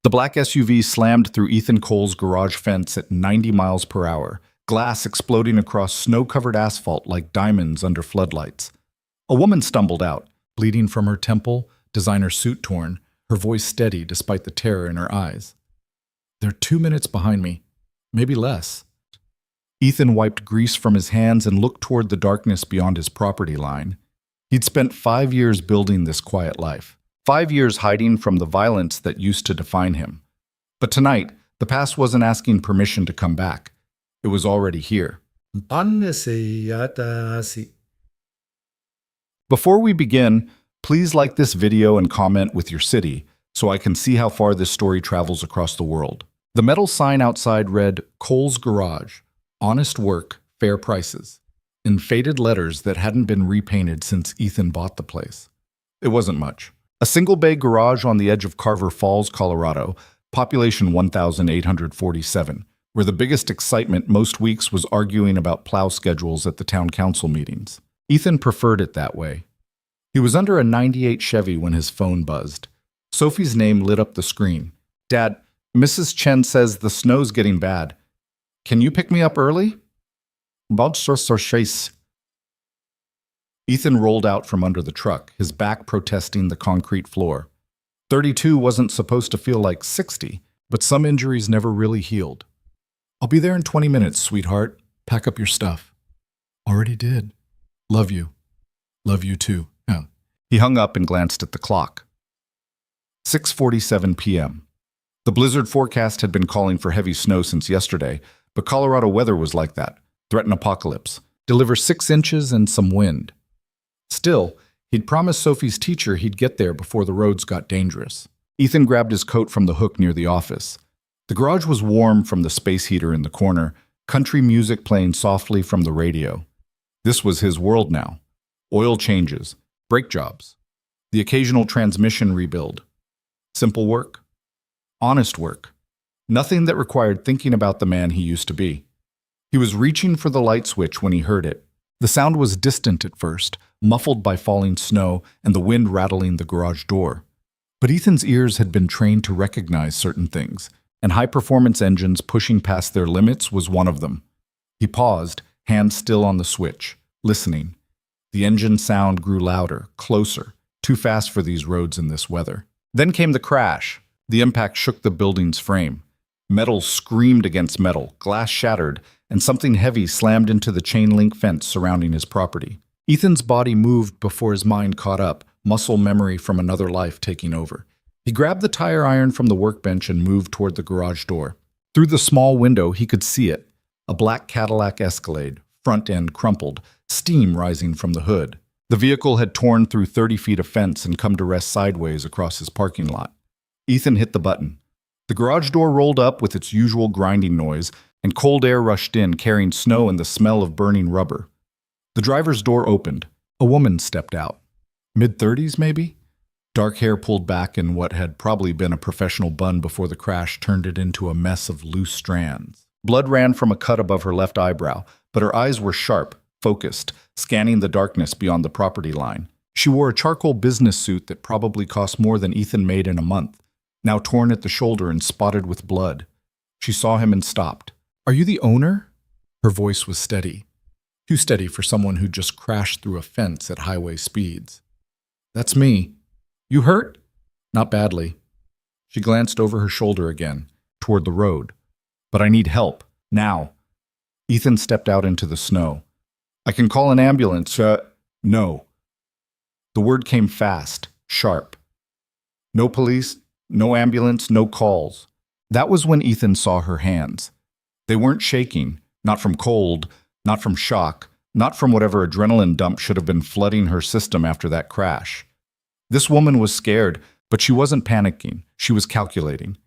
The black SUV slammed through Ethan Cole's garage fence at 90 miles per hour, glass exploding across snow-covered asphalt like diamonds under floodlights. A woman stumbled out, bleeding from her temple, designer suit torn, her voice steady despite the terror in her eyes. "They're 2 minutes behind me, maybe less." Ethan wiped grease from his hands and looked toward the darkness beyond his property line. He'd spent 5 years building this quiet life, 5 years hiding from the violence that used to define him. But tonight, the past wasn't asking permission to come back. It was already here. Before we begin, please like this video and comment with your city so I can see how far this story travels across the world. The metal sign outside read, "Cole's Garage, honest work, fair prices," in faded letters that hadn't been repainted since Ethan bought the place. It wasn't much. A single-bay garage on the edge of Carver Falls, Colorado, population 1,847, where the biggest excitement most weeks was arguing about plow schedules at the town council meetings. Ethan preferred it that way. He was under a '98 Chevy when his phone buzzed. Sophie's name lit up the screen. "Dad, Mrs. Chen says the snow's getting bad. Can you pick me up early?" Ethan rolled out from under the truck, his back protesting the concrete floor. 32 wasn't supposed to feel like 60, but some injuries never really healed. "I'll be there in 20 minutes, sweetheart. Pack up your stuff." "Already did. Love you. Love you too." Yeah. He hung up and glanced at the clock. 6:47 p.m. The blizzard forecast had been calling for heavy snow since yesterday, but Colorado weather was like that. Threaten apocalypse. Deliver 6 inches and some wind. Still, he'd promised Sophie's teacher he'd get there before the roads got dangerous. Ethan grabbed his coat from the hook near the office. The garage was warm from the space heater in the corner, country music playing softly from the radio. This was his world now. Oil changes, brake jobs, the occasional transmission rebuild. Simple work. Honest work. Nothing that required thinking about the man he used to be. He was reaching for the light switch when he heard it. The sound was distant at first, muffled by falling snow and the wind rattling the garage door. But Ethan's ears had been trained to recognize certain things, and high-performance engines pushing past their limits was one of them. He paused, hand still on the switch, listening. The engine sound grew louder, closer, too fast for these roads in this weather. Then came the crash. The impact shook the building's frame. Metal screamed against metal, glass shattered, and something heavy slammed into the chain-link fence surrounding his property. Ethan's body moved before his mind caught up, muscle memory from another life taking over. He grabbed the tire iron from the workbench and moved toward the garage door. Through the small window, he could see it. A black Cadillac Escalade, front end crumpled, steam rising from the hood. The vehicle had torn through 30 feet of fence and come to rest sideways across his parking lot. Ethan hit the button. The garage door rolled up with its usual grinding noise, and cold air rushed in, carrying snow and the smell of burning rubber. The driver's door opened. A woman stepped out. Mid-30s, maybe? Dark hair pulled back in what had probably been a professional bun before the crash turned it into a mess of loose strands. Blood ran from a cut above her left eyebrow, but her eyes were sharp, focused, scanning the darkness beyond the property line. She wore a charcoal business suit that probably cost more than Ethan made in a month, now torn at the shoulder and spotted with blood. She saw him and stopped. "Are you the owner?" Her voice was steady. Too steady for someone who just crashed through a fence at highway speeds. "That's me. You hurt?" "Not badly." She glanced over her shoulder again, toward the road. "But I need help, now." Ethan stepped out into the snow. "I can call an ambulance, no." The word came fast, sharp. No police, no ambulance, no calls. That was when Ethan saw her hands. They weren't shaking, not from cold, not from shock, not from whatever adrenaline dump should have been flooding her system after that crash. This woman was scared, but she wasn't panicking. She was calculating.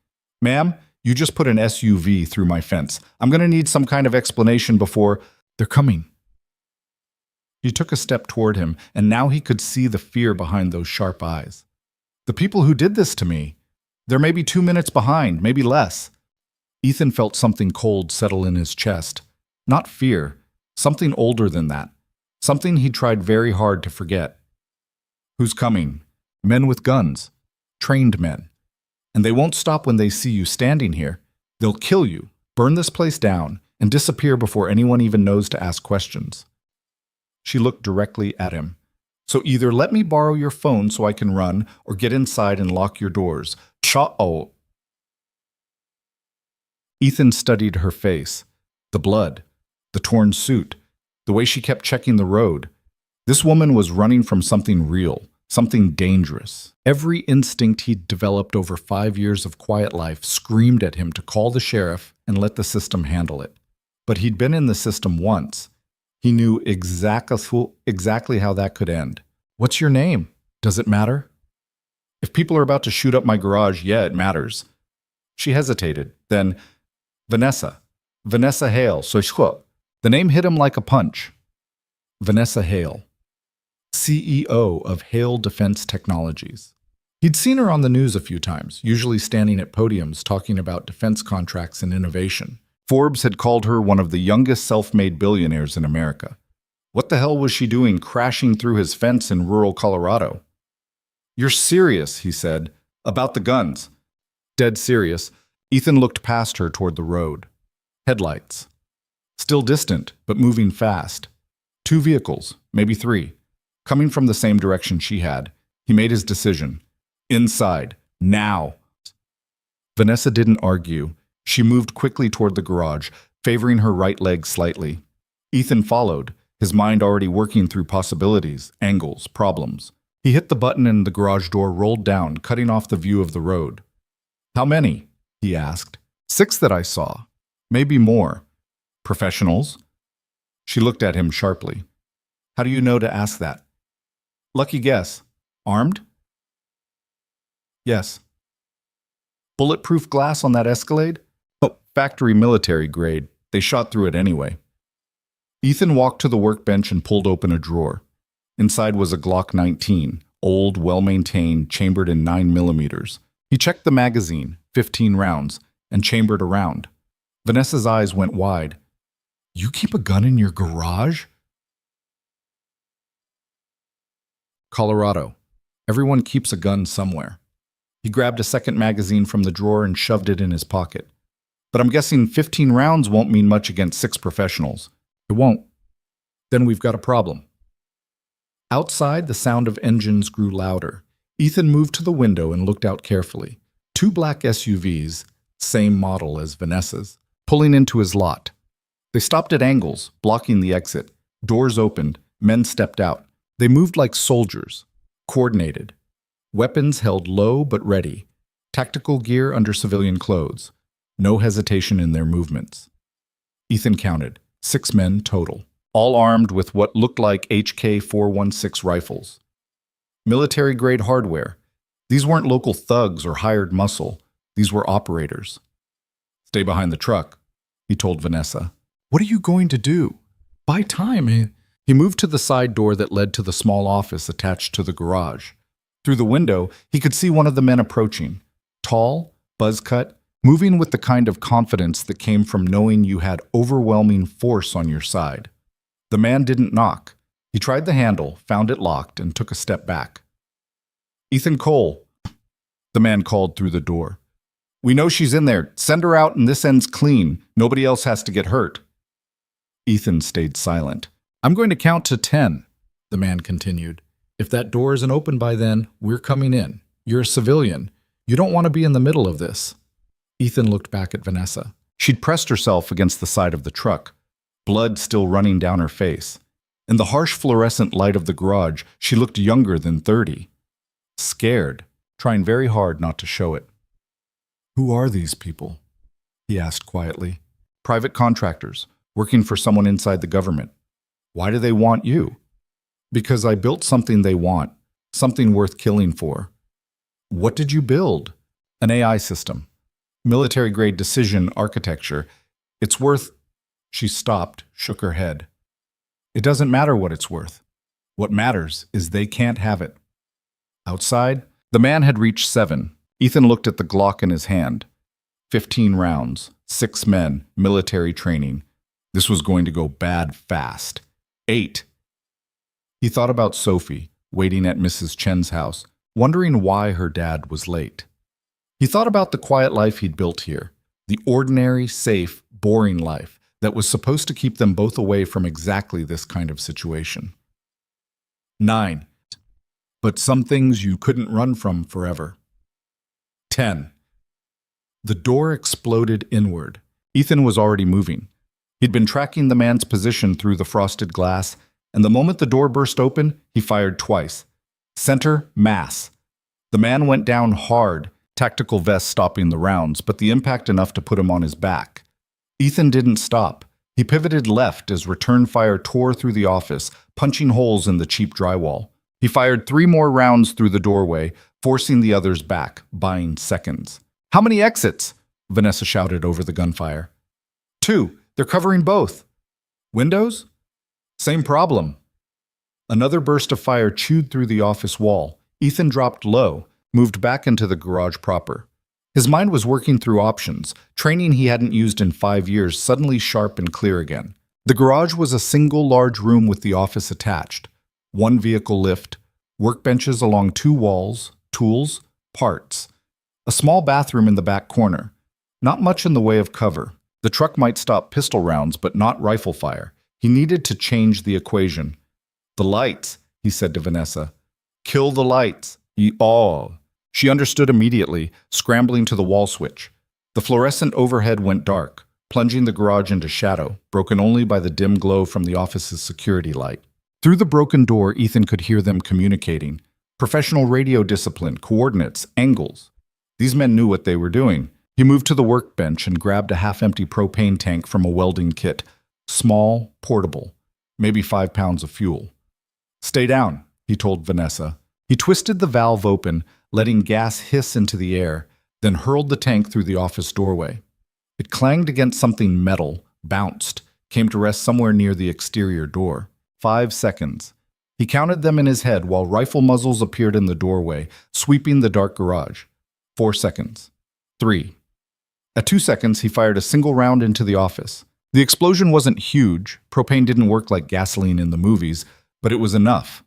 "Ma'am, you just put an SUV through my fence. I'm going to need some kind of explanation before—" "They're coming." She took a step toward him, and now he could see the fear behind those sharp eyes. "The people who did this to me. They're maybe 2 minutes behind, maybe less." Ethan felt something cold settle in his chest. Not fear, something older than that. Something he'd tried very hard to forget. "Who's coming?" "Men with guns. Trained men." And they won't stop when they see you standing here. They'll kill you, burn this place down, and disappear before anyone even knows to ask questions. She looked directly at him. So either let me borrow your phone so I can run, or get inside and lock your doors. Cha-oh. Ethan studied her face. The blood, the torn suit, the way she kept checking the road. This woman was running from something real, something dangerous. Every instinct he'd developed over 5 years of quiet life screamed at him to call the sheriff and let the system handle it. But he'd been in the system once. He knew exactly how that could end. What's your name? Does it matter? If people are about to shoot up my garage, yeah, it matters. She hesitated. Then, Vanessa Hale, the name hit him like a punch. Vanessa Hale, CEO of Hale Defense Technologies. He'd seen her on the news a few times, usually standing at podiums talking about defense contracts and innovation. Forbes had called her one of the youngest self-made billionaires in America. What the hell was she doing crashing through his fence in rural Colorado? You're serious, he said, about the guns. Dead serious. Ethan looked past her toward the road. Headlights. Still distant, but moving fast. 2 vehicles, maybe 3, coming from the same direction she had. He made his decision. Inside. Now. Vanessa didn't argue. She moved quickly toward the garage, favoring her right leg slightly. Ethan followed, his mind already working through possibilities, angles, problems. He hit the button and the garage door rolled down, cutting off the view of the road. How many? He asked. 6 that I saw. Maybe more. Professionals? She looked at him sharply. How do you know to ask that? Lucky guess. Armed? Yes. Bulletproof glass on that Escalade? Oh, factory military grade. They shot through it anyway. Ethan walked to the workbench and pulled open a drawer. Inside was a Glock 19, old, well-maintained, chambered in 9mm. He checked the magazine, 15 rounds, and chambered a round. Vanessa's eyes went wide. You keep a gun in your garage? Colorado. Everyone keeps a gun somewhere. He grabbed a second magazine from the drawer and shoved it in his pocket. But I'm guessing 15 rounds won't mean much against 6 professionals. It won't. Then we've got a problem. Outside, the sound of engines grew louder. Ethan moved to the window and looked out carefully. 2 black SUVs, same model as Vanessa's, pulling into his lot. They stopped at angles, blocking the exit. Doors opened. Men stepped out. They moved like soldiers, coordinated. Weapons held low but ready. Tactical gear under civilian clothes. No hesitation in their movements. Ethan counted. 6 men total, all armed with what looked like HK-416 rifles. Military-grade hardware. These weren't local thugs or hired muscle. These were operators. Stay behind the truck, he told Vanessa. What are you going to do? Buy time. He moved to the side door that led to the small office attached to the garage. Through the window, he could see one of the men approaching. Tall, buzz-cut, moving with the kind of confidence that came from knowing you had overwhelming force on your side. The man didn't knock. He tried the handle, found it locked, and took a step back. Ethan Cole, the man called through the door. We know she's in there. Send her out and this end's clean. Nobody else has to get hurt. Ethan stayed silent. I'm going to count to 10, the man continued. If that door isn't open by then, we're coming in. You're a civilian. You don't want to be in the middle of this. Ethan looked back at Vanessa. She'd pressed herself against the side of the truck, blood still running down her face. In the harsh fluorescent light of the garage, she looked younger than 30. Scared, trying very hard not to show it. Who are these people? He asked quietly. Private contractors, working for someone inside the government. Why do they want you? Because I built something they want, something worth killing for. What did you build? An AI system. Military-grade decision architecture. It's worth... She stopped, shook her head. It doesn't matter what it's worth. What matters is they can't have it. Outside, the man had reached 7. Ethan looked at the Glock in his hand. 15 rounds, 6 men, military training. This was going to go bad fast. 8. He thought about Sophie, waiting at Mrs. Chen's house, wondering why her dad was late. He thought about the quiet life he'd built here, the ordinary, safe, boring life that was supposed to keep them both away from exactly this kind of situation. 9. But some things you couldn't run from forever. 10. The door exploded inward. Ethan was already moving. He'd been tracking the man's position through the frosted glass, and the moment the door burst open, he fired twice. Center, mass. The man went down hard, tactical vest stopping the rounds, but the impact enough to put him on his back. Ethan didn't stop. He pivoted left as return fire tore through the office, punching holes in the cheap drywall. He fired 3 more rounds through the doorway, forcing the others back, buying seconds. "How many exits?" Vanessa shouted over the gunfire. 2. They're covering both. Windows? Same problem. Another burst of fire chewed through the office wall. Ethan dropped low, moved back into the garage proper. His mind was working through options, training he hadn't used in 5 years suddenly sharp and clear again. The garage was a single large room with the office attached. 1 vehicle lift, workbenches along 2 walls, tools, parts. A small bathroom in the back corner. Not much in the way of cover. The truck might stop pistol rounds, but not rifle fire. He needed to change the equation. "The lights," he said to Vanessa. "Kill the lights." She understood immediately, scrambling to the wall switch. The fluorescent overhead went dark, plunging the garage into shadow, broken only by the dim glow from the office's security light. Through the broken door, Ethan could hear them communicating. Professional radio discipline, coordinates, angles. These men knew what they were doing. He moved to the workbench and grabbed a half-empty propane tank from a welding kit. Small, portable, maybe 5 pounds of fuel. "Stay down," he told Vanessa. He twisted the valve open, letting gas hiss into the air, then hurled the tank through the office doorway. It clanged against something metal, bounced, came to rest somewhere near the exterior door. 5 seconds. He counted them in his head while rifle muzzles appeared in the doorway, sweeping the dark garage. 4 seconds. 3. At 2 seconds, he fired a single round into the office. The explosion wasn't huge. Propane didn't work like gasoline in the movies, but it was enough.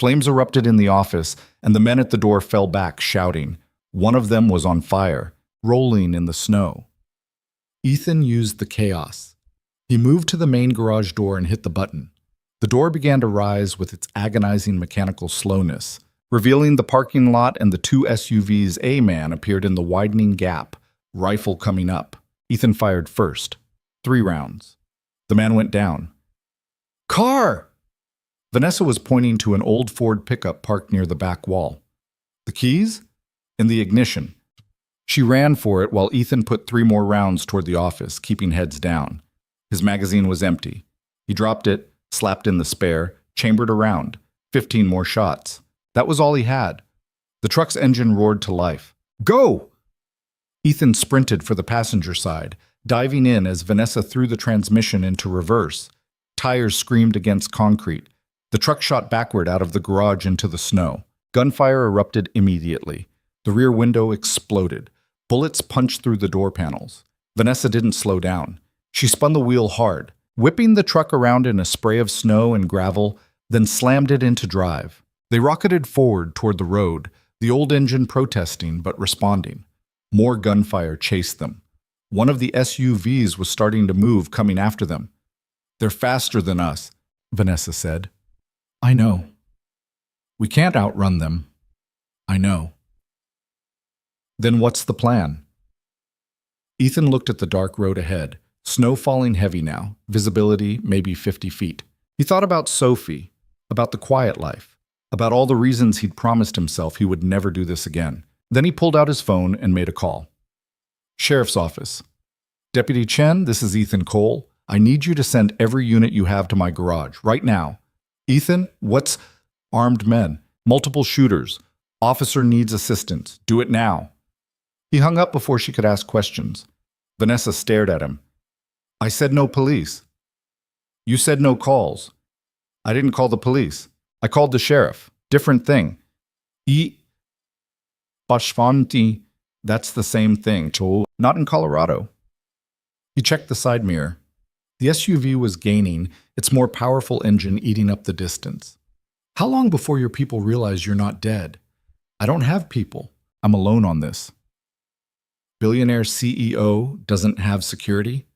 Flames erupted in the office, and the men at the door fell back, shouting. One of them was on fire, rolling in the snow. Ethan used the chaos. He moved to the main garage door and hit the button. The door began to rise with its agonizing mechanical slowness, revealing the parking lot and the 2 SUVs. A man appeared in the widening gap, rifle coming up. Ethan fired first. 3 rounds. The man went down. "Car!" Vanessa was pointing to an old Ford pickup parked near the back wall. "The keys?" "In the ignition." She ran for it while Ethan put 3 more rounds toward the office, keeping heads down. His magazine was empty. He dropped it, slapped in the spare, chambered a round. 15 more shots. That was all he had. The truck's engine roared to life. "Go!" Ethan sprinted for the passenger side, diving in as Vanessa threw the transmission into reverse. Tires screamed against concrete. The truck shot backward out of the garage into the snow. Gunfire erupted immediately. The rear window exploded. Bullets punched through the door panels. Vanessa didn't slow down. She spun the wheel hard, whipping the truck around in a spray of snow and gravel, then slammed it into drive. They rocketed forward toward the road, the old engine protesting but responding. More gunfire chased them. One of the SUVs was starting to move, coming after them. "They're faster than us," Vanessa said. "I know. We can't outrun them. I know." "Then what's the plan?" Ethan looked at the dark road ahead, snow falling heavy now, visibility maybe 50 feet. He thought about Sophie, about the quiet life, about all the reasons he'd promised himself he would never do this again. Then he pulled out his phone and made a call. "Sheriff's office. Deputy Chen, this is Ethan Cole. I need you to send every unit you have to my garage, right now." "Ethan, what's—" "Armed men. Multiple shooters. Officer needs assistance. Do it now." He hung up before she could ask questions. Vanessa stared at him. "I said no police." "You said no calls." "I didn't call the police. I called the sheriff. Different thing." Bashvanti. That's the same thing. Not in Colorado." He checked the side mirror. The SUV was gaining, its more powerful engine eating up the distance. "How long before your people realize you're not dead?" "I don't have people. I'm alone on this." Billionaire CEO doesn't have security?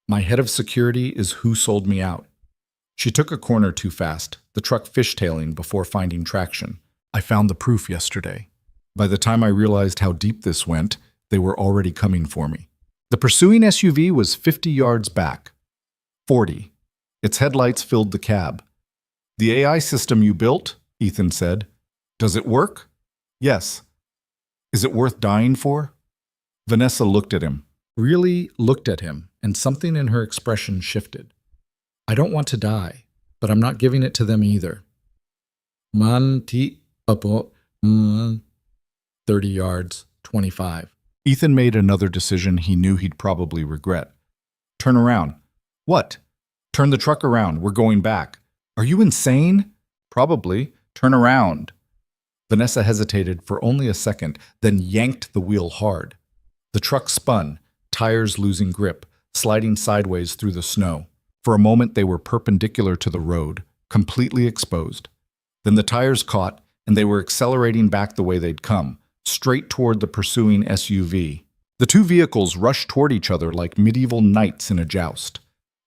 My head of security is who sold me out. She took a corner too fast, the truck fishtailing before finding traction. I found the proof yesterday. By the time I realized how deep this went, they were already coming for me. The pursuing SUV was 50 yards back. 40. Its headlights filled the cab. The AI system you built, Ethan said. Does it work? Yes. Is it worth dying for? Vanessa looked at him, really looked at him, and something in her expression shifted. I don't want to die, but I'm not giving it to them either. 30 yards, 25. Ethan made another decision he knew he'd probably regret. Turn around. What? Turn the truck around. We're going back. Are you insane? Probably. Turn around. Vanessa hesitated for only a second, then yanked the wheel hard. The truck spun, tires losing grip, sliding sideways through the snow. For a moment they were perpendicular to the road, completely exposed. Then the tires caught, and they were accelerating back the way they'd come, straight toward the pursuing SUV. The two vehicles rushed toward each other like medieval knights in a joust.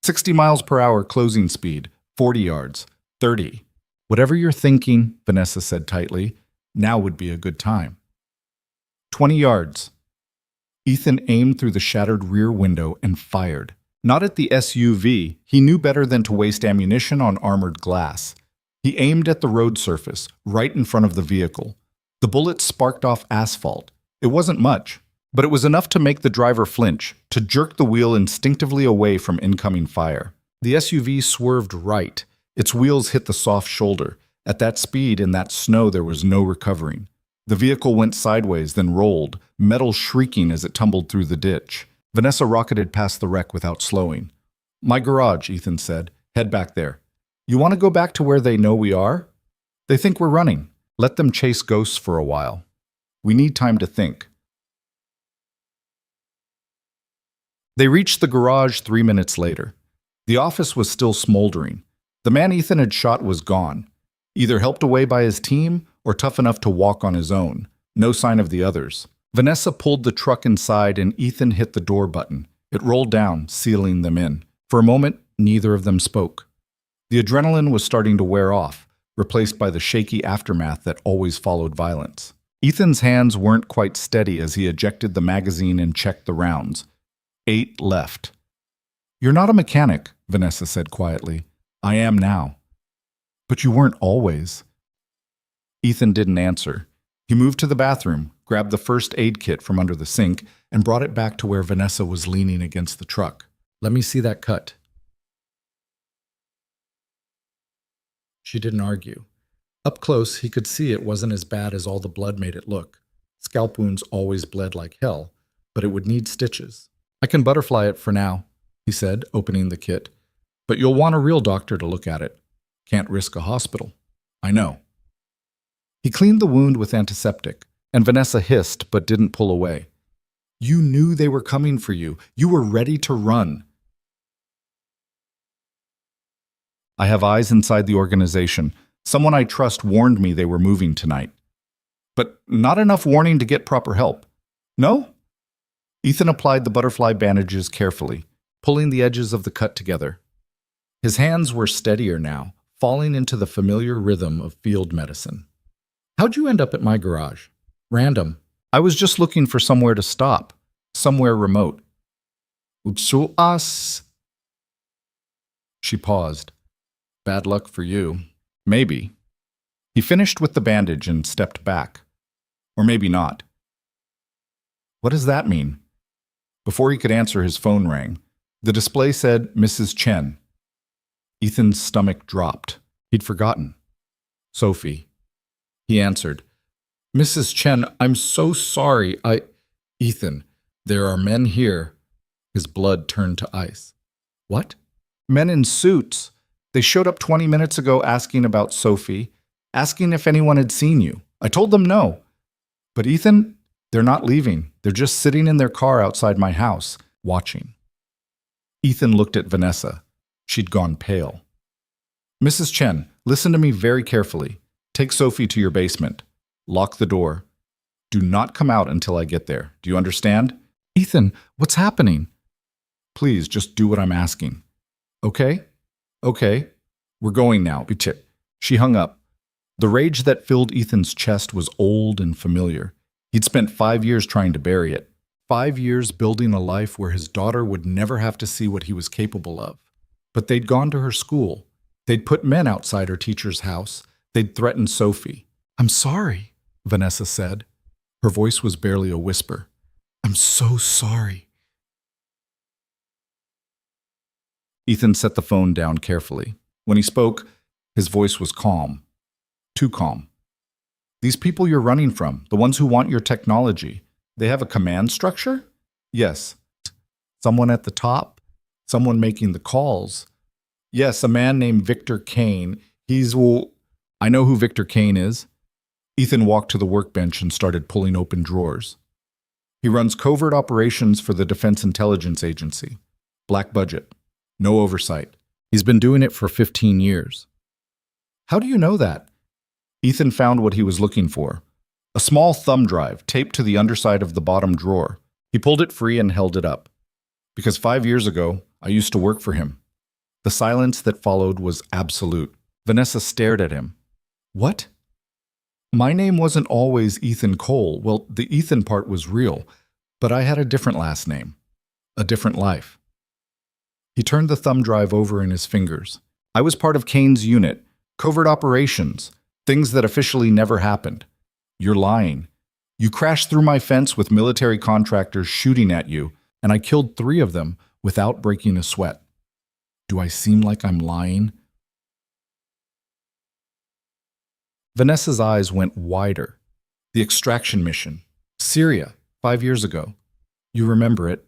60 miles per hour closing speed, 40 yards, 30. Whatever you're thinking, Vanessa said tightly, now would be a good time. 20 yards. Ethan aimed through the shattered rear window and fired. Not at the SUV. He knew better than to waste ammunition on armored glass. He aimed at the road surface, right in front of the vehicle. The bullet sparked off asphalt. It wasn't much, but it was enough to make the driver flinch, to jerk the wheel instinctively away from incoming fire. The SUV swerved right. Its wheels hit the soft shoulder. At that speed, in that snow, there was no recovering. The vehicle went sideways, then rolled, metal shrieking as it tumbled through the ditch. Vanessa rocketed past the wreck without slowing. My garage, Ethan said. Head back there. You want to go back to where they know we are? They think we're running. Let them chase ghosts for a while. We need time to think. They reached the garage 3 minutes later. The office was still smoldering. The man Ethan had shot was gone, either helped away by his team or tough enough to walk on his own. No sign of the others. Vanessa pulled the truck inside and Ethan hit the door button. It rolled down, sealing them in. For a moment, neither of them spoke. The adrenaline was starting to wear off, replaced by the shaky aftermath that always followed violence. Ethan's hands weren't quite steady as he ejected the magazine and checked the rounds. 8 left. You're not a mechanic, Vanessa said quietly. I am now. But you weren't always. Ethan didn't answer. He moved to the bathroom, grabbed the first aid kit from under the sink, and brought it back to where Vanessa was leaning against the truck. Let me see that cut. She didn't argue. Up close, he could see it wasn't as bad as all the blood made it look. Scalp wounds always bled like hell, but it would need stitches. I can butterfly it for now, he said, opening the kit. But you'll want a real doctor to look at it. Can't risk a hospital. I know. He cleaned the wound with antiseptic, and Vanessa hissed but didn't pull away. You knew they were coming for you. You were ready to run. I have eyes inside the organization. Someone I trust warned me they were moving tonight. But not enough warning to get proper help. No? Ethan applied the butterfly bandages carefully, pulling the edges of the cut together. His hands were steadier now, falling into the familiar rhythm of field medicine. How'd you end up at my garage? Random. I was just looking for somewhere to stop, somewhere remote. Us. She paused. Bad luck for you. Maybe. He finished with the bandage and stepped back. Or maybe not. What does that mean? Before he could answer, his phone rang. The display said, Mrs. Chen. Ethan's stomach dropped. He'd forgotten. Sophie. He answered. Mrs. Chen, I'm so sorry. Ethan, there are men here. His blood turned to ice. What? Men in suits. They showed up 20 minutes ago asking about Sophie, asking if anyone had seen you. I told them no. But Ethan, they're not leaving. They're just sitting in their car outside my house, watching. Ethan looked at Vanessa. She'd gone pale. Mrs. Chen, listen to me very carefully. Take Sophie to your basement. Lock the door. Do not come out until I get there. Do you understand? Ethan, what's happening? Please, just do what I'm asking. Okay? Okay. We're going now. She hung up. The rage that filled Ethan's chest was old and familiar. He'd spent 5 years trying to bury it. 5 years building a life where his daughter would never have to see what he was capable of. But they'd gone to her school. They'd put men outside her teacher's house. They'd threatened Sophie. I'm sorry, Vanessa said. Her voice was barely a whisper. I'm so sorry. Ethan set the phone down carefully. When he spoke, his voice was calm. Too calm. These people you're running from, the ones who want your technology, they have a command structure? Yes. Someone at the top? Someone making the calls? Yes, a man named Victor Kane. I know who Victor Kane is. Ethan walked to the workbench and started pulling open drawers. He runs covert operations for the Defense Intelligence Agency. Black budget. No oversight. He's been doing it for 15 years. How do you know that? Ethan found what he was looking for. A small thumb drive taped to the underside of the bottom drawer. He pulled it free and held it up. Because 5 years ago, I used to work for him. The silence that followed was absolute. Vanessa stared at him. What? My name wasn't always Ethan Cole. Well, the Ethan part was real, but I had a different last name. A different life. He turned the thumb drive over in his fingers. I was part of Kane's unit. Covert operations. Things that officially never happened. You're lying. You crashed through my fence with military contractors shooting at you, and I killed 3 of them without breaking a sweat. Do I seem like I'm lying? Vanessa's eyes went wider. The extraction mission. Syria, 5 years ago. You remember it.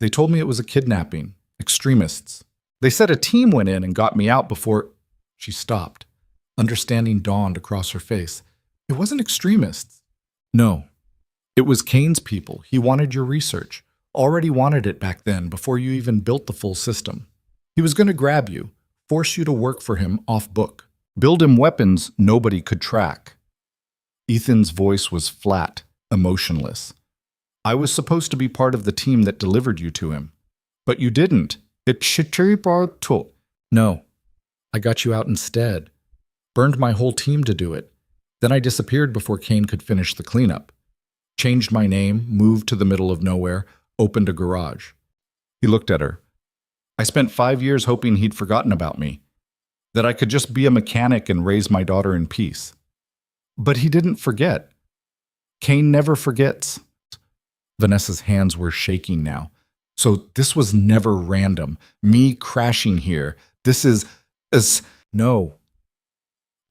They told me it was a kidnapping. Extremists. They said a team went in and got me out before... She stopped. Understanding dawned across her face. It wasn't extremists. No. It was Kane's people. He wanted your research. Already wanted it back then, before you even built the full system. He was going to grab you, force you to work for him off book, build him weapons nobody could track. Ethan's voice was flat, emotionless. I was supposed to be part of the team that delivered you to him. But you didn't. No. I got you out instead. Burned my whole team to do it. Then I disappeared before Kane could finish the cleanup. Changed my name, moved to the middle of nowhere, opened a garage. He looked at her. I spent 5 years hoping he'd forgotten about me, that I could just be a mechanic and raise my daughter in peace. But he didn't forget. Kane never forgets. Vanessa's hands were shaking now. So this was never random. Me crashing here. This is... No.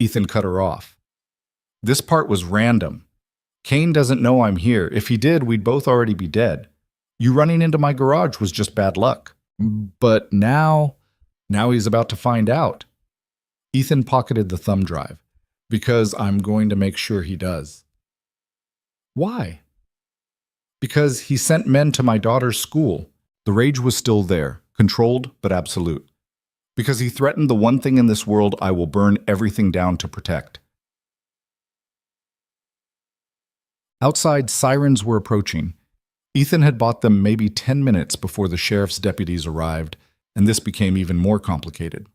Ethan cut her off. This part was random. Kane doesn't know I'm here. If he did, we'd both already be dead. You running into my garage was just bad luck. But now he's about to find out. Ethan pocketed the thumb drive. Because I'm going to make sure he does. Why? Because he sent men to my daughter's school. The rage was still there, controlled but absolute. Because he threatened the one thing in this world I will burn everything down to protect. Outside, sirens were approaching. Ethan had bought them maybe 10 minutes before the sheriff's deputies arrived, and this became even more complicated.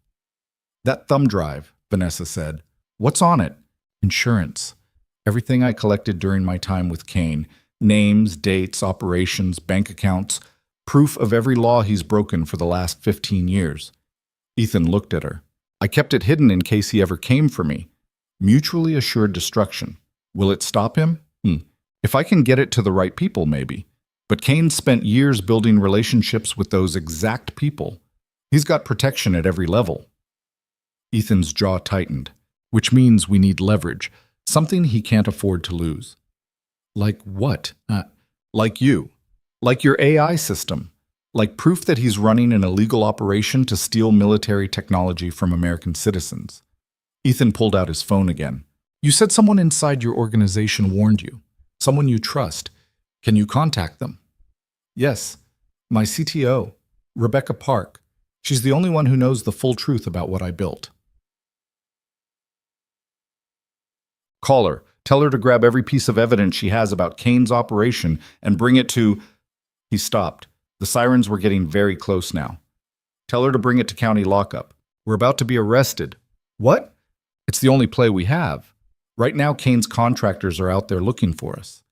That thumb drive, Vanessa said. What's on it? Insurance. Everything I collected during my time with Kane. Names, dates, operations, bank accounts. Proof of every law he's broken for the last 15 years. Ethan looked at her. I kept it hidden in case he ever came for me. Mutually assured destruction. Will it stop him? If I can get it to the right people, maybe. But Kane spent years building relationships with those exact people. He's got protection at every level. Ethan's jaw tightened, which means we need leverage, something he can't afford to lose. Like what? Like you. Like your AI system. Like proof that he's running an illegal operation to steal military technology from American citizens. Ethan pulled out his phone again. You said someone inside your organization warned you. Someone you trust. Can you contact them? Yes. My CTO, Rebecca Park. She's the only one who knows the full truth about what I built. Call her. Tell her to grab every piece of evidence she has about Kane's operation and bring it to... He stopped. The sirens were getting very close now. Tell her to bring it to county lockup. We're about to be arrested. What? It's the only play we have. Right now, Kane's contractors are out there looking for us.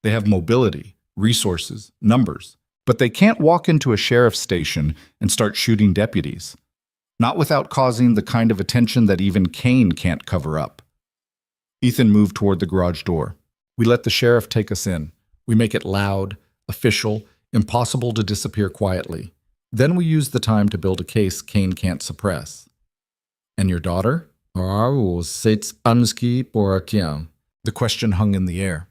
They have mobility, resources, numbers, but they can't walk into a sheriff's station and start shooting deputies. Not without causing the kind of attention that even Kane can't cover up. Ethan moved toward the garage door. We let the sheriff take us in. We make it loud, official, impossible to disappear quietly. Then we use the time to build a case Kane can't suppress. And your daughter? The question hung in the air.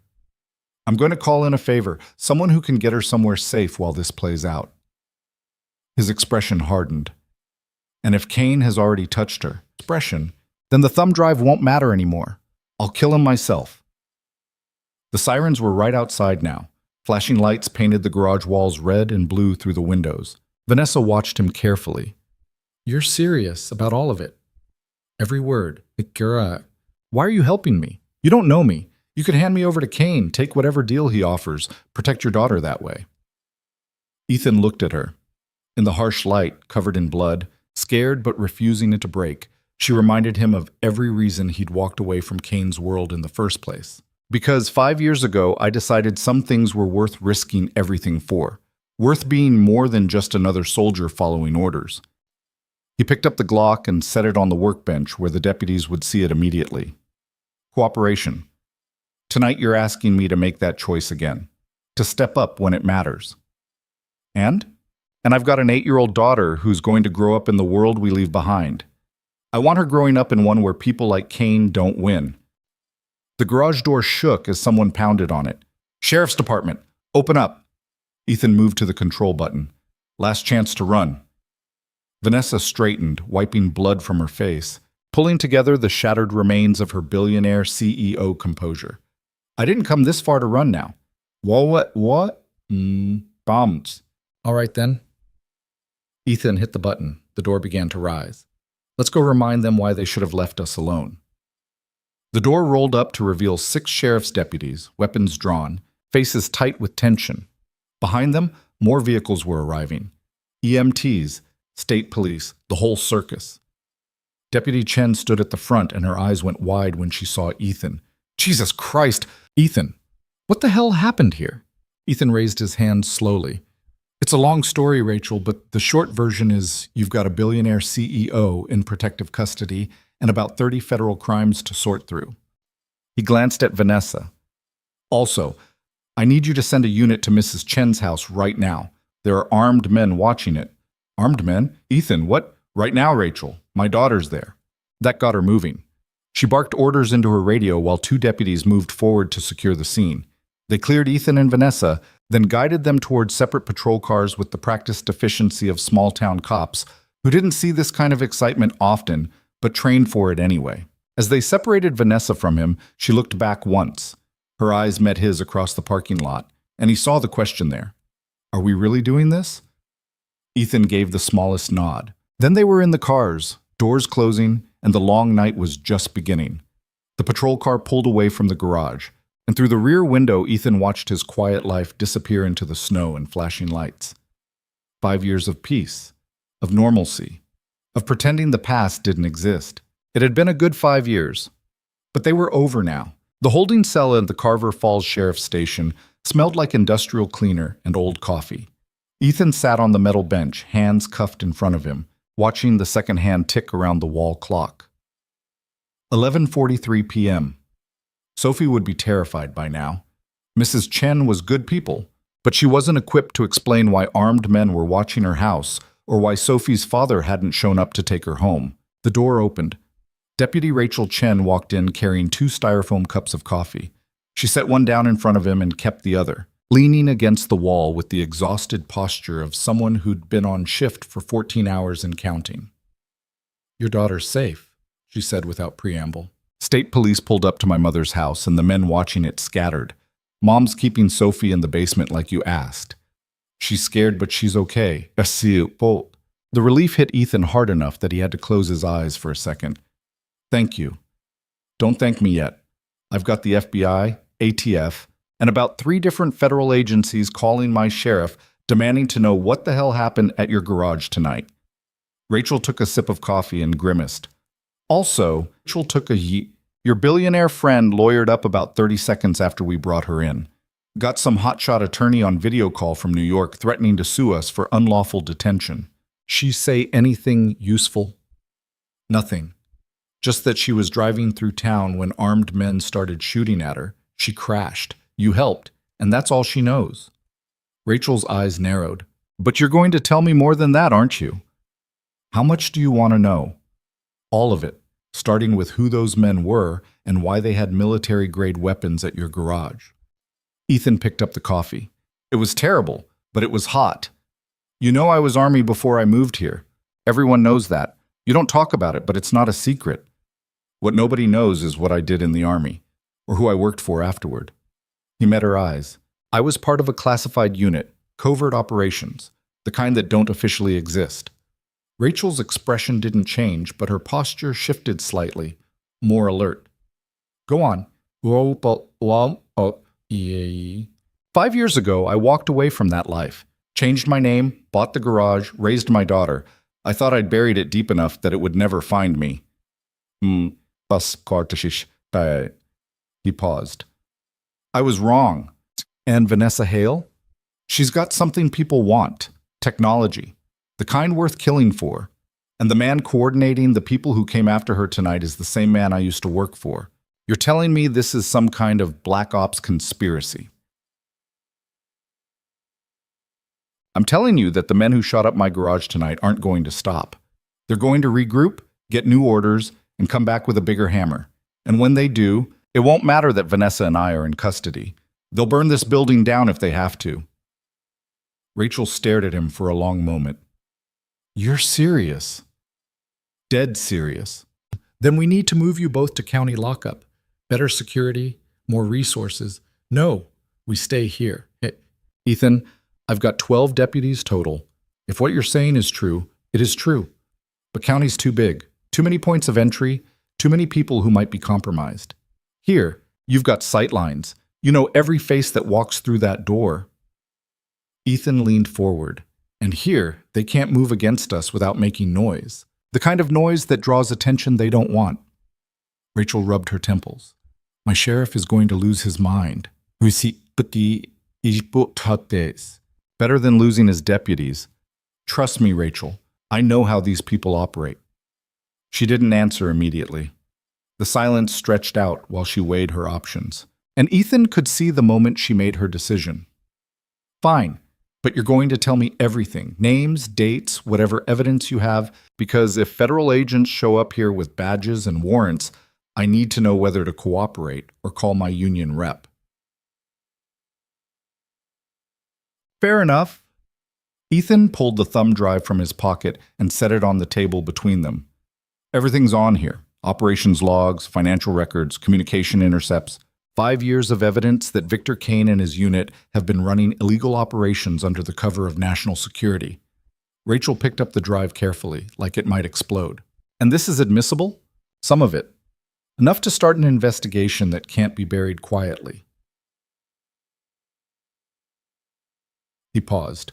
I'm going to call in a favor, someone who can get her somewhere safe while this plays out. His expression hardened. And if Kane has already touched her, then the thumb drive won't matter anymore. I'll kill him myself. The sirens were right outside now. Flashing lights painted the garage walls red and blue through the windows. Vanessa watched him carefully. You're serious about all of it? Every word. Why are you helping me? You don't know me. You could hand me over to Kane, take whatever deal he offers, protect your daughter that way. Ethan looked at her. In the harsh light, covered in blood, scared but refusing it to break, she reminded him of every reason he'd walked away from Kane's world in the first place. Because 5 years ago, I decided some things were worth risking everything for, worth being more than just another soldier following orders. He picked up the Glock and set it on the workbench where the deputies would see it immediately. Cooperation. Tonight you're asking me to make that choice again, to step up when it matters. And I've got an 8-year-old daughter who's going to grow up in the world we leave behind. I want her growing up in one where people like Kane don't win. The garage door shook as someone pounded on it. Sheriff's Department, open up. Ethan moved to the control button. Last chance to run. Vanessa straightened, wiping blood from her face, pulling together the shattered remains of her billionaire CEO composure. I didn't come this far to run now. What? Bombs. All right then. Ethan hit the button. The door began to rise. Let's go remind them why they should have left us alone. The door rolled up to reveal 6 sheriff's deputies, weapons drawn, faces tight with tension. Behind them, more vehicles were arriving. EMTs, state police, the whole circus. Deputy Chen stood at the front and her eyes went wide when she saw Ethan. Jesus Christ! Ethan, what the hell happened here? Ethan raised his hand slowly. It's a long story, Rachel, but the short version is you've got a billionaire CEO in protective custody and about 30 federal crimes to sort through. He glanced at Vanessa. Also, I need you to send a unit to Mrs. Chen's house right now. There are armed men watching it. Armed men? Ethan, what? Right now, Rachel. My daughter's there. That got her moving. She barked orders into her radio while 2 deputies moved forward to secure the scene. They cleared Ethan and Vanessa, then guided them towards separate patrol cars with the practiced efficiency of small-town cops who didn't see this kind of excitement often, but trained for it anyway. As they separated Vanessa from him, she looked back once. Her eyes met his across the parking lot, and he saw the question there. Are we really doing this? Ethan gave the smallest nod. Then they were in the cars, doors closing, and the long night was just beginning. The patrol car pulled away from the garage, and through the rear window, Ethan watched his quiet life disappear into the snow and flashing lights. 5 years of peace, of normalcy, of pretending the past didn't exist. It had been a good 5 years, but they were over now. The holding cell at the Carver Falls Sheriff's Station smelled like industrial cleaner and old coffee. Ethan sat on the metal bench, hands cuffed in front of him, watching the second hand tick around the wall clock. 11:43 p.m. Sophie would be terrified by now. Mrs. Chen was good people, but she wasn't equipped to explain why armed men were watching her house or why Sophie's father hadn't shown up to take her home. The door opened. Deputy Rachel Chen walked in carrying 2 styrofoam cups of coffee. She set one down in front of him and kept the other, leaning against the wall with the exhausted posture of someone who'd been on shift for 14 hours and counting. Your daughter's safe, she said without preamble. State police pulled up to my mother's house and the men watching it scattered. Mom's keeping Sophie in the basement like you asked. She's scared, but she's okay. The relief hit Ethan hard enough that he had to close his eyes for a second. Thank you. Don't thank me yet. I've got the FBI, ATF, and about 3 different federal agencies calling my sheriff demanding to know what the hell happened at your garage tonight. Rachel took a sip of coffee and grimaced. Also, Rachel took a Your billionaire friend lawyered up about 30 seconds after we brought her in. Got some hotshot attorney on video call from New York threatening to sue us for unlawful detention. She say anything useful? Nothing. Just that she was driving through town when armed men started shooting at her. She crashed. You helped, and that's all she knows. Rachel's eyes narrowed. But you're going to tell me more than that, aren't you? How much do you want to know? All of it, starting with who those men were and why they had military-grade weapons at your garage. Ethan picked up the coffee. It was terrible, but it was hot. You know I was Army before I moved here. Everyone knows that. You don't talk about it, but it's not a secret. What nobody knows is what I did in the Army, or who I worked for afterward. He met her eyes. I was part of a classified unit, covert operations, the kind that don't officially exist. Rachel's expression didn't change, but her posture shifted slightly, more alert. Go on. 5 years ago, I walked away from that life, changed my name, bought the garage, raised my daughter. I thought I'd buried it deep enough that it would never find me. He paused. I was wrong. And Vanessa Hale? She's got something people want, technology, the kind worth killing for. And the man coordinating the people who came after her tonight is the same man I used to work for. You're telling me this is some kind of black ops conspiracy? I'm telling you that the men who shot up my garage tonight aren't going to stop. They're going to regroup, get new orders, and come back with a bigger hammer. And when they do, it won't matter that Vanessa and I are in custody. They'll burn this building down if they have to. Rachel stared at him for a long moment. You're serious? Dead serious. Then we need to move you both to county lockup. Better security, more resources. No, we stay here. Hey, Ethan, I've got 12 deputies total. If what you're saying is true, it is true. But county's too big. Too many points of entry, too many people who might be compromised. Here, you've got sightlines. You know every face that walks through that door. Ethan leaned forward. And here, they can't move against us without making noise. The kind of noise that draws attention they don't want. Rachel rubbed her temples. My sheriff is going to lose his mind. Better than losing his deputies. Trust me, Rachel. I know how these people operate. She didn't answer immediately. The silence stretched out while she weighed her options. And Ethan could see the moment she made her decision. Fine, but you're going to tell me everything. Names, dates, whatever evidence you have, because if federal agents show up here with badges and warrants, I need to know whether to cooperate or call my union rep. Fair enough. Ethan pulled the thumb drive from his pocket and set it on the table between them. Everything's on here. Operations logs, financial records, communication intercepts. 5 years of evidence that Victor Kane and his unit have been running illegal operations under the cover of national security. Rachel picked up the drive carefully, like it might explode. And this is admissible? Some of it. Enough to start an investigation that can't be buried quietly. He paused.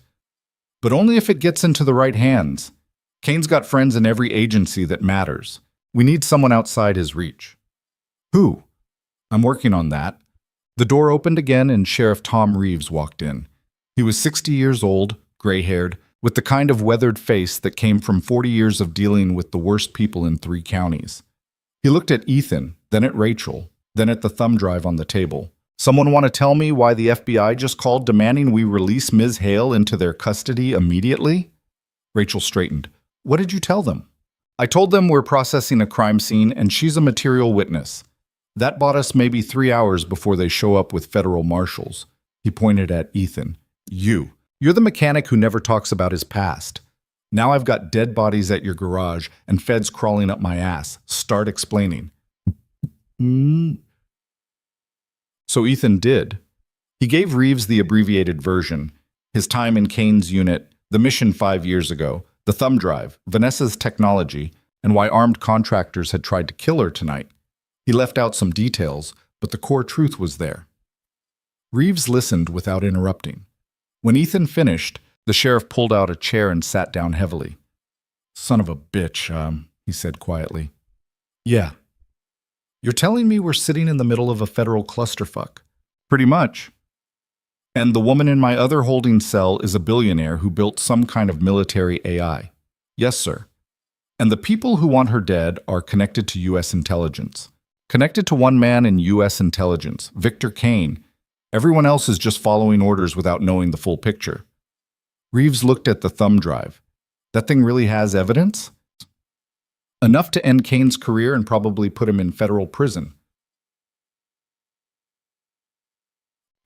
But only if it gets into the right hands. Kane's got friends in every agency that matters. We need someone outside his reach. Who? I'm working on that. The door opened again and Sheriff Tom Reeves walked in. He was 60 years old, gray-haired, with the kind of weathered face that came from 40 years of dealing with the worst people in 3 counties. He looked at Ethan, then at Rachel, then at the thumb drive on the table. Someone want to tell me why the FBI just called demanding we release Ms. Hale into their custody immediately? Rachel straightened. What did you tell them? I told them we're processing a crime scene and she's a material witness. That bought us maybe 3 hours before they show up with federal marshals. He pointed at Ethan. You're the mechanic who never talks about his past. Now I've got dead bodies at your garage and feds crawling up my ass. Start explaining. So Ethan did. He gave Reeves the abbreviated version, his time in Kane's unit, the mission 5 years ago, the thumb drive, Vanessa's technology, and why armed contractors had tried to kill her tonight. He left out some details, but the core truth was there. Reeves listened without interrupting. When Ethan finished, The sheriff pulled out a chair and sat down heavily. Son of a bitch, he said quietly. Yeah. You're telling me we're sitting in the middle of a federal clusterfuck? Pretty much. And the woman in my other holding cell is a billionaire who built some kind of military AI. Yes, sir. And the people who want her dead are connected to U.S. intelligence. Connected to one man in U.S. intelligence, Victor Kane. Everyone else is just following orders without knowing the full picture. Reeves looked at the thumb drive. That thing really has evidence? Enough to end Kane's career and probably put him in federal prison.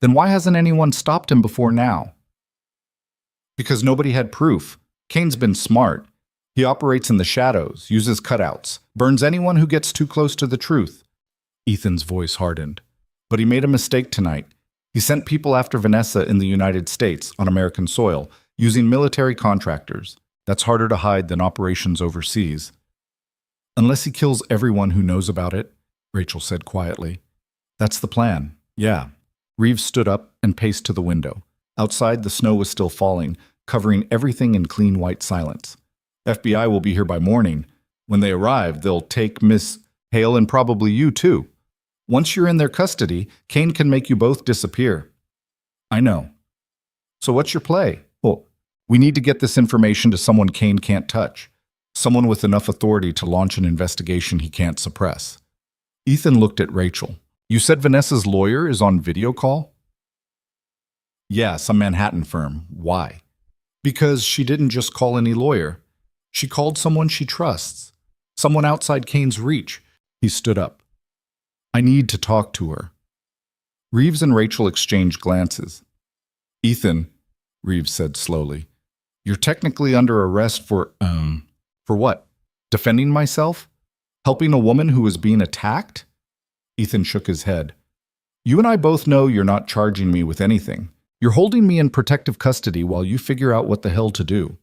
Then why hasn't anyone stopped him before now? Because nobody had proof. Kane's been smart. He operates in the shadows, uses cutouts, burns anyone who gets too close to the truth. Ethan's voice hardened. But he made a mistake tonight. He sent people after Vanessa in the United States, on American soil, using military contractors. That's harder to hide than operations overseas. Unless he kills everyone who knows about it, Rachel said quietly. That's the plan, yeah. Reeves stood up and paced to the window. Outside, the snow was still falling, covering everything in clean white silence. FBI will be here by morning. When they arrive, they'll take Miss Hale and probably you too. Once you're in their custody, Kane can make you both disappear. I know. So what's your play? Well, we need to get this information to someone Kane can't touch. Someone with enough authority to launch an investigation he can't suppress. Ethan looked at Rachel. You said Vanessa's lawyer is on video call? Yeah, some Manhattan firm. Why? Because she didn't just call any lawyer. She called someone she trusts. Someone outside Kane's reach. He stood up. I need to talk to her. Reeves and Rachel exchanged glances. Ethan, Reeves said slowly, you're technically under arrest for what? Defending myself? Helping a woman who was being attacked? Ethan shook his head. You and I both know you're not charging me with anything. You're holding me in protective custody while you figure out what the hell to do.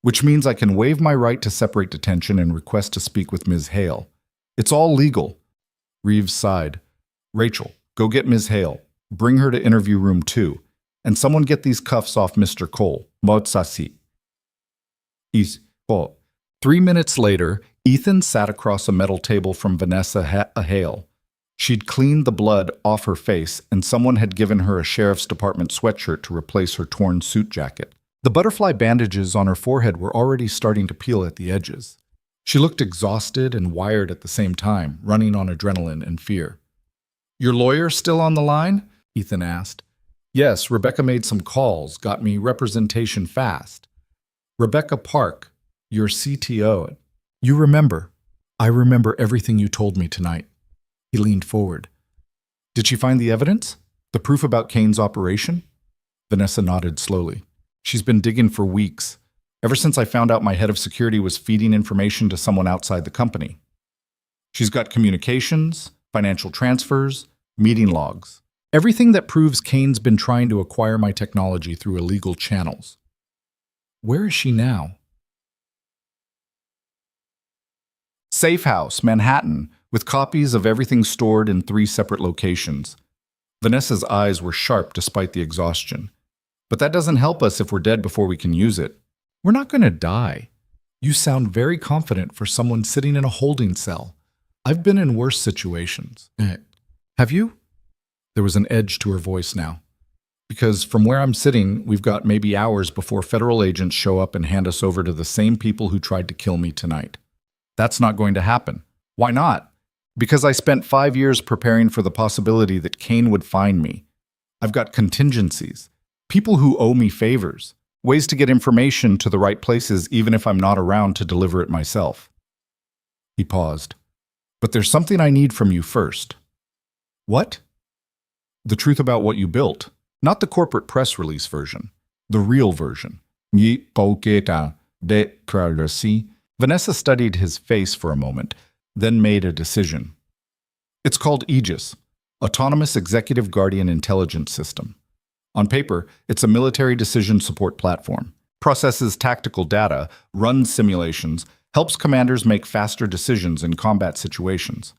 Which means I can waive my right to separate detention and request to speak with Ms. Hale. It's all legal. Reeves sighed. Rachel, go get Ms. Hale. Bring her to interview room 2. And someone get these cuffs off Mr. Cole. Motsasi. 3 minutes later, Ethan sat across a metal table from Vanessa Hale. She'd cleaned the blood off her face, and someone had given her a sheriff's department sweatshirt to replace her torn suit jacket. The butterfly bandages on her forehead were already starting to peel at the edges. She looked exhausted and wired at the same time, running on adrenaline and fear. Your lawyer still on the line? Ethan asked. Yes, Rebecca made some calls, got me representation fast. Rebecca Park, your CTO. You remember. I remember everything you told me tonight. He leaned forward. Did she find the evidence? The proof about Kane's operation? Vanessa nodded slowly. She's been digging for weeks, ever since I found out my head of security was feeding information to someone outside the company. She's got communications, financial transfers, meeting logs, everything that proves Kane's been trying to acquire my technology through illegal channels. Where is she now? Safe House, Manhattan, with copies of everything stored in 3 separate locations. Vanessa's eyes were sharp despite the exhaustion. But that doesn't help us if we're dead before we can use it. We're not going to die. You sound very confident for someone sitting in a holding cell. I've been in worse situations. Have you? There was an edge to her voice now. Because from where I'm sitting, we've got maybe hours before federal agents show up and hand us over to the same people who tried to kill me tonight. That's not going to happen. Why not? Because I spent 5 years preparing for the possibility that Kane would find me. I've got contingencies. People who owe me favors. Ways to get information to the right places even if I'm not around to deliver it myself. He paused. But there's something I need from you first. What? The truth about what you built. Not the corporate press release version. The real version. Vanessa studied his face for a moment, then made a decision. It's called Aegis, Autonomous Executive Guardian Intelligence System. On paper, it's a military decision support platform. Processes tactical data, runs simulations, helps commanders make faster decisions in combat situations.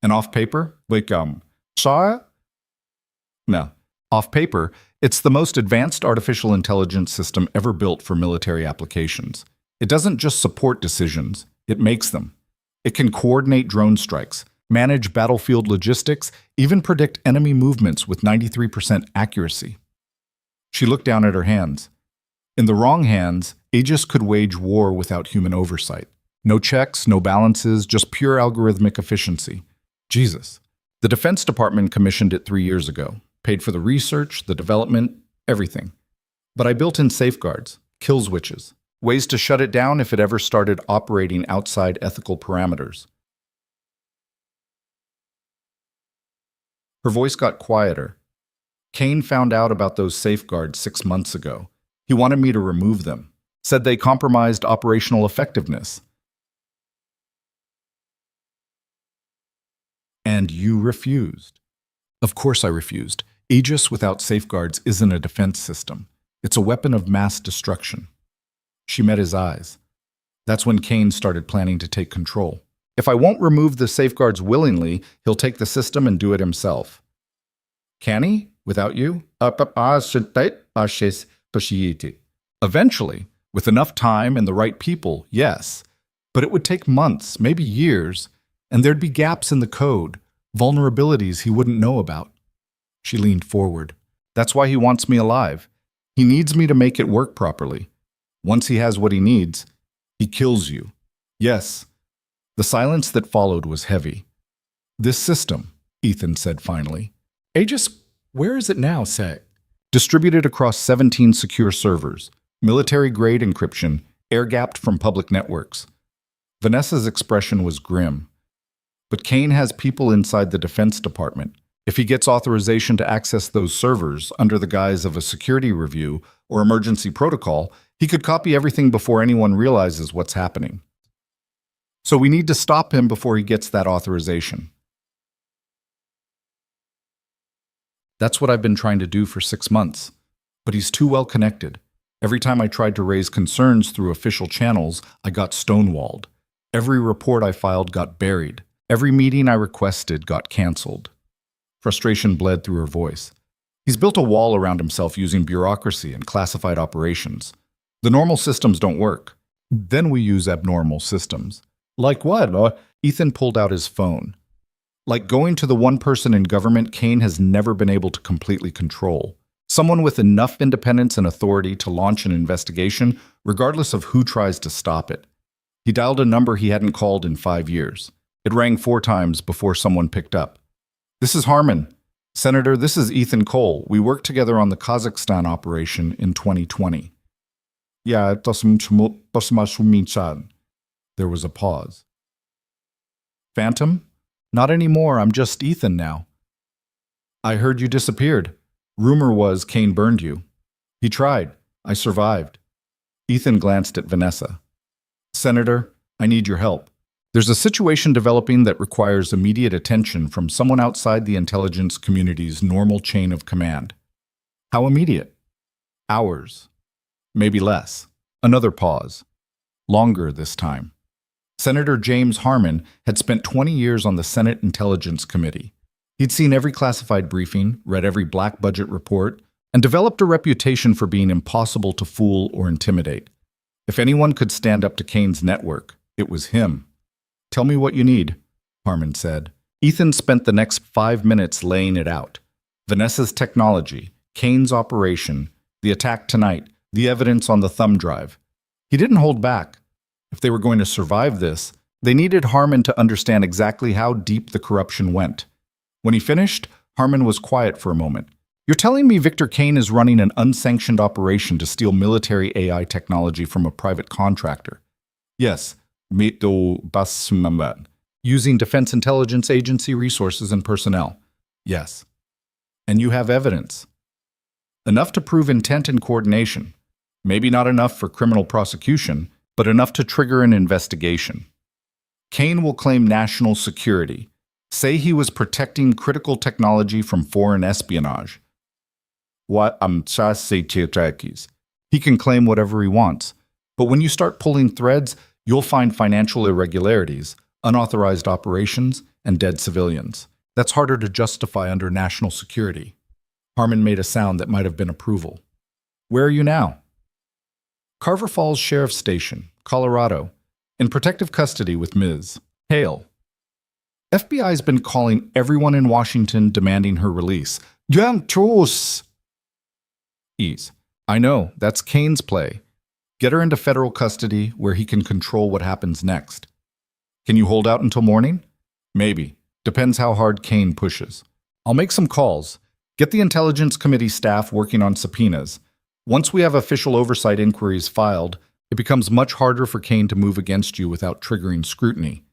And off paper, No. Off paper, it's the most advanced artificial intelligence system ever built for military applications. It doesn't just support decisions, it makes them. It can coordinate drone strikes, manage battlefield logistics, even predict enemy movements with 93% accuracy. She looked down at her hands. In the wrong hands, Aegis could wage war without human oversight. No checks, no balances, just pure algorithmic efficiency. Jesus. The Defense Department commissioned it 3 years ago, paid for the research, the development, everything. But I built in safeguards, kill switches, ways to shut it down if it ever started operating outside ethical parameters. Her voice got quieter. Kane found out about those safeguards 6 months ago. He wanted me to remove them, said they compromised operational effectiveness. And you refused. Of course I refused. Aegis without safeguards isn't a defense system. It's a weapon of mass destruction. She met his eyes. That's when Kane started planning to take control. If I won't remove the safeguards willingly, he'll take the system and do it himself. Can he? Without you? Eventually, with enough time and the right people, yes. But it would take months, maybe years, and there'd be gaps in the code, vulnerabilities he wouldn't know about. She leaned forward. That's why he wants me alive. He needs me to make it work properly. Once he has what he needs, he kills you. Yes. The silence that followed was heavy. This system, Ethan said finally. Aegis, where is it now, Sec? Distributed across 17 secure servers, military-grade encryption, air-gapped from public networks. Vanessa's expression was grim. But Kane has people inside the Defense Department. If he gets authorization to access those servers under the guise of a security review or emergency protocol, he could copy everything before anyone realizes what's happening. So we need to stop him before he gets that authorization. That's what I've been trying to do for 6 months. But he's too well connected. Every time I tried to raise concerns through official channels, I got stonewalled. Every report I filed got buried. Every meeting I requested got canceled. Frustration bled through her voice. He's built a wall around himself using bureaucracy and classified operations. The normal systems don't work. Then we use abnormal systems. Like what? Ethan pulled out his phone. Like going to the one person in government Kane has never been able to completely control. Someone with enough independence and authority to launch an investigation, regardless of who tries to stop it. He dialed a number he hadn't called in 5 years. It rang 4 times before someone picked up. This is Harmon. Senator, this is Ethan Cole. We worked together on the Kazakhstan operation in 2020. Yeah, there was a pause. Phantom? Not anymore, I'm just Ethan now. I heard you disappeared. Rumor was Kane burned you. He tried. I survived. Ethan glanced at Vanessa. Senator, I need your help. There's a situation developing that requires immediate attention from someone outside the intelligence community's normal chain of command. How immediate? Hours. Maybe less. Another pause. Longer this time. Senator James Harmon had spent 20 years on the Senate Intelligence Committee. He'd seen every classified briefing, read every black budget report, and developed a reputation for being impossible to fool or intimidate. If anyone could stand up to Kane's network, it was him. Tell me what you need, Harmon said. Ethan spent the next 5 minutes laying it out. Vanessa's technology, Kane's operation, the attack tonight, the evidence on the thumb drive. He didn't hold back. If they were going to survive this, they needed Harmon to understand exactly how deep the corruption went. When he finished, Harmon was quiet for a moment. You're telling me Victor Kane is running an unsanctioned operation to steal military AI technology from a private contractor? Yes. Using Defense Intelligence Agency resources and personnel. Yes. And you have evidence. Enough to prove intent and coordination. Maybe not enough for criminal prosecution, but enough to trigger an investigation. Kane will claim national security. Say he was protecting critical technology from foreign espionage. He can claim whatever he wants. But when you start pulling threads, you'll find financial irregularities, unauthorized operations, and dead civilians. That's harder to justify under national security. Harmon made a sound that might have been approval. Where are you now? Carver Falls Sheriff's Station, Colorado, in protective custody with Ms. Hale. FBI's been calling everyone in Washington demanding her release. Young truce! Ease. I know, that's Kane's play. Get her into federal custody where he can control what happens next. Can you hold out until morning? Maybe. Depends how hard Kane pushes. I'll make some calls. Get the Intelligence Committee staff working on subpoenas. Once we have official oversight inquiries filed, it becomes much harder for Kane to move against you without triggering scrutiny.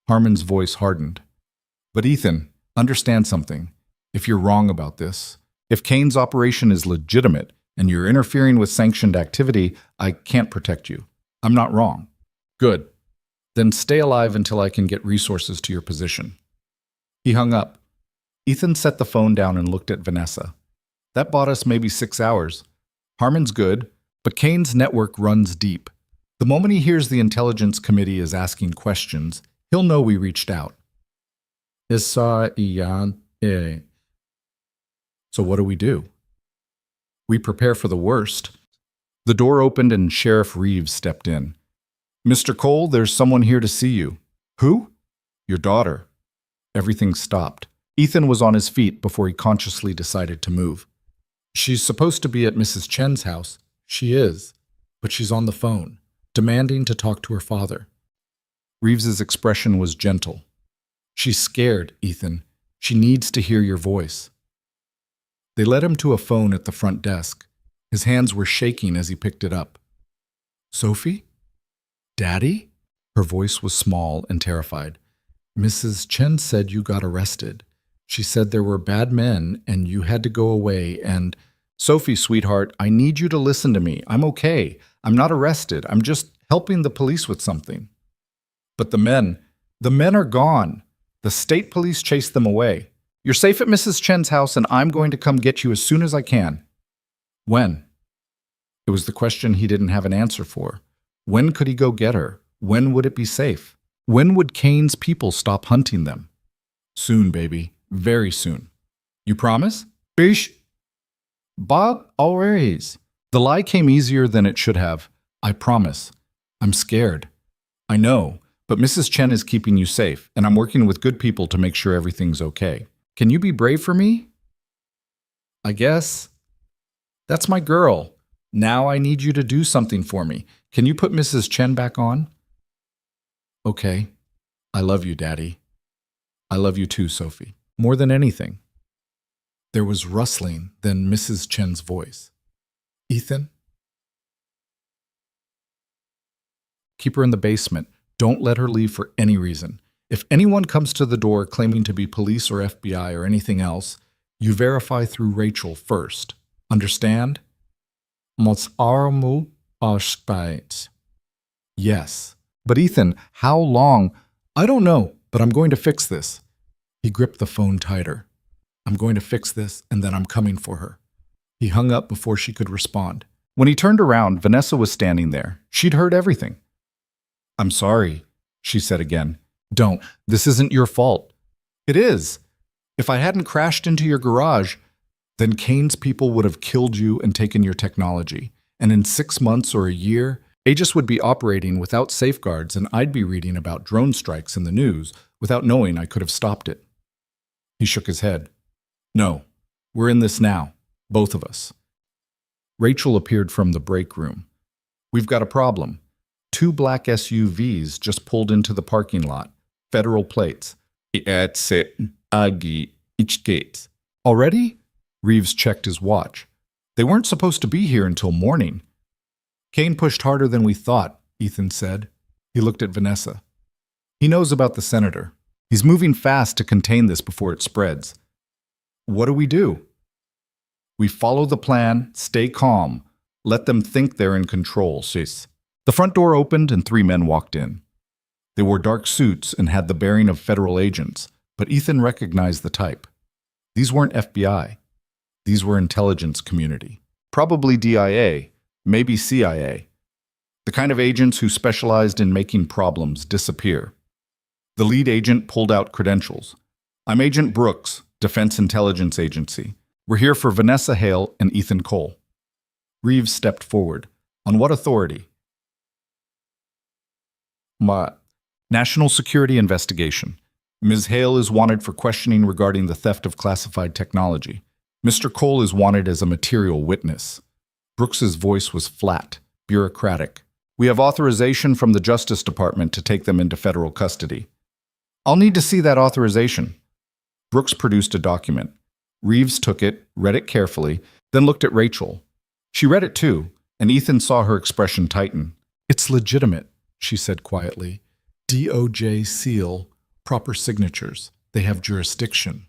Harmon's voice hardened. But Ethan, understand something. If you're wrong about this, if Kane's operation is legitimate and you're interfering with sanctioned activity, I can't protect you. I'm not wrong. Good. Then stay alive until I can get resources to your position. He hung up. Ethan set the phone down and looked at Vanessa. That bought us maybe 6 hours. Harmon's good, but Kane's network runs deep. The moment he hears the Intelligence Committee is asking questions, he'll know we reached out. So what do? We prepare for the worst. The door opened and Sheriff Reeves stepped in. Mr. Cole, there's someone here to see you. Who? Your daughter. Everything stopped. Ethan was on his feet before he consciously decided to move. She's supposed to be at Mrs. Chen's house. She is, but she's on the phone, demanding to talk to her father. Reeves's expression was gentle. She's scared, Ethan. She needs to hear your voice. They led him to a phone at the front desk. His hands were shaking as he picked it up. Sophie? Daddy? Her voice was small and terrified. Mrs. Chen said you got arrested. She said there were bad men and you had to go away and… Sophie, sweetheart, I need you to listen to me. I'm okay. I'm not arrested. I'm just helping the police with something. But the men are gone. The state police chased them away. You're safe at Mrs. Chen's house and I'm going to come get you as soon as I can. When? It was the question he didn't have an answer for. When could he go get her? When would it be safe? When would Kane's people stop hunting them? Soon, baby. Very soon. You promise? Bish. Bob, always. The lie came easier than it should have. I promise. I'm scared. I know, but Mrs. Chen is keeping you safe, and I'm working with good people to make sure everything's okay. Can you be brave for me? I guess. That's my girl. Now I need you to do something for me. Can you put Mrs. Chen back on? Okay. I love you, Daddy. I love you too, Sophie. More than anything. There was rustling, then Mrs. Chen's voice. Ethan? Keep her in the basement. Don't let her leave for any reason. If anyone comes to the door claiming to be police or FBI or anything else, you verify through Rachel first. Understand? Yes. But Ethan, how long? I don't know, but I'm going to fix this. He gripped the phone tighter. I'm going to fix this, and then I'm coming for her. He hung up before she could respond. When he turned around, Vanessa was standing there. She'd heard everything. I'm sorry, she said again. Don't. This isn't your fault. It is. If I hadn't crashed into your garage, then Kane's people would have killed you and taken your technology. And in 6 months or a year, Aegis would be operating without safeguards, and I'd be reading about drone strikes in the news without knowing I could have stopped it. He shook his head. No, we're in this now, both of us. Rachel appeared from the break room. We've got a problem. 2 black SUVs just pulled into the parking lot. Federal plates. Already? Reeves checked his watch. They weren't supposed to be here until morning. Kane pushed harder than we thought, Ethan said. He looked at Vanessa. He knows about the senator. He's moving fast to contain this before it spreads. What do? We follow the plan, stay calm, let them think they're in control, sis. The front door opened and 3 men walked in. They wore dark suits and had the bearing of federal agents, but Ethan recognized the type. These weren't FBI. These were intelligence community. Probably DIA, maybe CIA. The kind of agents who specialized in making problems disappear. The lead agent pulled out credentials. I'm Agent Brooks, Defense Intelligence Agency. We're here for Vanessa Hale and Ethan Cole. Reeves stepped forward. On what authority? National Security Investigation. Ms. Hale is wanted for questioning regarding the theft of classified technology. Mr. Cole is wanted as a material witness. Brooks's voice was flat, bureaucratic. We have authorization from the Justice Department to take them into federal custody. I'll need to see that authorization. Brooks produced a document. Reeves took it, read it carefully, then looked at Rachel. She read it too, and Ethan saw her expression tighten. It's legitimate, she said quietly. DOJ seal, proper signatures. They have jurisdiction.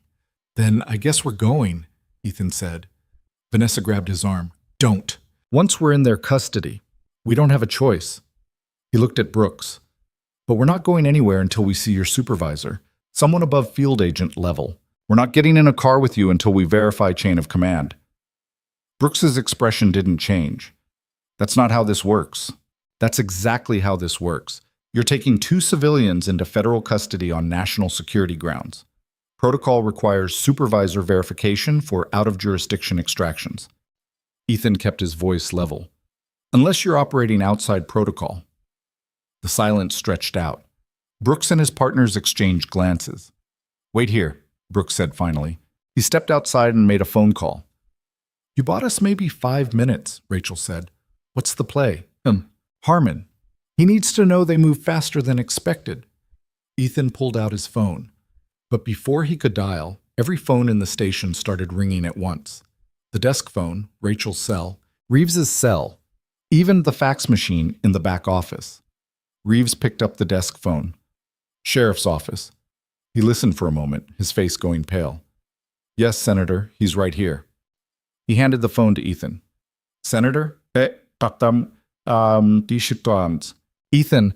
Then I guess we're going, Ethan said. Vanessa grabbed his arm. Don't. Once we're in their custody, we don't have a choice. He looked at Brooks. But we're not going anywhere until we see your supervisor, someone above field agent level. We're not getting in a car with you until we verify chain of command. Brooks's expression didn't change. That's not how this works. That's exactly how this works. You're taking 2 civilians into federal custody on national security grounds. Protocol requires supervisor verification for out-of-jurisdiction extractions. Ethan kept his voice level. Unless you're operating outside protocol. The silence stretched out. Brooks and his partners exchanged glances. Wait here, Brooks said finally. He stepped outside and made a phone call. You bought us maybe 5 minutes, Rachel said. What's the play? Harmon. He needs to know they move faster than expected. Ethan pulled out his phone. But before he could dial, every phone in the station started ringing at once. The desk phone, Rachel's cell, Reeves's cell, even the fax machine in the back office. Reeves picked up the desk phone. Sheriff's office. He listened for a moment, his face going pale. Yes, Senator, he's right here. He handed the phone to Ethan. Senator? Ethan,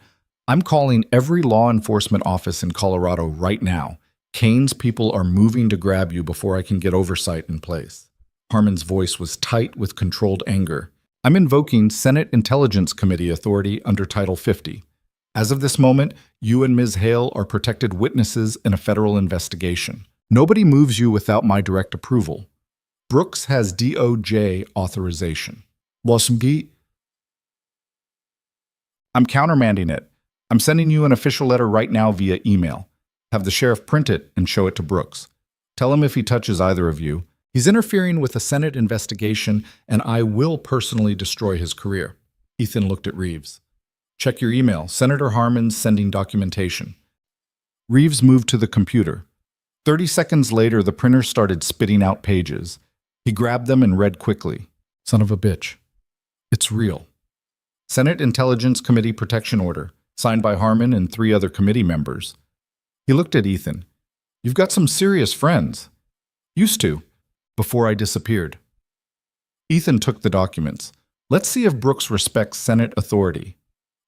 I'm calling every law enforcement office in Colorado right now. Kane's people are moving to grab you before I can get oversight in place. Harmon's voice was tight with controlled anger. I'm invoking Senate Intelligence Committee authority under Title 50. As of this moment, you and Ms. Hale are protected witnesses in a federal investigation. Nobody moves you without my direct approval. Brooks has DOJ authorization. I'm countermanding it. I'm sending you an official letter right now via email. Have the sheriff print it and show it to Brooks. Tell him if he touches either of you, he's interfering with a Senate investigation and I will personally destroy his career. Ethan looked at Reeves. Check your email. Senator Harmon's sending documentation. Reeves moved to the computer. 30 seconds later, the printer started spitting out pages. He grabbed them and read quickly. Son of a bitch. It's real. Senate Intelligence Committee Protection Order, signed by Harmon and 3 other committee members. He looked at Ethan. You've got some serious friends. Used to, before I disappeared. Ethan took the documents. Let's see if Brooks respects Senate authority.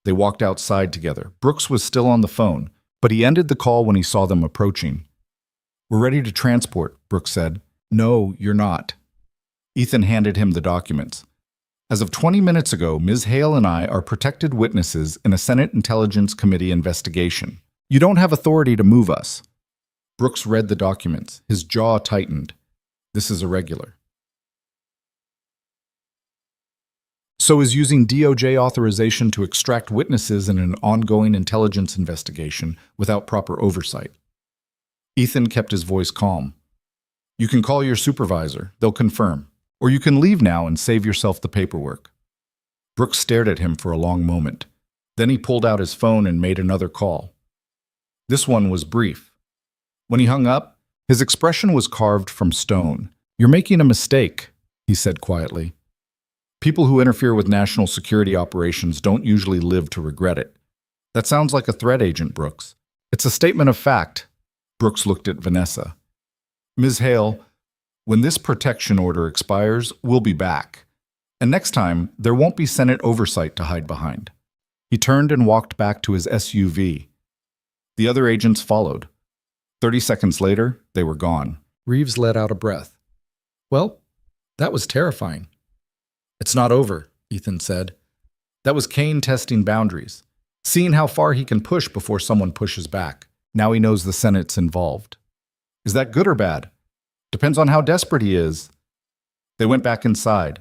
They walked outside together. Brooks was still on the phone, but he ended the call when he saw them approaching. We're ready to transport, Brooks said. No, you're not. Ethan handed him the documents. As of 20 minutes ago, Ms. Hale and I are protected witnesses in a Senate Intelligence Committee investigation. You don't have authority to move us. Brooks read the documents. His jaw tightened. This is irregular. So is using DOJ authorization to extract witnesses in an ongoing intelligence investigation without proper oversight. Ethan kept his voice calm. You can call your supervisor. They'll confirm. Or you can leave now and save yourself the paperwork. Brooks stared at him for a long moment. Then he pulled out his phone and made another call. This one was brief. When he hung up, his expression was carved from stone. You're making a mistake, he said quietly. People who interfere with national security operations don't usually live to regret it. That sounds like a threat, Agent Brooks. It's a statement of fact. Brooks looked at Vanessa. Ms. Hale, when this protection order expires, we'll be back. And next time, there won't be Senate oversight to hide behind. He turned and walked back to his SUV. The other agents followed. 30 seconds later, they were gone. Reeves let out a breath. Well, that was terrifying. It's not over, Ethan said. That was Kane testing boundaries, seeing how far he can push before someone pushes back. Now he knows the Senate's involved. Is that good or bad? Depends on how desperate he is. They went back inside.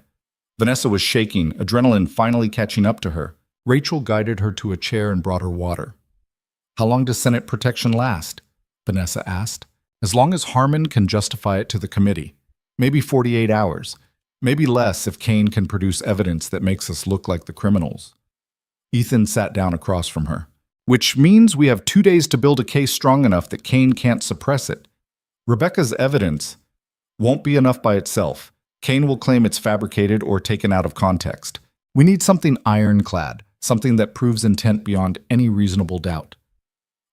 Vanessa was shaking, adrenaline finally catching up to her. Rachel guided her to a chair and brought her water. How long does Senate protection last? Vanessa asked. As long as Harmon can justify it to the committee. Maybe 48 hours. Maybe less if Kane can produce evidence that makes us look like the criminals. Ethan sat down across from her. Which means we have 2 days to build a case strong enough that Kane can't suppress it. Rebecca's evidence won't be enough by itself. Kane will claim it's fabricated or taken out of context. We need something ironclad, something that proves intent beyond any reasonable doubt.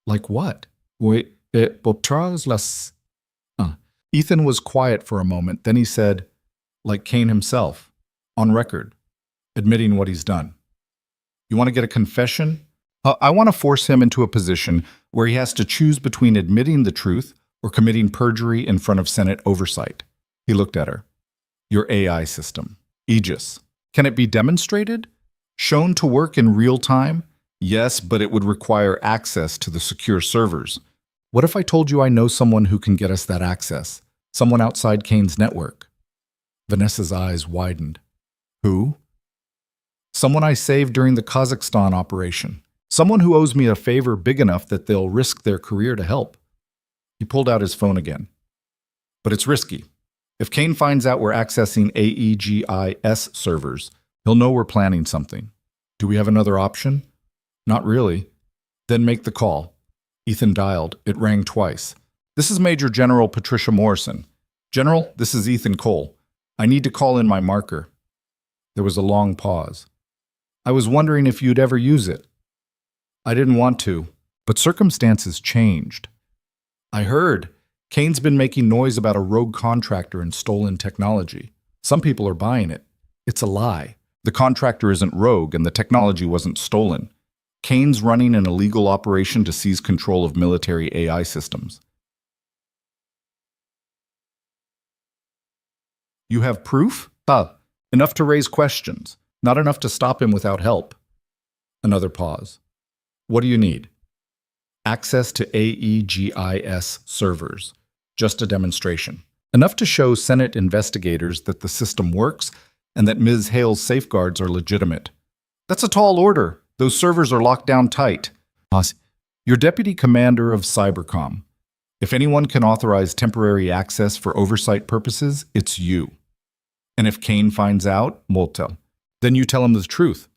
Like what? Ethan was quiet for a moment, then he said, like Kane himself, on record, admitting what he's done. You want to get a confession? I want to force him into a position where he has to choose between admitting the truth or committing perjury in front of Senate oversight. He looked at her. Your AI system, Aegis. Can it be demonstrated? Shown to work in real time? Yes, but it would require access to the secure servers. What if I told you I know someone who can get us that access? Someone outside Kane's network. Vanessa's eyes widened. Who? Someone I saved during the Kazakhstan operation. Someone who owes me a favor big enough that they'll risk their career to help. He pulled out his phone again. But it's risky. If Kane finds out we're accessing AEGIS servers, he'll know we're planning something. Do we have another option? Not really. Then make the call. Ethan dialed. It rang twice. This is Major General Patricia Morrison. General, this is Ethan Cole. I need to call in my marker. There was a long pause. I was wondering if you'd ever use it. I didn't want to, but circumstances changed. I heard. Kane's been making noise about a rogue contractor and stolen technology. Some people are buying it. It's a lie. The contractor isn't rogue and the technology wasn't stolen. Kane's running an illegal operation to seize control of military AI systems. You have proof? Enough to raise questions. Not enough to stop him without help. Another pause. What do you need? Access to AEGIS servers. Just a demonstration. Enough to show Senate investigators that the system works and that Ms. Hale's safeguards are legitimate. That's a tall order. Those servers are locked down tight. You're deputy commander of Cybercom. If anyone can authorize temporary access for oversight purposes, it's you. And if Kane finds out, then you tell him the truth.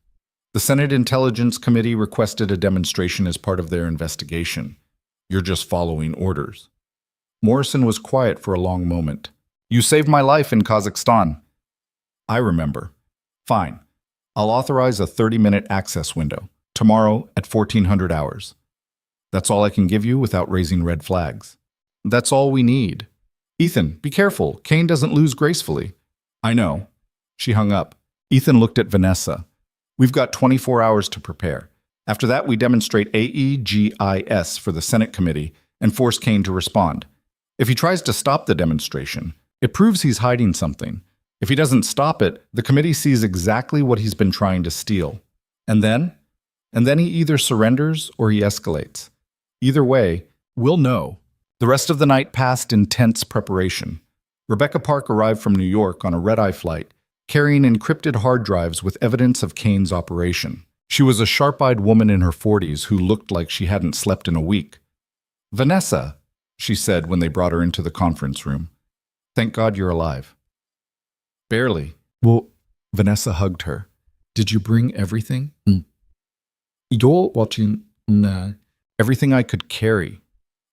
The Senate Intelligence Committee requested a demonstration as part of their investigation. You're just following orders. Morrison was quiet for a long moment. You saved my life in Kazakhstan. I remember. Fine. I'll authorize a 30-minute access window, tomorrow at 1400 hours. That's all I can give you without raising red flags. That's all we need. Ethan, be careful. Kane doesn't lose gracefully. I know. She hung up. Ethan looked at Vanessa. We've got 24 hours to prepare. After that, we demonstrate AEGIS for the Senate committee and force Kane to respond. If he tries to stop the demonstration, it proves he's hiding something. If he doesn't stop it, the committee sees exactly what he's been trying to steal. And then he either surrenders or he escalates. Either way, we'll know. The rest of the night passed in tense preparation. Rebecca Park arrived from New York on a red-eye flight, carrying encrypted hard drives with evidence of Kane's operation. She was a sharp-eyed woman in her 40s who looked like she hadn't slept in a week. Vanessa, she said when they brought her into the conference room. Thank God you're alive. Barely. Well, Vanessa hugged her. Did you bring everything? You're watching everything I could carry.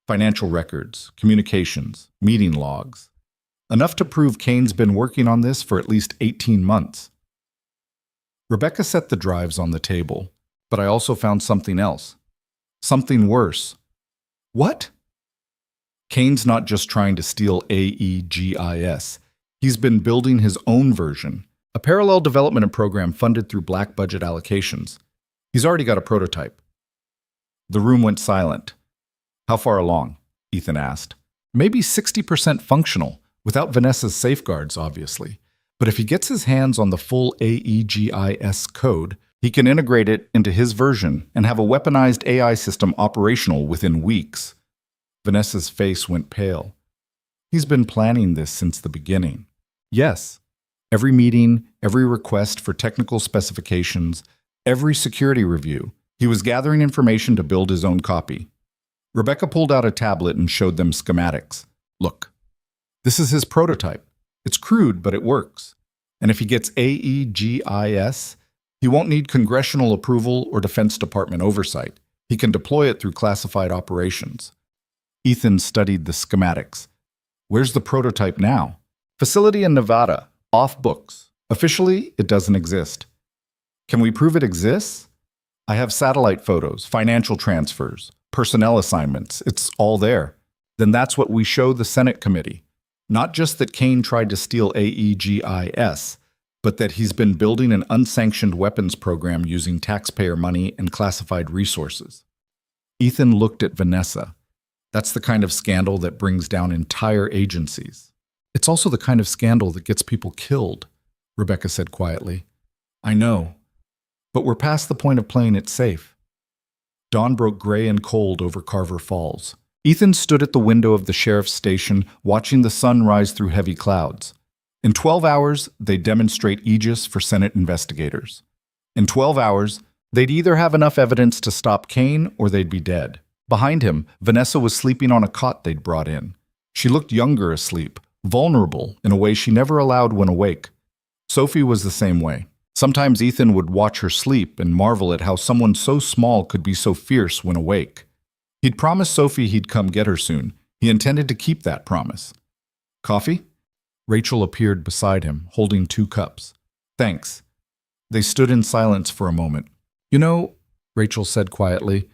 Financial records, communications, meeting logs. Enough to prove Kane's been working on this for at least 18 months. Rebecca set the drives on the table, but I also found something else. Something worse. What? Kane's not just trying to steal AEGIS. He's been building his own version, a parallel development program funded through black budget allocations. He's already got a prototype. The room went silent. How far along? Ethan asked. Maybe 60% functional, without Vanessa's safeguards, obviously. But if he gets his hands on the full AEGIS code, he can integrate it into his version and have a weaponized AI system operational within weeks. Vanessa's face went pale. He's been planning this since the beginning. Yes, every meeting, every request for technical specifications, every security review, he was gathering information to build his own copy. Rebecca pulled out a tablet and showed them schematics. Look, this is his prototype. It's crude, but it works. And if he gets AEGIS, he won't need congressional approval or Defense Department oversight. He can deploy it through classified operations. Ethan studied the schematics. Where's the prototype now? Facility in Nevada, off books. Officially, it doesn't exist. Can we prove it exists? I have satellite photos, financial transfers, personnel assignments. It's all there. Then that's what we show the Senate committee. Not just that Kane tried to steal AEGIS, but that he's been building an unsanctioned weapons program using taxpayer money and classified resources. Ethan looked at Vanessa. That's the kind of scandal that brings down entire agencies. It's also the kind of scandal that gets people killed, Rebecca said quietly. I know, but we're past the point of playing it safe. Dawn broke gray and cold over Carver Falls. Ethan stood at the window of the sheriff's station, watching the sun rise through heavy clouds. In 12 hours, they'd demonstrate Aegis for Senate investigators. In 12 hours, they'd either have enough evidence to stop Kane or they'd be dead. Behind him, Vanessa was sleeping on a cot they'd brought in. She looked younger asleep, vulnerable in a way she never allowed when awake. Sophie was the same way. Sometimes Ethan would watch her sleep and marvel at how someone so small could be so fierce when awake. He'd promised Sophie he'd come get her soon. He intended to keep that promise. Coffee? Rachel appeared beside him, holding 2 cups. Thanks. They stood in silence for a moment. You know, Rachel said quietly,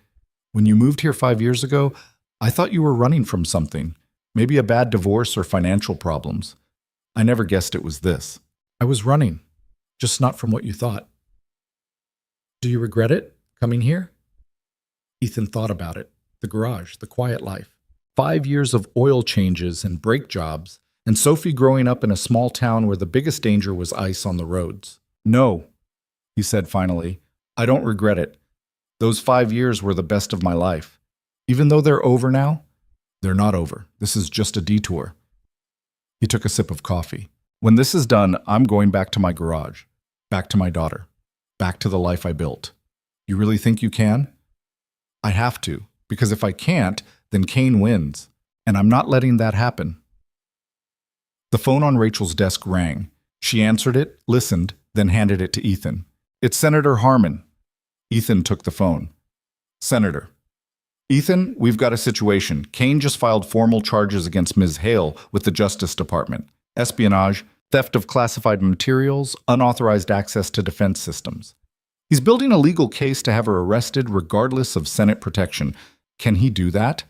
when you moved here 5 years ago, I thought you were running from something. Maybe a bad divorce or financial problems. I never guessed it was this. I was running, just not from what you thought. Do you regret it, coming here? Ethan thought about it. The garage, the quiet life. 5 years of oil changes and brake jobs, and Sophie growing up in a small town where the biggest danger was ice on the roads. No, he said finally. I don't regret it. Those 5 years were the best of my life. Even though they're over now, they're not over. This is just a detour. He took a sip of coffee. When this is done, I'm going back to my garage, back to my daughter, back to the life I built. You really think you can? I have to, because if I can't, then Kane wins, and I'm not letting that happen. The phone on Rachel's desk rang. She answered it, listened, then handed it to Ethan. It's Senator Harmon. Ethan took the phone. Senator. Ethan, we've got a situation. Kane just filed formal charges against Ms. Hale with the Justice Department. Espionage, theft of classified materials, unauthorized access to defense systems. He's building a legal case to have her arrested regardless of Senate protection. Can he do that?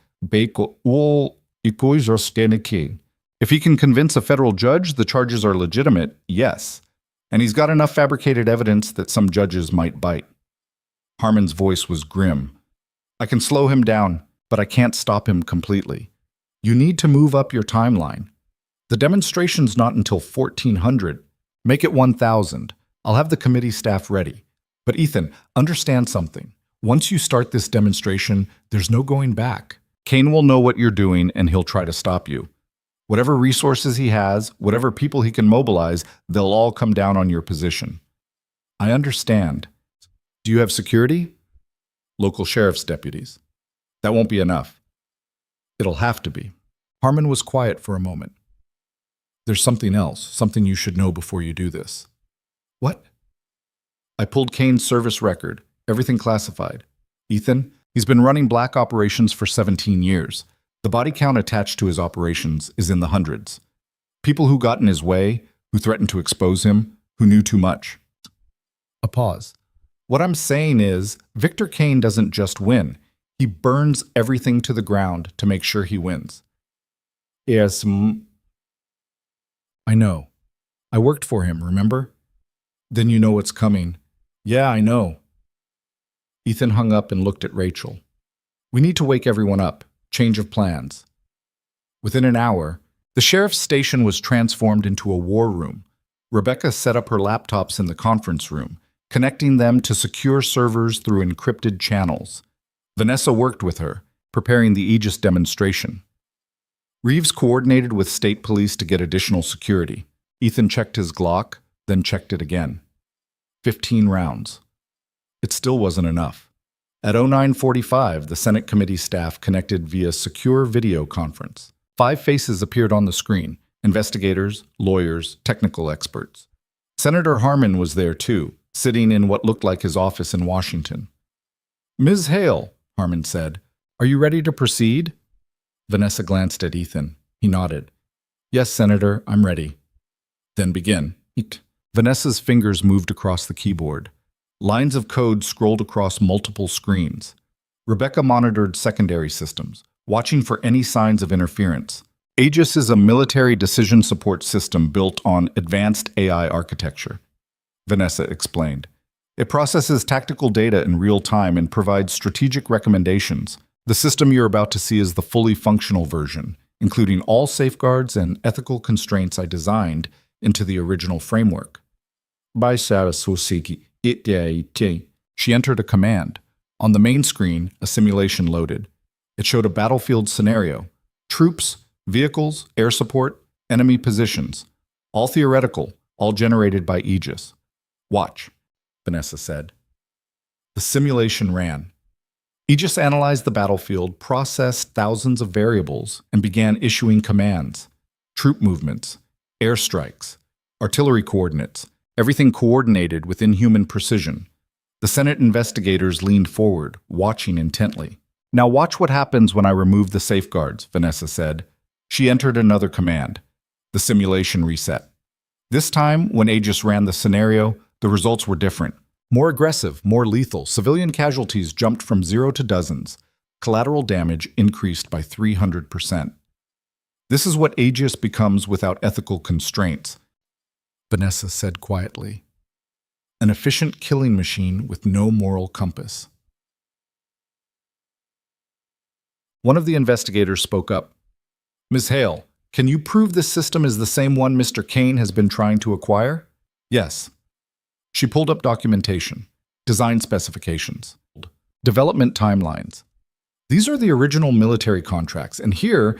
If he can convince a federal judge the charges are legitimate, yes. And he's got enough fabricated evidence that some judges might bite. Harmon's voice was grim. I can slow him down, but I can't stop him completely. You need to move up your timeline. The demonstration's not until 1400. Make it 1000. I'll have the committee staff ready. But Ethan, understand something. Once you start this demonstration, there's no going back. Kane will know what you're doing and he'll try to stop you. Whatever resources he has, whatever people he can mobilize, they'll all come down on your position. I understand. Do you have security? Local sheriff's deputies. That won't be enough. It'll have to be. Harmon was quiet for a moment. There's something else, something you should know before you do this. What? I pulled Kane's service record, everything classified. Ethan, he's been running black operations for 17 years. The body count attached to his operations is in the hundreds. People who got in his way, who threatened to expose him, who knew too much. A pause. What I'm saying is, Victor Kane doesn't just win. He burns everything to the ground to make sure he wins. Yes, I know. I worked for him, remember? Then you know what's coming. Yeah, I know. Ethan hung up and looked at Rachel. We need to wake everyone up. Change of plans. Within an hour, the sheriff's station was transformed into a war room. Rebecca set up her laptops in the conference room, connecting them to secure servers through encrypted channels. Vanessa worked with her, preparing the Aegis demonstration. Reeves coordinated with state police to get additional security. Ethan checked his Glock, then checked it again. 15 rounds. It still wasn't enough. At 09:45, the Senate committee staff connected via secure video conference. 5 faces appeared on the screen: investigators, lawyers, technical experts. Senator Harmon was there too, sitting in what looked like his office in Washington. "Ms. Hale," Harmon said, "are you ready to proceed?" Vanessa glanced at Ethan. He nodded. "Yes, Senator, I'm ready." "Then begin." Vanessa's fingers moved across the keyboard. Lines of code scrolled across multiple screens. Rebecca monitored secondary systems, watching for any signs of interference. Aegis is a military decision support system built on advanced AI architecture, Vanessa explained. It processes tactical data in real time and provides strategic recommendations. The system you're about to see is the fully functional version, including all safeguards and ethical constraints I designed into the original framework. She entered a command. On the main screen, a simulation loaded. It showed a battlefield scenario: troops, vehicles, air support, enemy positions. All theoretical, all generated by Aegis. "Watch," Vanessa said. The simulation ran. Aegis analyzed the battlefield, processed thousands of variables, and began issuing commands. Troop movements, airstrikes, artillery coordinates, everything coordinated with inhuman precision. The Senate investigators leaned forward, watching intently. "Now watch what happens when I remove the safeguards," Vanessa said. She entered another command. The simulation reset. This time, when Aegis ran the scenario, the results were different. More aggressive, more lethal. Civilian casualties jumped from 0 to dozens. Collateral damage increased by 300%. This is what Aegis becomes without ethical constraints, Vanessa said quietly. An efficient killing machine with no moral compass. One of the investigators spoke up. "Ms. Hale, can you prove this system is the same one Mr. Kane has been trying to acquire?" "Yes." She pulled up documentation, design specifications, development timelines. These are the original military contracts, and here,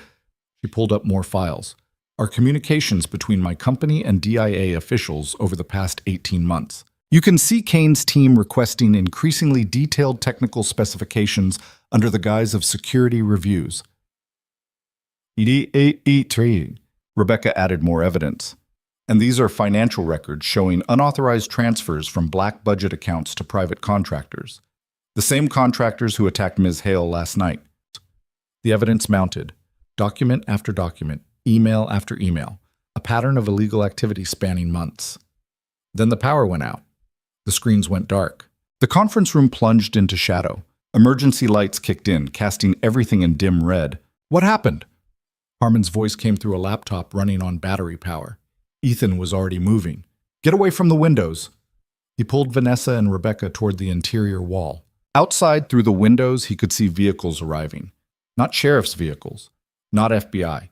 she pulled up more files, are communications between my company and DIA officials over the past 18 months. You can see Kane's team requesting increasingly detailed technical specifications under the guise of security reviews. Rebecca added more evidence. And these are financial records showing unauthorized transfers from black budget accounts to private contractors. The same contractors who attacked Ms. Hale last night. The evidence mounted. Document after document, email after email. A pattern of illegal activity spanning months. Then the power went out. The screens went dark. The conference room plunged into shadow. Emergency lights kicked in, casting everything in dim red. "What happened?" Harmon's voice came through a laptop running on battery power. Ethan was already moving. "Get away from the windows." He pulled Vanessa and Rebecca toward the interior wall. Outside, through the windows, he could see vehicles arriving. Not sheriff's vehicles, not FBI.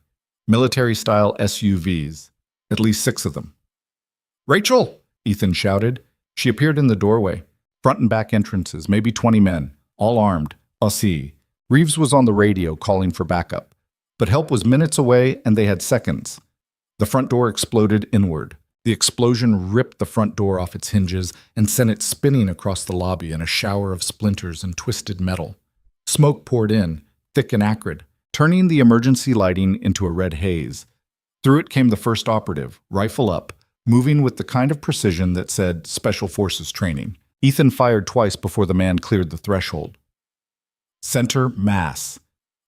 Military-style SUVs, at least 6 of them. "Rachel!" Ethan shouted. She appeared in the doorway. Front and back entrances, maybe 20 men, all armed. Aussie. Reeves was on the radio calling for backup. But help was minutes away, and they had seconds. The front door exploded inward. The explosion ripped the front door off its hinges and sent it spinning across the lobby in a shower of splinters and twisted metal. Smoke poured in, thick and acrid, turning the emergency lighting into a red haze. Through it came the first operative, rifle up, moving with the kind of precision that said Special Forces training. Ethan fired twice before the man cleared the threshold. Center mass.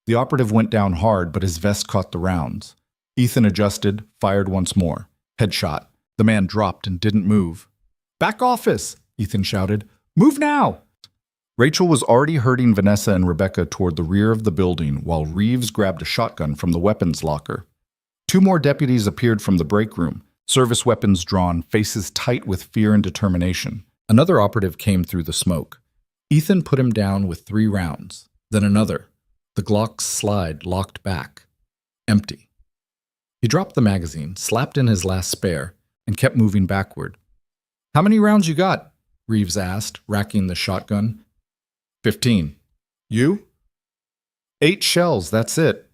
The operative went down hard, but his vest caught the rounds. Ethan adjusted, fired once more. Headshot. The man dropped and didn't move. "Back office!" Ethan shouted. "Move now!" Rachel was already herding Vanessa and Rebecca toward the rear of the building while Reeves grabbed a shotgun from the weapons locker. 2 more deputies appeared from the break room, service weapons drawn, faces tight with fear and determination. Another operative came through the smoke. Ethan put him down with 3 rounds. Then another. The Glock's slide locked back. Empty. He dropped the magazine, slapped in his last spare, and kept moving backward. "How many rounds you got?" Reeves asked, racking the shotgun. 15. "You?" 8 shells, that's it.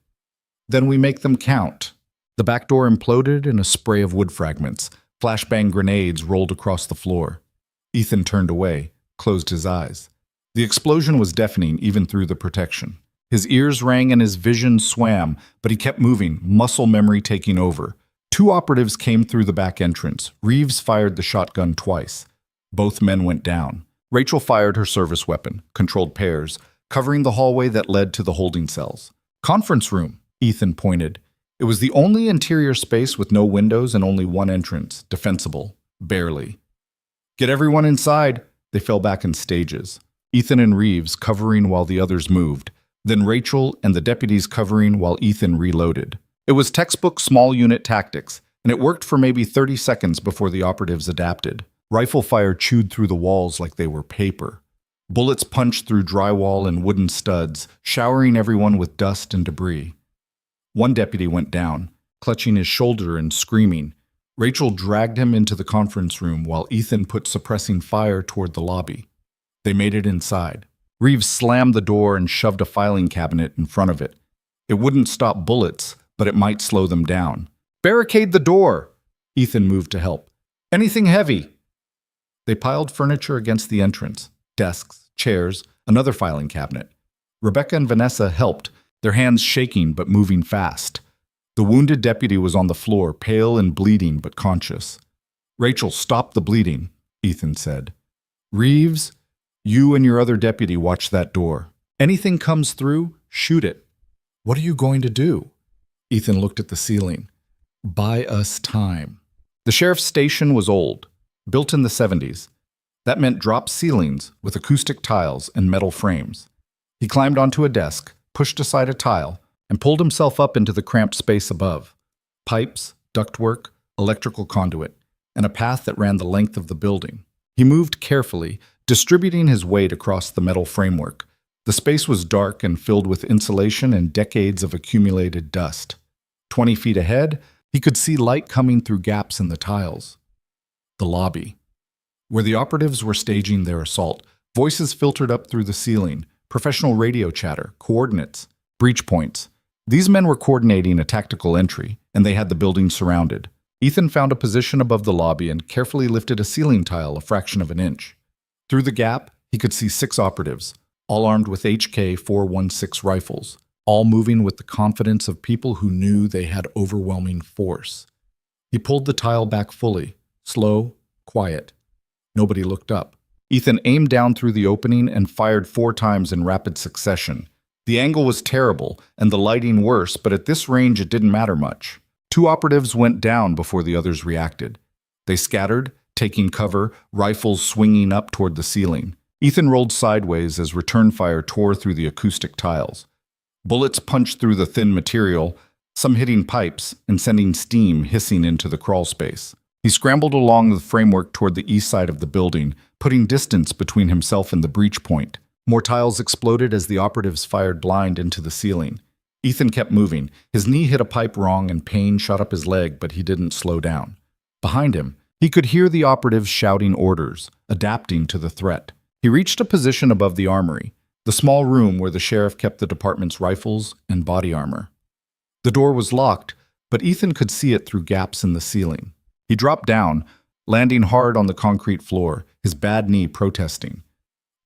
Then we make them count. The back door imploded in a spray of wood fragments. Flashbang grenades rolled across the floor. Ethan turned away, closed his eyes. The explosion was deafening even through the protection. His ears rang and his vision swam, but he kept moving, muscle memory taking over. 2 operatives came through the back entrance. Reeves fired the shotgun twice. Both men went down. Rachel fired her service weapon, controlled pairs, covering the hallway that led to the holding cells. Conference room, Ethan pointed. It was the only interior space with no windows and only one entrance, defensible, barely. Get everyone inside. They fell back in stages. Ethan and Reeves covering while the others moved. Then Rachel and the deputies covering while Ethan reloaded. It was textbook small unit tactics, and it worked for maybe 30 seconds before the operatives adapted. Rifle fire chewed through the walls like they were paper. Bullets punched through drywall and wooden studs, showering everyone with dust and debris. One deputy went down, clutching his shoulder and screaming. Rachel dragged him into the conference room while Ethan put suppressing fire toward the lobby. They made it inside. Reeves slammed the door and shoved a filing cabinet in front of it. It wouldn't stop bullets, but it might slow them down. Barricade the door! Ethan moved to help. Anything heavy! They piled furniture against the entrance. Desks, chairs, another filing cabinet. Rebecca and Vanessa helped, their hands shaking but moving fast. The wounded deputy was on the floor, pale and bleeding but conscious. Rachel, stop the bleeding, Ethan said. Reeves, you and your other deputy watch that door. Anything comes through, shoot it. What are you going to do? Ethan looked at the ceiling. Buy us time. The sheriff's station was old, built in the 70s. That meant drop ceilings with acoustic tiles and metal frames. He climbed onto a desk, pushed aside a tile, and pulled himself up into the cramped space above. Pipes, ductwork, electrical conduit, and a path that ran the length of the building. He moved carefully, distributing his weight across the metal framework. The space was dark and filled with insulation and decades of accumulated dust. 20 feet ahead, he could see light coming through gaps in the tiles. The lobby. Where the operatives were staging their assault, voices filtered up through the ceiling, professional radio chatter, coordinates, breach points. These men were coordinating a tactical entry, and they had the building surrounded. Ethan found a position above the lobby and carefully lifted a ceiling tile a fraction of an inch. Through the gap, he could see 6 operatives, all armed with HK-416 rifles, all moving with the confidence of people who knew they had overwhelming force. He pulled the tile back fully, slow, quiet. Nobody looked up. Ethan aimed down through the opening and fired 4 times in rapid succession. The angle was terrible and the lighting worse, but at this range it didn't matter much. 2 operatives went down before the others reacted. They scattered, taking cover, rifles swinging up toward the ceiling. Ethan rolled sideways as return fire tore through the acoustic tiles. Bullets punched through the thin material, some hitting pipes and sending steam hissing into the crawl space. He scrambled along the framework toward the east side of the building, putting distance between himself and the breach point. More tiles exploded as the operatives fired blind into the ceiling. Ethan kept moving. His knee hit a pipe wrong and pain shot up his leg, but he didn't slow down. Behind him, he could hear the operatives shouting orders, adapting to the threat. He reached a position above the armory, the small room where the sheriff kept the department's rifles and body armor. The door was locked, but Ethan could see it through gaps in the ceiling. He dropped down, landing hard on the concrete floor, his bad knee protesting.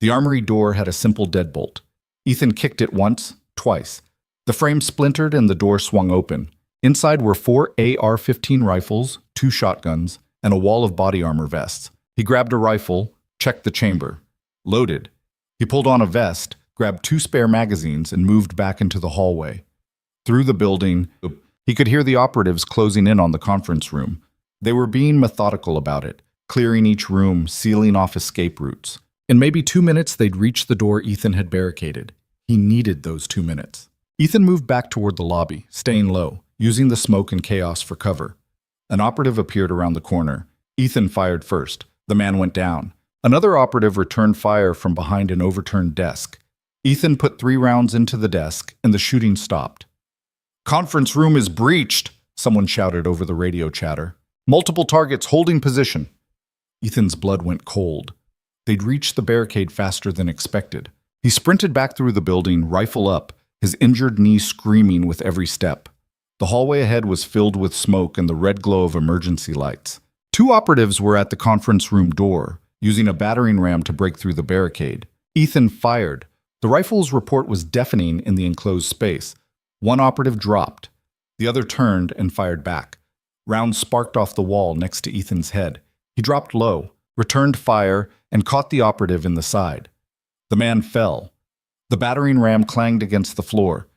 The armory door had a simple deadbolt. Ethan kicked it once, twice. The frame splintered and the door swung open. Inside were 4 AR-15 rifles, 2 shotguns, and a wall of body armor vests. He grabbed a rifle, checked the chamber. Loaded. He pulled on a vest, grabbed 2 spare magazines, and moved back into the hallway. Through the building, he could hear the operatives closing in on the conference room. They were being methodical about it, clearing each room, sealing off escape routes. In maybe 2 minutes, they'd reach the door Ethan had barricaded. He needed those 2 minutes. Ethan moved back toward the lobby, staying low, using the smoke and chaos for cover. An operative appeared around the corner. Ethan fired first. The man went down. Another operative returned fire from behind an overturned desk. Ethan put 3 rounds into the desk, and the shooting stopped. "Conference room is breached," someone shouted over the radio chatter. "Multiple targets holding position." Ethan's blood went cold. They'd reached the barricade faster than expected. He sprinted back through the building, rifle up, his injured knee screaming with every step. The hallway ahead was filled with smoke and the red glow of emergency lights. Two operatives were at the conference room door, using a battering ram to break through the barricade. Ethan fired. The rifle's report was deafening in the enclosed space. One operative dropped. The other turned and fired back. Rounds sparked off the wall next to Ethan's head. He dropped low, returned fire, and caught the operative in the side. The man fell. The battering ram clanged against the floor.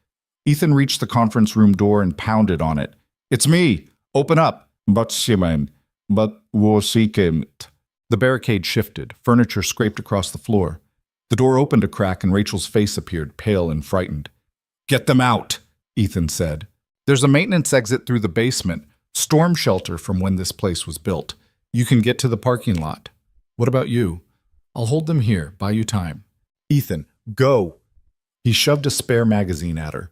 Ethan reached the conference room door and pounded on it. "It's me! Open up!" "But Simon, but the barricade shifted. Furniture scraped across the floor. The door opened a crack and Rachel's face appeared, pale and frightened. "Get them out," Ethan said. "There's a maintenance exit through the basement, storm shelter from when this place was built. You can get to the parking lot. What about you? I'll hold them here, buy you time." "Ethan, go!" He shoved a spare magazine at her.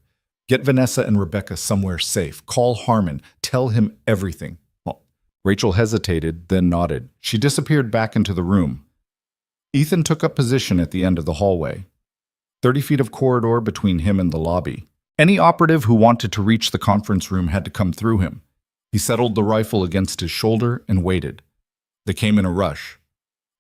"Get Vanessa and Rebecca somewhere safe. Call Harmon. Tell him everything." Well, Rachel hesitated, then nodded. She disappeared back into the room. Ethan took up position at the end of the hallway. 30 feet of corridor between him and the lobby. Any operative who wanted to reach the conference room had to come through him. He settled the rifle against his shoulder and waited. They came in a rush.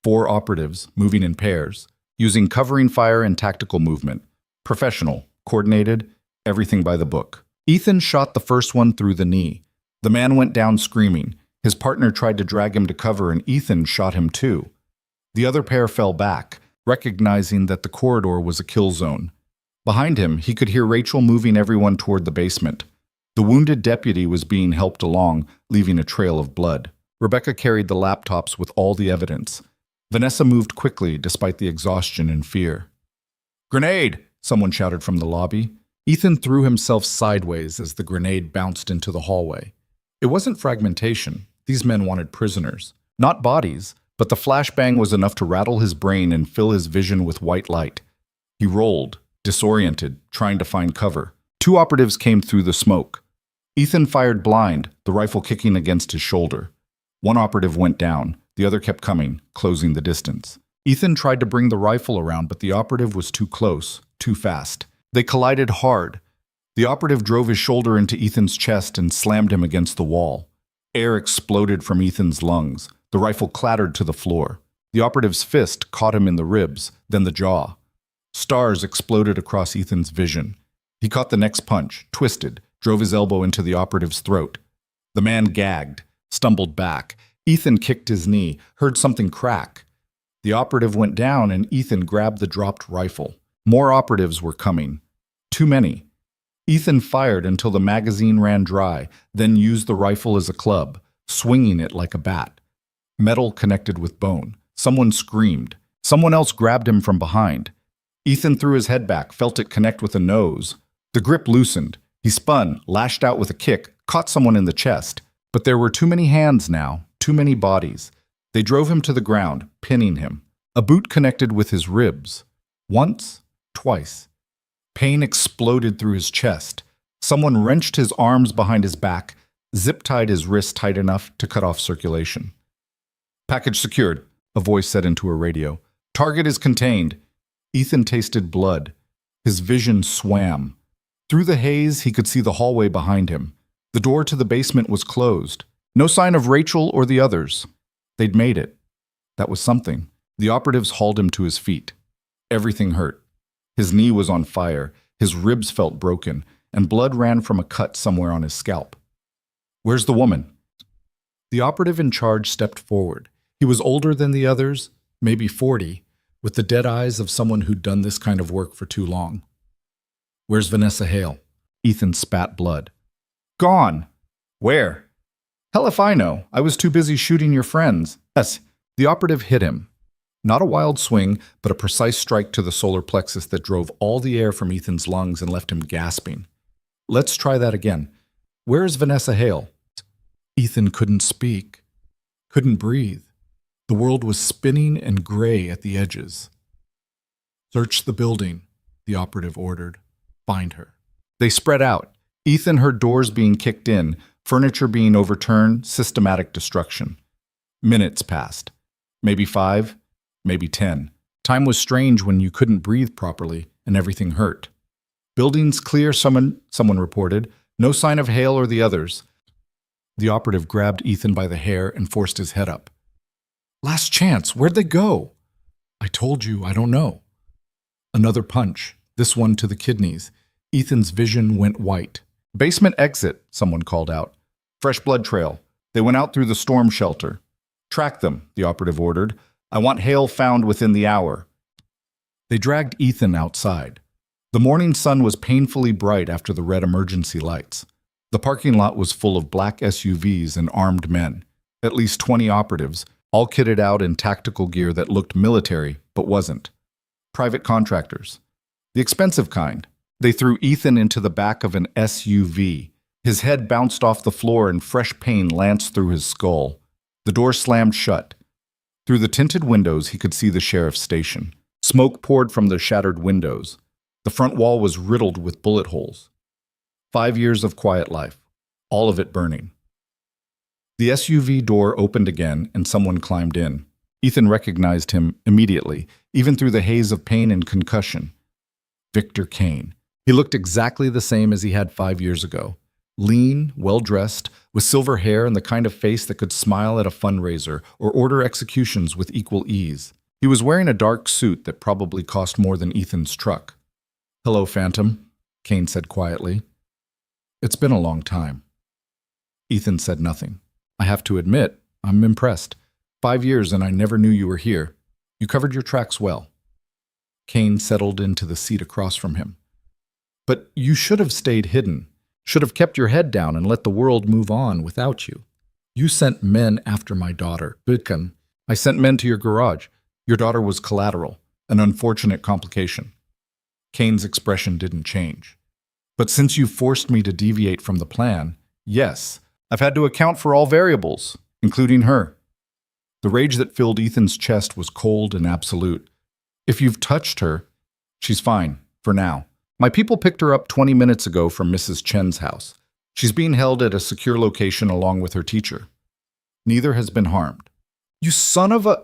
4 operatives, moving in pairs, using covering fire and tactical movement. Professional, coordinated, everything by the book. Ethan shot the first one through the knee. The man went down screaming. His partner tried to drag him to cover and Ethan shot him too. The other pair fell back, recognizing that the corridor was a kill zone. Behind him, he could hear Rachel moving everyone toward the basement. The wounded deputy was being helped along, leaving a trail of blood. Rebecca carried the laptops with all the evidence. Vanessa moved quickly despite the exhaustion and fear. "Grenade!" someone shouted from the lobby. Ethan threw himself sideways as the grenade bounced into the hallway. It wasn't fragmentation. These men wanted prisoners. Not bodies, but the flashbang was enough to rattle his brain and fill his vision with white light. He rolled, disoriented, trying to find cover. 2 operatives came through the smoke. Ethan fired blind, the rifle kicking against his shoulder. 1 operative went down. The other kept coming, closing the distance. Ethan tried to bring the rifle around, but the operative was too close, too fast. They collided hard. The operative drove his shoulder into Ethan's chest and slammed him against the wall. Air exploded from Ethan's lungs. The rifle clattered to the floor. The operative's fist caught him in the ribs, then the jaw. Stars exploded across Ethan's vision. He caught the next punch, twisted, drove his elbow into the operative's throat. The man gagged, stumbled back. Ethan kicked his knee, heard something crack. The operative went down and Ethan grabbed the dropped rifle. More operatives were coming. Too many. Ethan fired until the magazine ran dry, then used the rifle as a club, swinging it like a bat. Metal connected with bone. Someone screamed. Someone else grabbed him from behind. Ethan threw his head back, felt it connect with a nose. The grip loosened. He spun, lashed out with a kick, caught someone in the chest. But there were too many hands now, too many bodies. They drove him to the ground, pinning him. A boot connected with his ribs. Once, twice. Pain exploded through his chest. Someone wrenched his arms behind his back, zip-tied his wrist tight enough to cut off circulation. "Package secured," a voice said into a radio. "Target is contained." Ethan tasted blood. His vision swam. Through the haze, he could see the hallway behind him. The door to the basement was closed. No sign of Rachel or the others. They'd made it. That was something. The operatives hauled him to his feet. Everything hurt. His knee was on fire, his ribs felt broken, and blood ran from a cut somewhere on his scalp. "Where's the woman?" The operative in charge stepped forward. He was older than the others, maybe 40, with the dead eyes of someone who'd done this kind of work for too long. "Where's Vanessa Hale?" Ethan spat blood. "Gone." "Where?" "Hell if I know. I was too busy shooting your friends." "Yes." The operative hit him. Not a wild swing, but a precise strike to the solar plexus that drove all the air from Ethan's lungs and left him gasping. "Let's try that again. Where is Vanessa Hale?" Ethan couldn't speak, couldn't breathe. The world was spinning and gray at the edges. "Search the building," the operative ordered. "Find her." They spread out. Ethan heard doors being kicked in, furniture being overturned, systematic destruction. Minutes passed. Maybe 5, maybe 10. Time was strange when you couldn't breathe properly and everything hurt. "Building's clear," someone reported. No sign of Hale or the others. The operative grabbed Ethan by the hair and forced his head up. Last chance, where'd they go? I told you, I don't know. Another punch, this one to the kidneys. Ethan's vision went white. Basement exit, someone called out. Fresh blood trail. They went out through the storm shelter. Track them, the operative ordered. I want Hale found within the hour. They dragged Ethan outside. The morning sun was painfully bright after the red emergency lights. The parking lot was full of black SUVs and armed men, at least 20 operatives, all kitted out in tactical gear that looked military but wasn't. Private contractors. The expensive kind. They threw Ethan into the back of an SUV. His head bounced off the floor and fresh pain lanced through his skull. The door slammed shut. Through the tinted windows, he could see the sheriff's station. Smoke poured from the shattered windows. The front wall was riddled with bullet holes. 5 years of quiet life, all of it burning. The SUV door opened again and someone climbed in. Ethan recognized him immediately, even through the haze of pain and concussion. Victor Kane. He looked exactly the same as he had 5 years ago. Lean, well-dressed, with silver hair and the kind of face that could smile at a fundraiser or order executions with equal ease. He was wearing a dark suit that probably cost more than Ethan's truck. Hello, Phantom, Kane said quietly. It's been a long time. Ethan said nothing. I have to admit, I'm impressed. 5 years and I never knew you were here. You covered your tracks well. Kane settled into the seat across from him. But you should have stayed hidden. Should have kept your head down and let the world move on without you. You sent men after my daughter, Bitkan. I sent men to your garage. Your daughter was collateral, an unfortunate complication. Kane's expression didn't change. But since you forced me to deviate from the plan, yes, I've had to account for all variables, including her. The rage that filled Ethan's chest was cold and absolute. If you've touched her, she's fine, for now. My people picked her up 20 minutes ago from Mrs. Chen's house. She's being held at a secure location along with her teacher. Neither has been harmed. You son of a...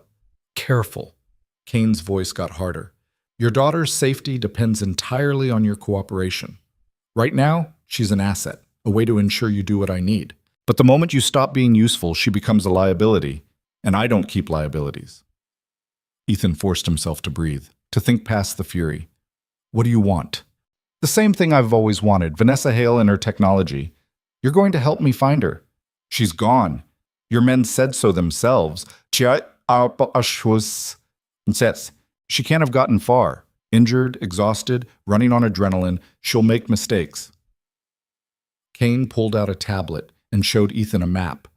Careful. Kane's voice got harder. Your daughter's safety depends entirely on your cooperation. Right now, she's an asset, a way to ensure you do what I need. But the moment you stop being useful, she becomes a liability, and I don't keep liabilities. Ethan forced himself to breathe, to think past the fury. What do you want? The same thing I've always wanted, Vanessa Hale and her technology. You're going to help me find her. She's gone. Your men said so themselves. She can't have gotten far. Injured, exhausted, running on adrenaline, she'll make mistakes. Kane pulled out a tablet and showed Ethan a map.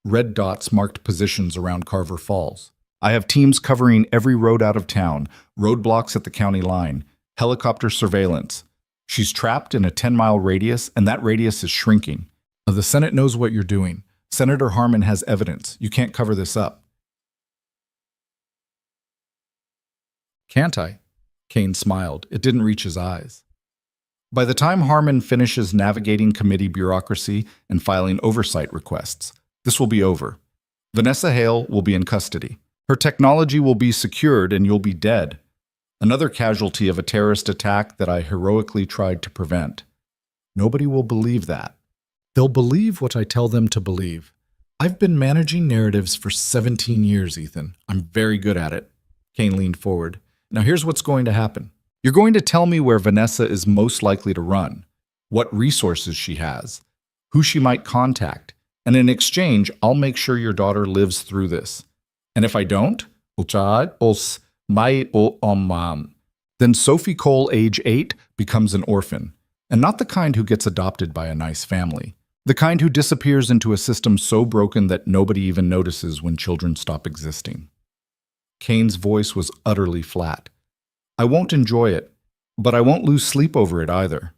Red dots marked positions around Carver Falls. I have teams covering every road out of town, roadblocks at the county line, helicopter surveillance. She's trapped in a 10-mile radius, and that radius is shrinking. The Senate knows what you're doing. Senator Harmon has evidence. You can't cover this up. Can't I? Kane smiled. It didn't reach his eyes. By the time Harmon finishes navigating committee bureaucracy and filing oversight requests, this will be over. Vanessa Hale will be in custody. Her technology will be secured and you'll be dead. Another casualty of a terrorist attack that I heroically tried to prevent. Nobody will believe that. They'll believe what I tell them to believe. I've been managing narratives for 17 years, Ethan. I'm very good at it. Kane leaned forward. Now here's what's going to happen. You're going to tell me where Vanessa is most likely to run, what resources she has, who she might contact, and in exchange, I'll make sure your daughter lives through this. And if I don't, then Sophie Cole, age 8, becomes an orphan, and not the kind who gets adopted by a nice family. The kind who disappears into a system so broken that nobody even notices when children stop existing. Kane's voice was utterly flat. I won't enjoy it, but I won't lose sleep over it either.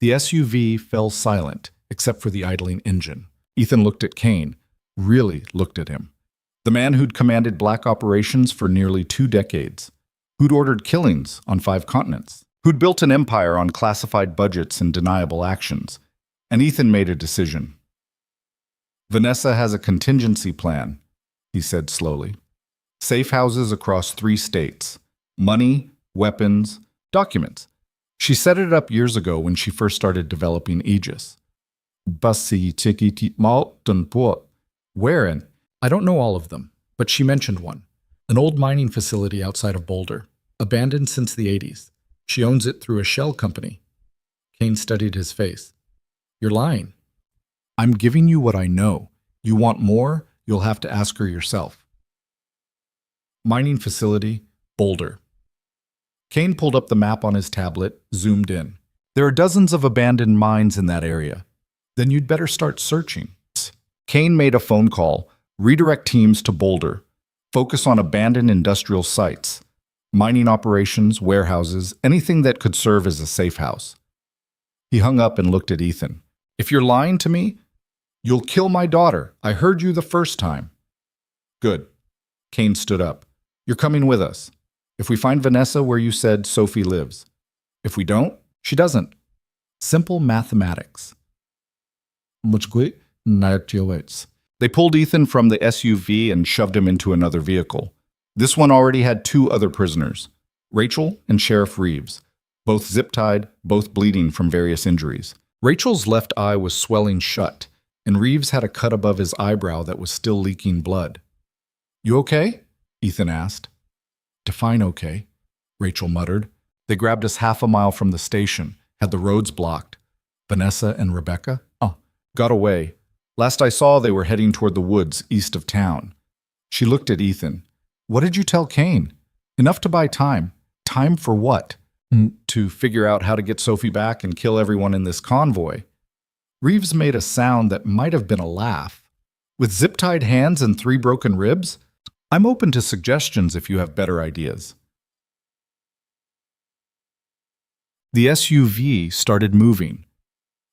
The SUV fell silent, except for the idling engine. Ethan looked at Kane, really looked at him. The man who'd commanded black operations for nearly 2 decades, who'd ordered killings on 5 continents, who'd built an empire on classified budgets and deniable actions. And Ethan made a decision. Vanessa has a contingency plan, he said slowly. Safe houses across 3 states. Money, weapons, documents. She set it up years ago when she first started developing Aegis. Where in? I don't know all of them, but she mentioned one. An old mining facility outside of Boulder, abandoned since the 80s. She owns it through a shell company. Kane studied his face. You're lying. I'm giving you what I know. You want more? You'll have to ask her yourself. Mining facility, Boulder. Kane pulled up the map on his tablet, zoomed in. There are dozens of abandoned mines in that area. Then you'd better start searching. Kane made a phone call, redirect teams to Boulder, focus on abandoned industrial sites, mining operations, warehouses, anything that could serve as a safe house. He hung up and looked at Ethan. If you're lying to me, you'll kill my daughter. I heard you the first time. Good. Kane stood up. You're coming with us. If we find Vanessa where you said Sophie lives. If we don't, she doesn't. Simple mathematics. They pulled Ethan from the SUV and shoved him into another vehicle. This one already had 2 other prisoners, Rachel and Sheriff Reeves, both zip-tied, both bleeding from various injuries. Rachel's left eye was swelling shut, and Reeves had a cut above his eyebrow that was still leaking blood. You okay? Ethan asked. Define okay, Rachel muttered. They grabbed us half a mile from the station, had the roads blocked. Vanessa and Rebecca? Got away. Last I saw, they were heading toward the woods east of town. She looked at Ethan. What did you tell Kane? Enough to buy time. Time for what? To figure out how to get Sophie back and kill everyone in this convoy. Reeves made a sound that might have been a laugh. With zip-tied hands and 3 broken ribs? I'm open to suggestions if you have better ideas. The SUV started moving.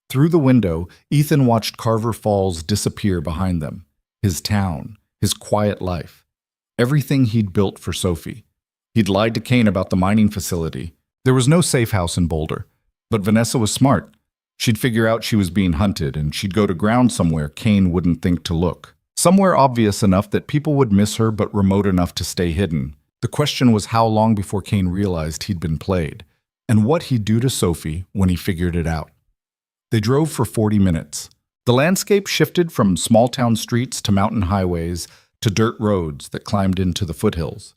Through the window, Ethan watched Carver Falls disappear behind them. His town, his quiet life. Everything he'd built for Sophie. He'd lied to Kane about the mining facility. There was no safe house in Boulder. But Vanessa was smart. She'd figure out she was being hunted, and she'd go to ground somewhere Kane wouldn't think to look. Somewhere obvious enough that people would miss her, but remote enough to stay hidden. The question was how long before Kane realized he'd been played, and what he'd do to Sophie when he figured it out. They drove for 40 minutes. The landscape shifted from small-town streets to mountain highways to dirt roads that climbed into the foothills.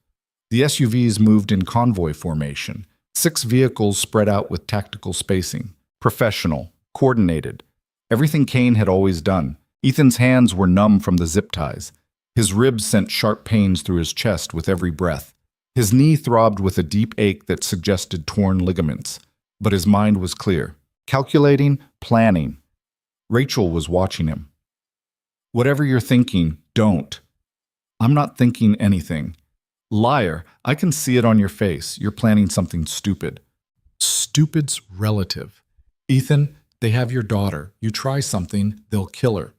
The SUVs moved in convoy formation, 6 vehicles spread out with tactical spacing, professional, coordinated, everything Kane had always done. Ethan's hands were numb from the zip ties. His ribs sent sharp pains through his chest with every breath. His knee throbbed with a deep ache that suggested torn ligaments, but his mind was clear. Calculating, planning. Rachel was watching him. Whatever you're thinking, don't. I'm not thinking anything. Liar, I can see it on your face. You're planning something stupid. Stupid's relative. Ethan, they have your daughter. You try something, they'll kill her.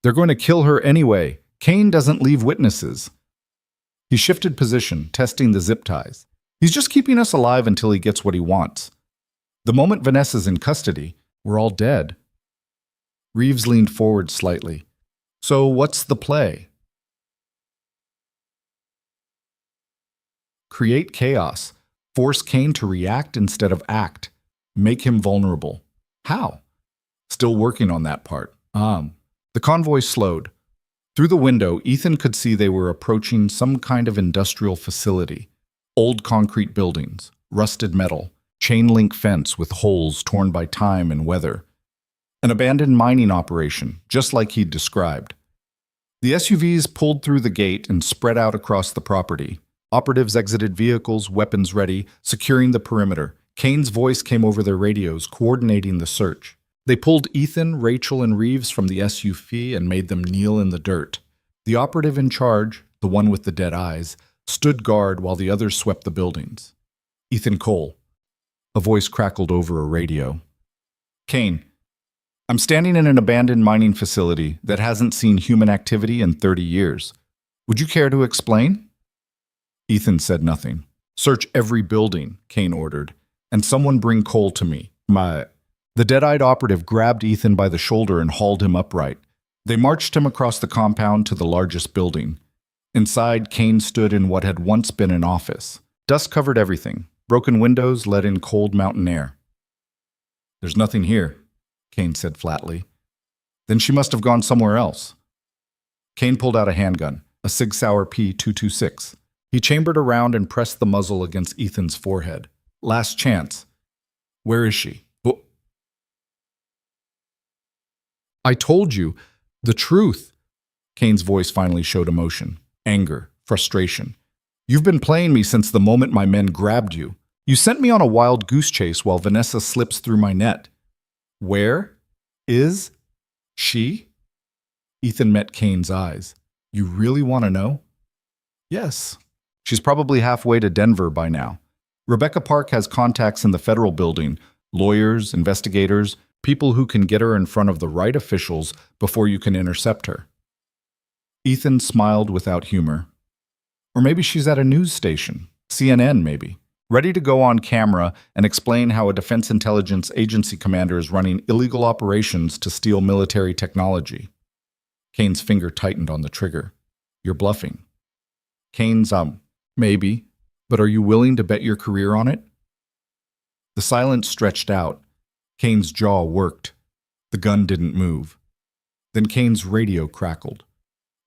They're going to kill her anyway. Kane doesn't leave witnesses. He shifted position, testing the zip ties. He's just keeping us alive until he gets what he wants. The moment Vanessa's in custody, we're all dead. Reeves leaned forward slightly. So what's the play? Create chaos. Force Kane to react instead of act. Make him vulnerable. How? Still working on that part. The convoy slowed. Through the window, Ethan could see they were approaching some kind of industrial facility. Old concrete buildings, rusted metal, chain-link fence with holes torn by time and weather. An abandoned mining operation, just like he'd described. The SUVs pulled through the gate and spread out across the property. Operatives exited vehicles, weapons ready, securing the perimeter. Kane's voice came over their radios, coordinating the search. They pulled Ethan, Rachel, and Reeves from the SUV and made them kneel in the dirt. The operative in charge, the one with the dead eyes, stood guard while the others swept the buildings. Ethan Cole. A voice crackled over a radio. Kane, I'm standing in an abandoned mining facility that hasn't seen human activity in 30 years. Would you care to explain? Ethan said nothing. Search every building, Kane ordered, and someone bring Cole to me. The dead-eyed operative grabbed Ethan by the shoulder and hauled him upright. They marched him across the compound to the largest building. Inside, Kane stood in what had once been an office. Dust covered everything. Broken windows let in cold mountain air. "There's nothing here," Kane said flatly. "Then she must have gone somewhere else." Kane pulled out a handgun, a Sig Sauer P226. He chambered around and pressed the muzzle against Ethan's forehead. "Last chance. Where is she?" "I told you the truth." Kane's voice finally showed emotion, anger, frustration. "You've been playing me since the moment my men grabbed you. You sent me on a wild goose chase while Vanessa slips through my net. Where is she?" Ethan met Kane's eyes. "You really want to know?" "Yes. She's probably halfway to Denver by now. Rebecca Park has contacts in the federal building, lawyers, investigators, people who can get her in front of the right officials before you can intercept her." Ethan smiled without humor. "Or maybe she's at a news station, CNN maybe, ready to go on camera and explain how a Defense Intelligence Agency commander is running illegal operations to steal military technology." Kane's finger tightened on the trigger. "You're bluffing." Kane's, maybe, but are you willing to bet your career on it?" The silence stretched out. Kane's jaw worked. The gun didn't move. Then Kane's radio crackled.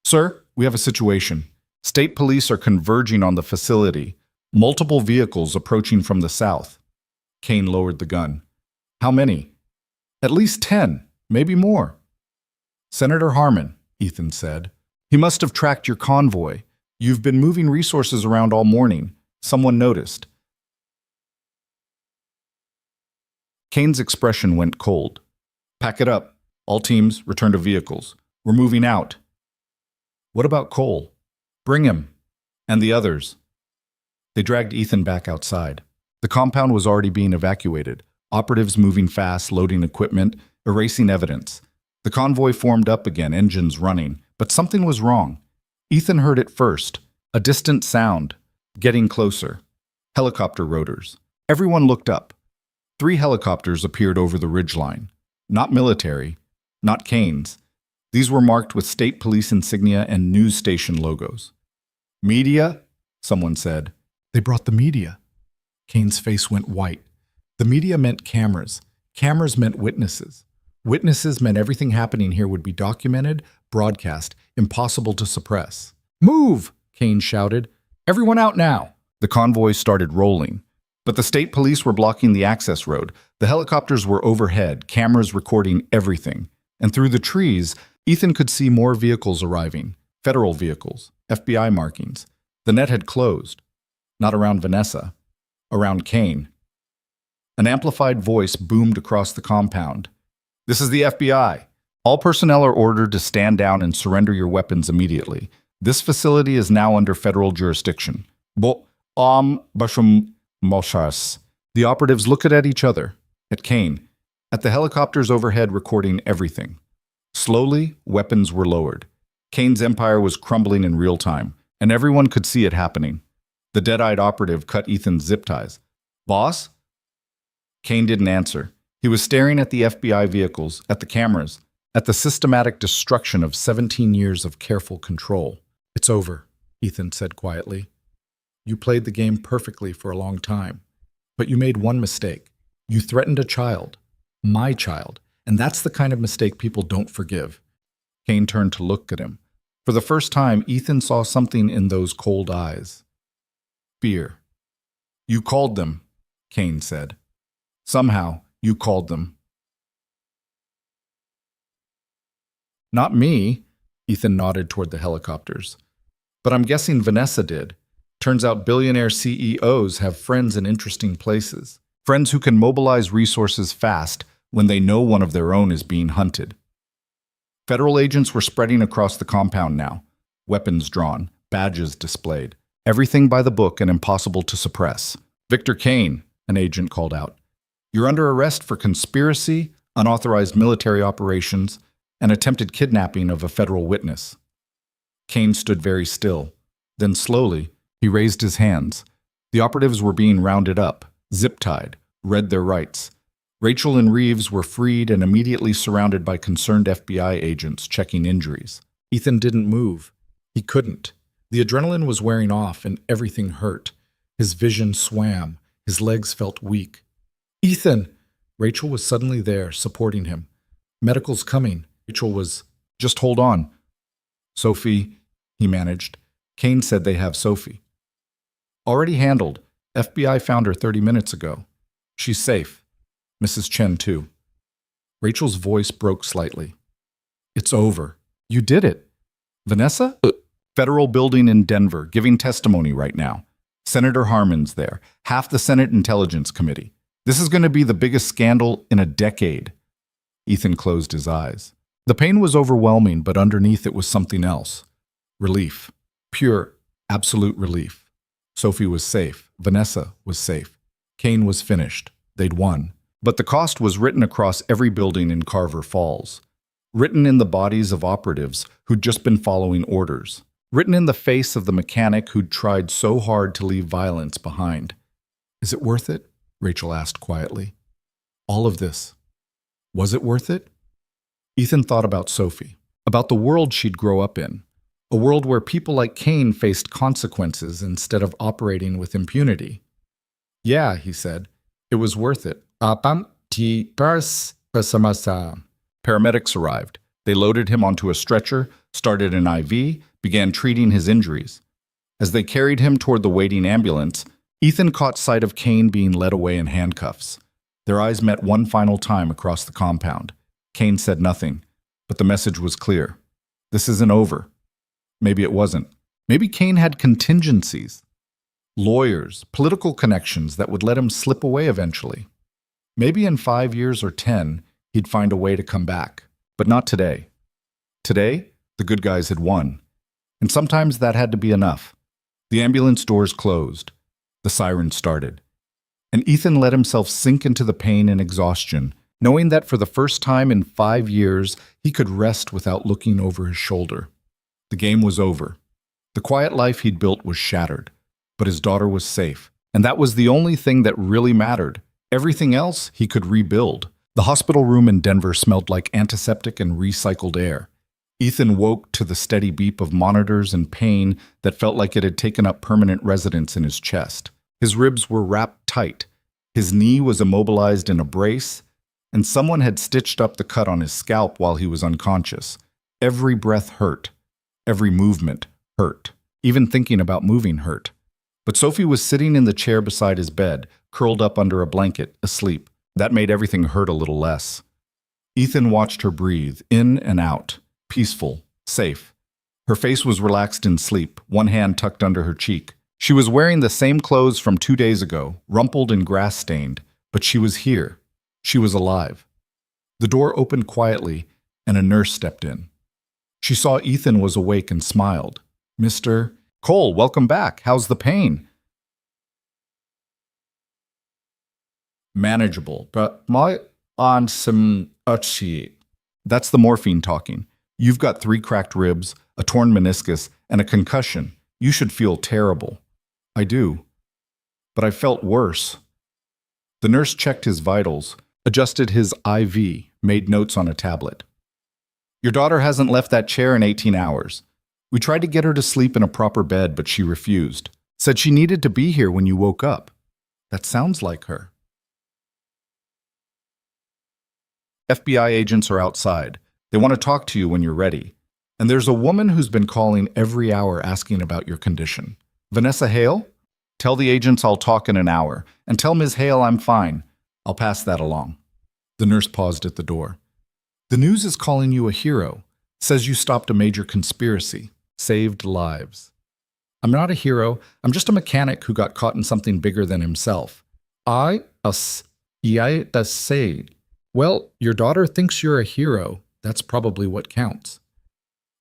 "Sir, we have a situation. State police are converging on the facility. Multiple vehicles approaching from the south." Kane lowered the gun. "How many?" "At least 10, maybe more." "Senator Harmon," Ethan said. "He must have tracked your convoy. You've been moving resources around all morning. Someone noticed." Kane's expression went cold. "Pack it up. All teams, return to vehicles. We're moving out." "What about Cole?" "Bring him. And the others." They dragged Ethan back outside. The compound was already being evacuated. Operatives moving fast, loading equipment, erasing evidence. The convoy formed up again, engines running, but something was wrong. Ethan heard it first, a distant sound, getting closer. Helicopter rotors. Everyone looked up. 3 helicopters appeared over the ridgeline. Not military, not Kane's. These were marked with state police insignia and news station logos. "Media?" someone said. "They brought the media." Kane's face went white. The media meant cameras. Cameras meant witnesses. Witnesses meant everything happening here would be documented, broadcast, impossible to suppress. "Move!" Kane shouted. "Everyone out now!" The convoy started rolling. But the state police were blocking the access road. The helicopters were overhead, cameras recording everything. And through the trees, Ethan could see more vehicles arriving. Federal vehicles, FBI markings. The net had closed. Not around Vanessa. Around Kane. An amplified voice boomed across the compound. "This is the FBI. All personnel are ordered to stand down and surrender your weapons immediately. This facility is now under federal jurisdiction." Bashum Moshas. The operatives looked at each other, at Kane, at the helicopters overhead recording everything. Slowly, weapons were lowered. Kane's empire was crumbling in real time, and everyone could see it happening. The dead-eyed operative cut Ethan's zip ties. "Boss?" Kane didn't answer. He was staring at the FBI vehicles, at the cameras, at the systematic destruction of 17 years of careful control. "It's over," Ethan said quietly. "You played the game perfectly for a long time, but you made one mistake. You threatened a child, my child, and that's the kind of mistake people don't forgive." Kane turned to look at him. For the first time, Ethan saw something in those cold eyes. Fear. "You called them," Kane said. "Somehow, you called them." "Not me," Ethan nodded toward the helicopters. "But I'm guessing Vanessa did. Turns out billionaire CEOs have friends in interesting places. Friends who can mobilize resources fast when they know one of their own is being hunted." Federal agents were spreading across the compound now. Weapons drawn, badges displayed. Everything by the book and impossible to suppress. "Victor Kane," an agent called out. "You're under arrest for conspiracy, unauthorized military operations, and attempted kidnapping of a federal witness." Kane stood very still. Then slowly, he raised his hands. The operatives were being rounded up, zip-tied, read their rights. Rachel and Reeves were freed and immediately surrounded by concerned FBI agents checking injuries. Ethan didn't move. He couldn't. The adrenaline was wearing off and everything hurt. His vision swam. His legs felt weak. "Ethan!" Rachel was suddenly there, supporting him. "Medical's coming." Rachel was, "Just hold on." "Sophie," he managed. "Kane said they have Sophie." "Already handled. FBI found her 30 minutes ago. She's safe. Mrs. Chen, too." Rachel's voice broke slightly. "It's over. You did it. Vanessa?" "Federal building in Denver, giving testimony right now. Senator Harmon's there, half the Senate Intelligence Committee. This is going to be the biggest scandal in a decade." Ethan closed his eyes. The pain was overwhelming, but underneath it was something else. Relief. Pure, absolute relief. Sophie was safe. Vanessa was safe. Kane was finished. They'd won. But the cost was written across every building in Carver Falls. Written in the bodies of operatives who'd just been following orders. Written in the face of the mechanic who'd tried so hard to leave violence behind. "Is it worth it?" Rachel asked quietly. "All of this. Was it worth it?" Ethan thought about Sophie, about the world she'd grow up in, a world where people like Kane faced consequences instead of operating with impunity. "Yeah," he said, "it was worth it." Paramedics arrived. They loaded him onto a stretcher, started an IV, began treating his injuries. As they carried him toward the waiting ambulance, Ethan caught sight of Kane being led away in handcuffs. Their eyes met one final time across the compound. Kane said nothing, but the message was clear. This isn't over. Maybe it wasn't. Maybe Kane had contingencies. Lawyers, political connections that would let him slip away eventually. Maybe in 5 years or 10, he'd find a way to come back. But not today. Today, the good guys had won. And sometimes that had to be enough. The ambulance doors closed. The siren started. And Ethan let himself sink into the pain and exhaustion, knowing that for the first time in 5 years, he could rest without looking over his shoulder. The game was over. The quiet life he'd built was shattered. But his daughter was safe. And that was the only thing that really mattered. Everything else he could rebuild. The hospital room in Denver smelled like antiseptic and recycled air. Ethan woke to the steady beep of monitors and pain that felt like it had taken up permanent residence in his chest. His ribs were wrapped tight. His knee was immobilized in a brace, and someone had stitched up the cut on his scalp while he was unconscious. Every breath hurt. Every movement hurt. Even thinking about moving hurt. But Sophie was sitting in the chair beside his bed, curled up under a blanket, asleep. That made everything hurt a little less. Ethan watched her breathe, in and out, peaceful, safe. Her face was relaxed in sleep, one hand tucked under her cheek. She was wearing the same clothes from 2 days ago, rumpled and grass-stained, but she was here. She was alive. The door opened quietly, and a nurse stepped in. She saw Ethan was awake and smiled. "Mr. Cole, welcome back. How's the pain?" "Manageable, but my on some utchi." "That's the morphine talking. You've got 3 cracked ribs, a torn meniscus, and a concussion. You should feel terrible." "I do. But I felt worse." The nurse checked his vitals, adjusted his IV, made notes on a tablet. "Your daughter hasn't left that chair in 18 hours. We tried to get her to sleep in a proper bed, but she refused. Said she needed to be here when you woke up." "That sounds like her." "FBI agents are outside. They want to talk to you when you're ready. And there's a woman who's been calling every hour asking about your condition. Vanessa Hale? Tell the agents I'll talk in an hour. And tell Ms. Hale I'm fine. I'll pass that along." The nurse paused at the door. "The news is calling you a hero. Says you stopped a major conspiracy. Saved lives." "I'm not a hero. I'm just a mechanic who got caught in something bigger than himself." Say. "Well, your daughter thinks you're a hero. That's probably what counts."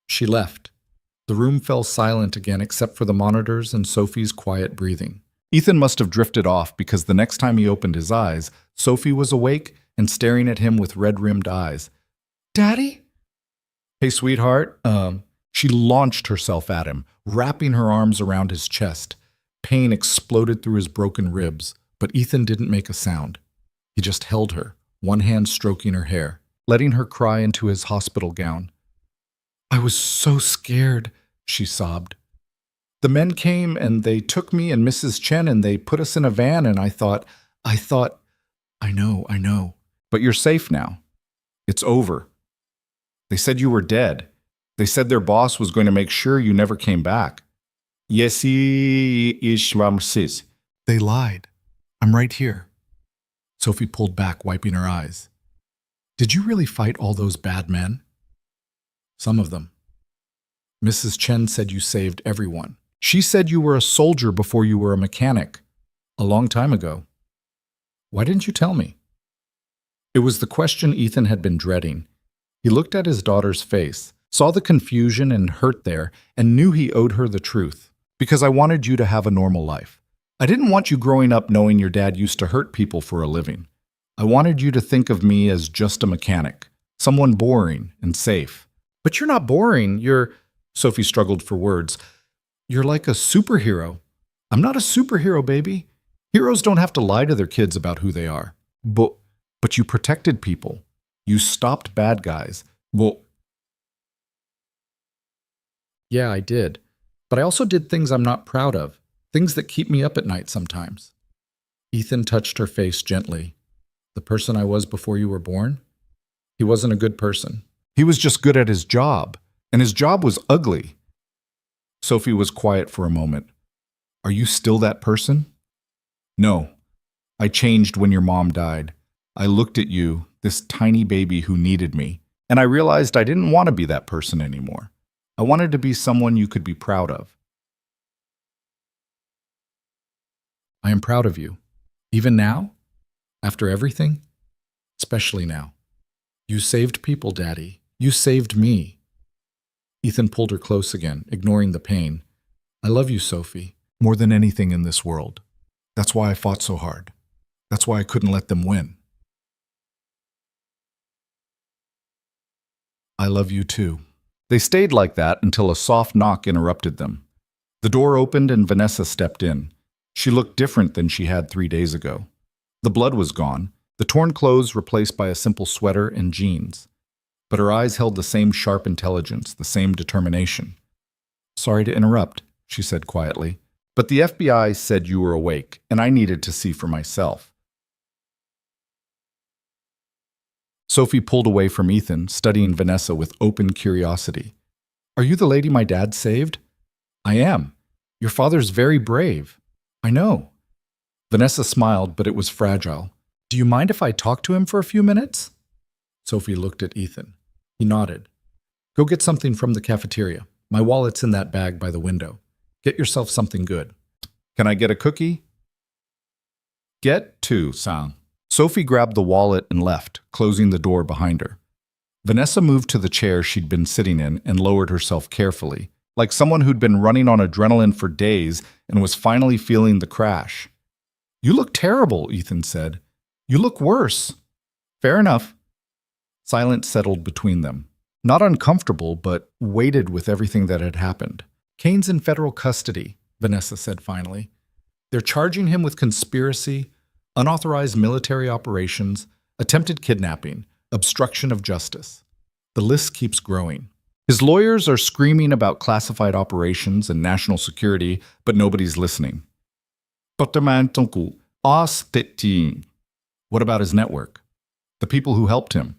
She left. The room fell silent again except for the monitors and Sophie's quiet breathing. Ethan must have drifted off because the next time he opened his eyes, Sophie was awake and staring at him with red-rimmed eyes. "Daddy?" "Hey, sweetheart." She launched herself at him, wrapping her arms around his chest. Pain exploded through his broken ribs, but Ethan didn't make a sound. He just held her, one hand stroking her hair, letting her cry into his hospital gown. "I was so scared," she sobbed. The men came and they took me and Mrs. Chen and they put us in a van and I thought, I know. But you're safe now. It's over. They said you were dead. They said their boss was going to make sure you never came back. Yesi ishramsis. They lied. I'm right here. Sophie pulled back, wiping her eyes. Did you really fight all those bad men? Some of them. Mrs. Chen said you saved everyone. She said you were a soldier before you were a mechanic. A long time ago. Why didn't you tell me? It was the question Ethan had been dreading. He looked at his daughter's face, saw the confusion and hurt there, and knew he owed her the truth. Because I wanted you to have a normal life. I didn't want you growing up knowing your dad used to hurt people for a living. I wanted you to think of me as just a mechanic, someone boring and safe. But you're not boring, Sophie struggled for words. You're like a superhero. I'm not a superhero, baby. Heroes don't have to lie to their kids about who they are. But you protected people. You stopped bad guys. Yeah, I did. But I also did things I'm not proud of. Things that keep me up at night sometimes. Ethan touched her face gently. The person I was before you were born? He wasn't a good person. He was just good at his job. And his job was ugly. Sophie was quiet for a moment. Are you still that person? No. I changed when your mom died. I looked at you, this tiny baby who needed me, and I realized I didn't want to be that person anymore. I wanted to be someone you could be proud of. I am proud of you. Even now? After everything? Especially now. You saved people, Daddy. You saved me. Ethan pulled her close again, ignoring the pain. I love you, Sophie, more than anything in this world. That's why I fought so hard. That's why I couldn't let them win. I love you too. They stayed like that until a soft knock interrupted them. The door opened and Vanessa stepped in. She looked different than she had 3 days ago. The blood was gone, the torn clothes replaced by a simple sweater and jeans. But her eyes held the same sharp intelligence, the same determination. Sorry to interrupt, she said quietly, but the FBI said you were awake, and I needed to see for myself. Sophie pulled away from Ethan, studying Vanessa with open curiosity. Are you the lady my dad saved? I am. Your father's very brave. I know. Vanessa smiled, but it was fragile. Do you mind if I talk to him for a few minutes? Sophie looked at Ethan. He nodded. Go get something from the cafeteria. My wallet's in that bag by the window. Get yourself something good. Can I get a cookie? Get two, Sang. Sophie grabbed the wallet and left, closing the door behind her. Vanessa moved to the chair she'd been sitting in and lowered herself carefully, like someone who'd been running on adrenaline for days and was finally feeling the crash. You look terrible, Ethan said. You look worse. Fair enough. Silence settled between them. Not uncomfortable, but weighted with everything that had happened. Kane's in federal custody, Vanessa said finally. They're charging him with conspiracy, unauthorized military operations, attempted kidnapping, obstruction of justice. The list keeps growing. His lawyers are screaming about classified operations and national security, but nobody's listening. What about his network? The people who helped him?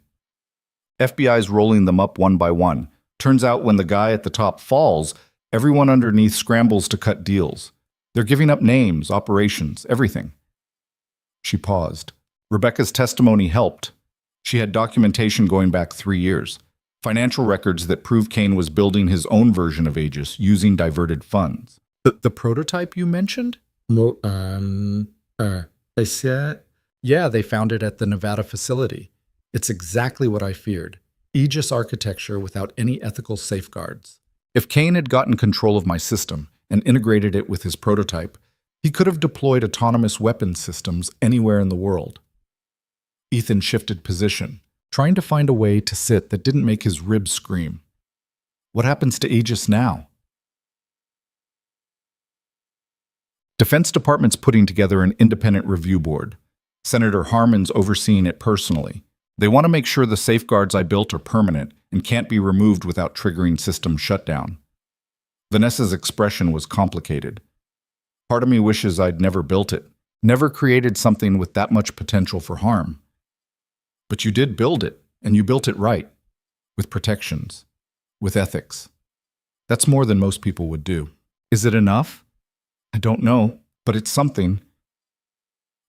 FBI's rolling them up one by one. Turns out when the guy at the top falls, everyone underneath scrambles to cut deals. They're giving up names, operations, everything. She paused. Rebecca's testimony helped. She had documentation going back 3 years. Financial records that prove Kane was building his own version of Aegis using diverted funds. The prototype you mentioned? I said... Yeah, they found it at the Nevada facility. It's exactly what I feared. Aegis architecture without any ethical safeguards. If Kane had gotten control of my system and integrated it with his prototype, he could have deployed autonomous weapons systems anywhere in the world. Ethan shifted position, trying to find a way to sit that didn't make his ribs scream. What happens to Aegis now? Defense Department's putting together an independent review board. Senator Harmon's overseeing it personally. They want to make sure the safeguards I built are permanent and can't be removed without triggering system shutdown. Vanessa's expression was complicated. Part of me wishes I'd never built it, never created something with that much potential for harm. But you did build it, and you built it right, with protections, with ethics. That's more than most people would do. Is it enough? I don't know, but it's something.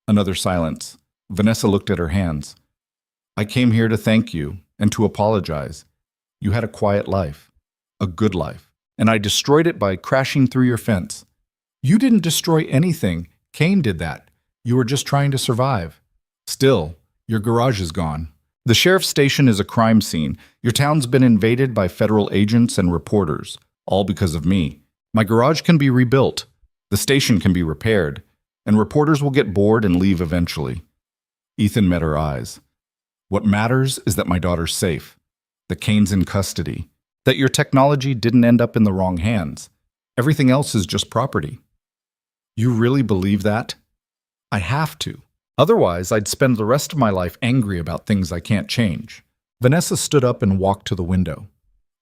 Another silence. Vanessa looked at her hands. I came here to thank you and to apologize. You had a quiet life, a good life, and I destroyed it by crashing through your fence. You didn't destroy anything. Cain did that. You were just trying to survive. Still, your garage is gone. The sheriff's station is a crime scene. Your town's been invaded by federal agents and reporters, all because of me. My garage can be rebuilt. The station can be repaired. And reporters will get bored and leave eventually. Ethan met her eyes. What matters is that my daughter's safe, that Cain's in custody, that your technology didn't end up in the wrong hands. Everything else is just property. You really believe that? I have to. Otherwise, I'd spend the rest of my life angry about things I can't change. Vanessa stood up and walked to the window.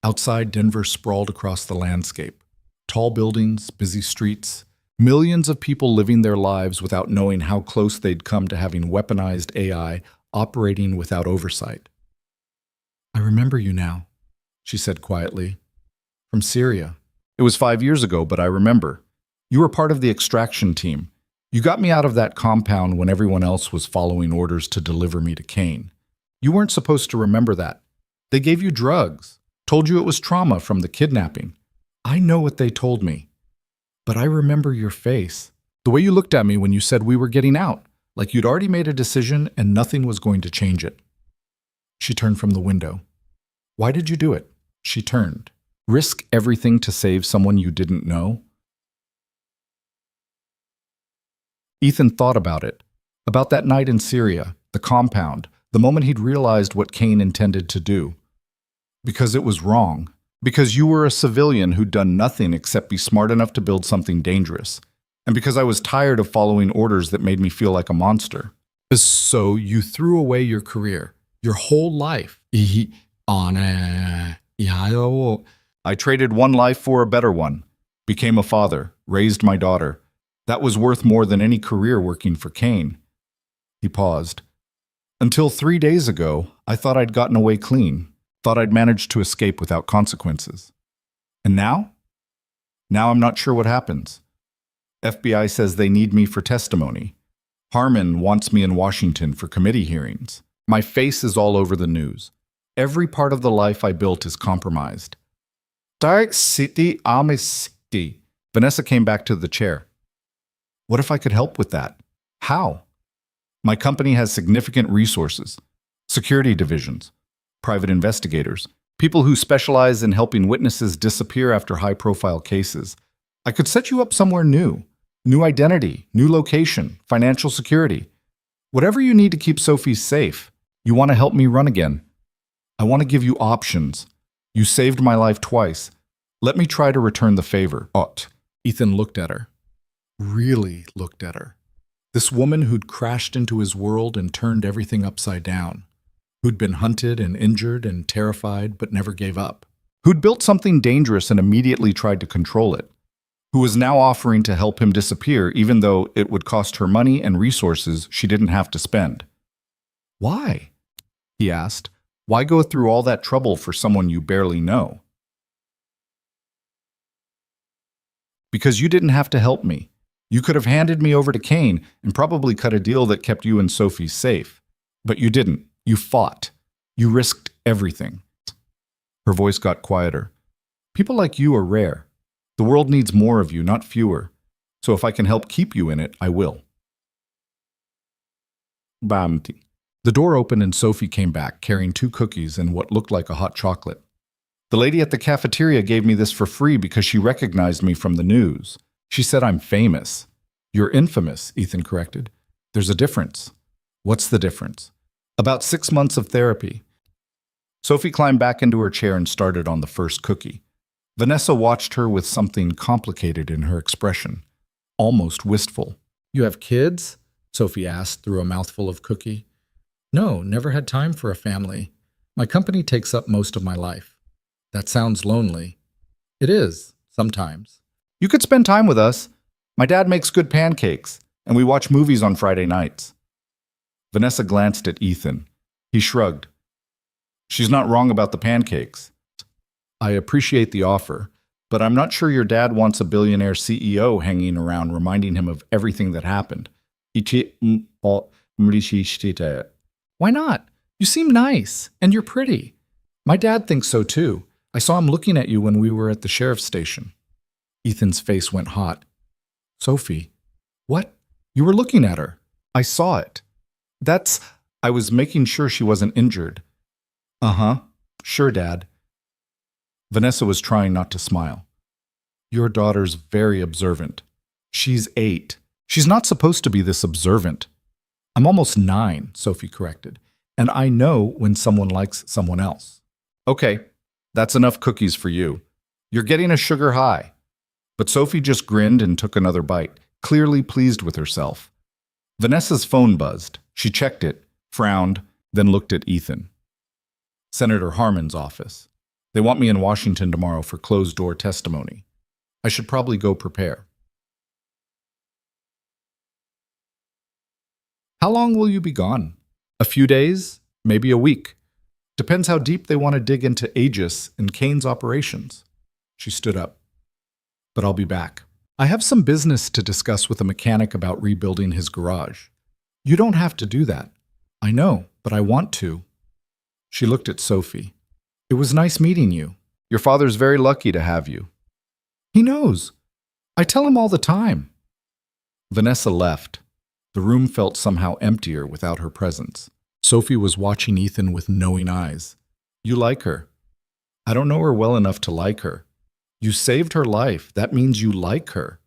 Outside, Denver sprawled across the landscape. Tall buildings, busy streets, millions of people living their lives without knowing how close they'd come to having weaponized AI operating without oversight. I remember you now, she said quietly. From Syria. It was 5 years ago, but I remember. You were part of the extraction team. You got me out of that compound when everyone else was following orders to deliver me to Cain. You weren't supposed to remember that. They gave you drugs, told you it was trauma from the kidnapping. I know what they told me. But I remember your face, the way you looked at me when you said we were getting out, like you'd already made a decision and nothing was going to change it. She turned from the window. Why did you do it? She turned. Risk everything to save someone you didn't know? Ethan thought about it, about that night in Syria, the compound, the moment he'd realized what Cain intended to do. Because it was wrong. Because you were a civilian who'd done nothing except be smart enough to build something dangerous. And because I was tired of following orders that made me feel like a monster. So you threw away your career, your whole life. I traded one life for a better one, became a father, raised my daughter. That was worth more than any career working for Cain. He paused. Until 3 days ago, I thought I'd gotten away clean. Thought I'd managed to escape without consequences. And now? Now I'm not sure what happens. FBI says they need me for testimony. Harmon wants me in Washington for committee hearings. My face is all over the news. Every part of the life I built is compromised. Dark City, City. Vanessa came back to the chair. What if I could help with that? How? My company has significant resources, security divisions, private investigators, people who specialize in helping witnesses disappear after high-profile cases. I could set you up somewhere new. New identity, new location, financial security. Whatever you need to keep Sophie safe. You want to help me run again. I want to give you options. You saved my life twice. Let me try to return the favor. Ethan looked at her. Really looked at her. This woman who'd crashed into his world and turned everything upside down. Who'd been hunted and injured and terrified but never gave up. Who'd built something dangerous and immediately tried to control it. Who was now offering to help him disappear even though it would cost her money and resources she didn't have to spend. Why? He asked. Why go through all that trouble for someone you barely know? Because you didn't have to help me. You could have handed me over to Cain and probably cut a deal that kept you and Sophie safe. But you didn't. You fought. You risked everything. Her voice got quieter. People like you are rare. The world needs more of you, not fewer. So if I can help keep you in it, I will. Bamti. The door opened and Sophie came back, carrying 2 cookies and what looked like a hot chocolate. The lady at the cafeteria gave me this for free because she recognized me from the news. She said I'm famous. You're infamous, Ethan corrected. There's a difference. What's the difference? About 6 months of therapy. Sophie climbed back into her chair and started on the first cookie. Vanessa watched her with something complicated in her expression, almost wistful. You have kids? Sophie asked through a mouthful of cookie. No, never had time for a family. My company takes up most of my life. That sounds lonely. It is, Sometimes. You could spend time with us. My dad makes good pancakes, and we watch movies on Friday nights. Vanessa glanced at Ethan. He shrugged. She's not wrong about the pancakes. I appreciate the offer, but I'm not sure your dad wants a billionaire CEO hanging around reminding him of everything that happened. Why not? You seem nice, and you're pretty. My dad thinks so too. I saw him looking at you when we were at the sheriff's station. Ethan's face went hot. Sophie, what? You were looking at her. I saw it. I was making sure she wasn't injured. Uh-huh. Sure, Dad. Vanessa was trying not to smile. Your daughter's very observant. She's 8. She's not supposed to be this observant. I'm almost 9, Sophie corrected, and I know when someone likes someone else. Okay, that's enough cookies for you. You're getting a sugar high. But Sophie just grinned and took another bite, clearly pleased with herself. Vanessa's phone buzzed. She checked it, frowned, then looked at Ethan. Senator Harmon's office. They want me in Washington tomorrow for closed-door testimony. I should probably go prepare. How long will you be gone? A few days? Maybe a week. Depends how deep they want to dig into Aegis and Kane's operations. She stood up. But I'll be back. I have some business to discuss with a mechanic about rebuilding his garage. You don't have to do that. I know, but I want to. She looked at Sophie. It was nice meeting you. Your father's very lucky to have you. He knows. I tell him all the time. Vanessa left. The room felt somehow emptier without her presence. Sophie was watching Ethan with knowing eyes. You like her. I don't know her well enough to like her. You saved her life. That means you like her.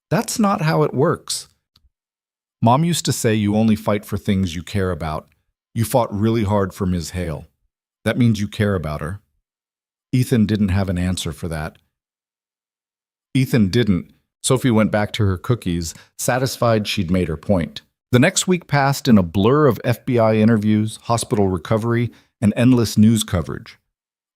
That's not how it works. Mom used to say you only fight for things you care about. You fought really hard for Ms. Hale. That means you care about her. Ethan didn't have an answer for that. Ethan didn't. Sophie went back to her cookies, satisfied she'd made her point. The next week passed in a blur of FBI interviews, hospital recovery, and endless news coverage.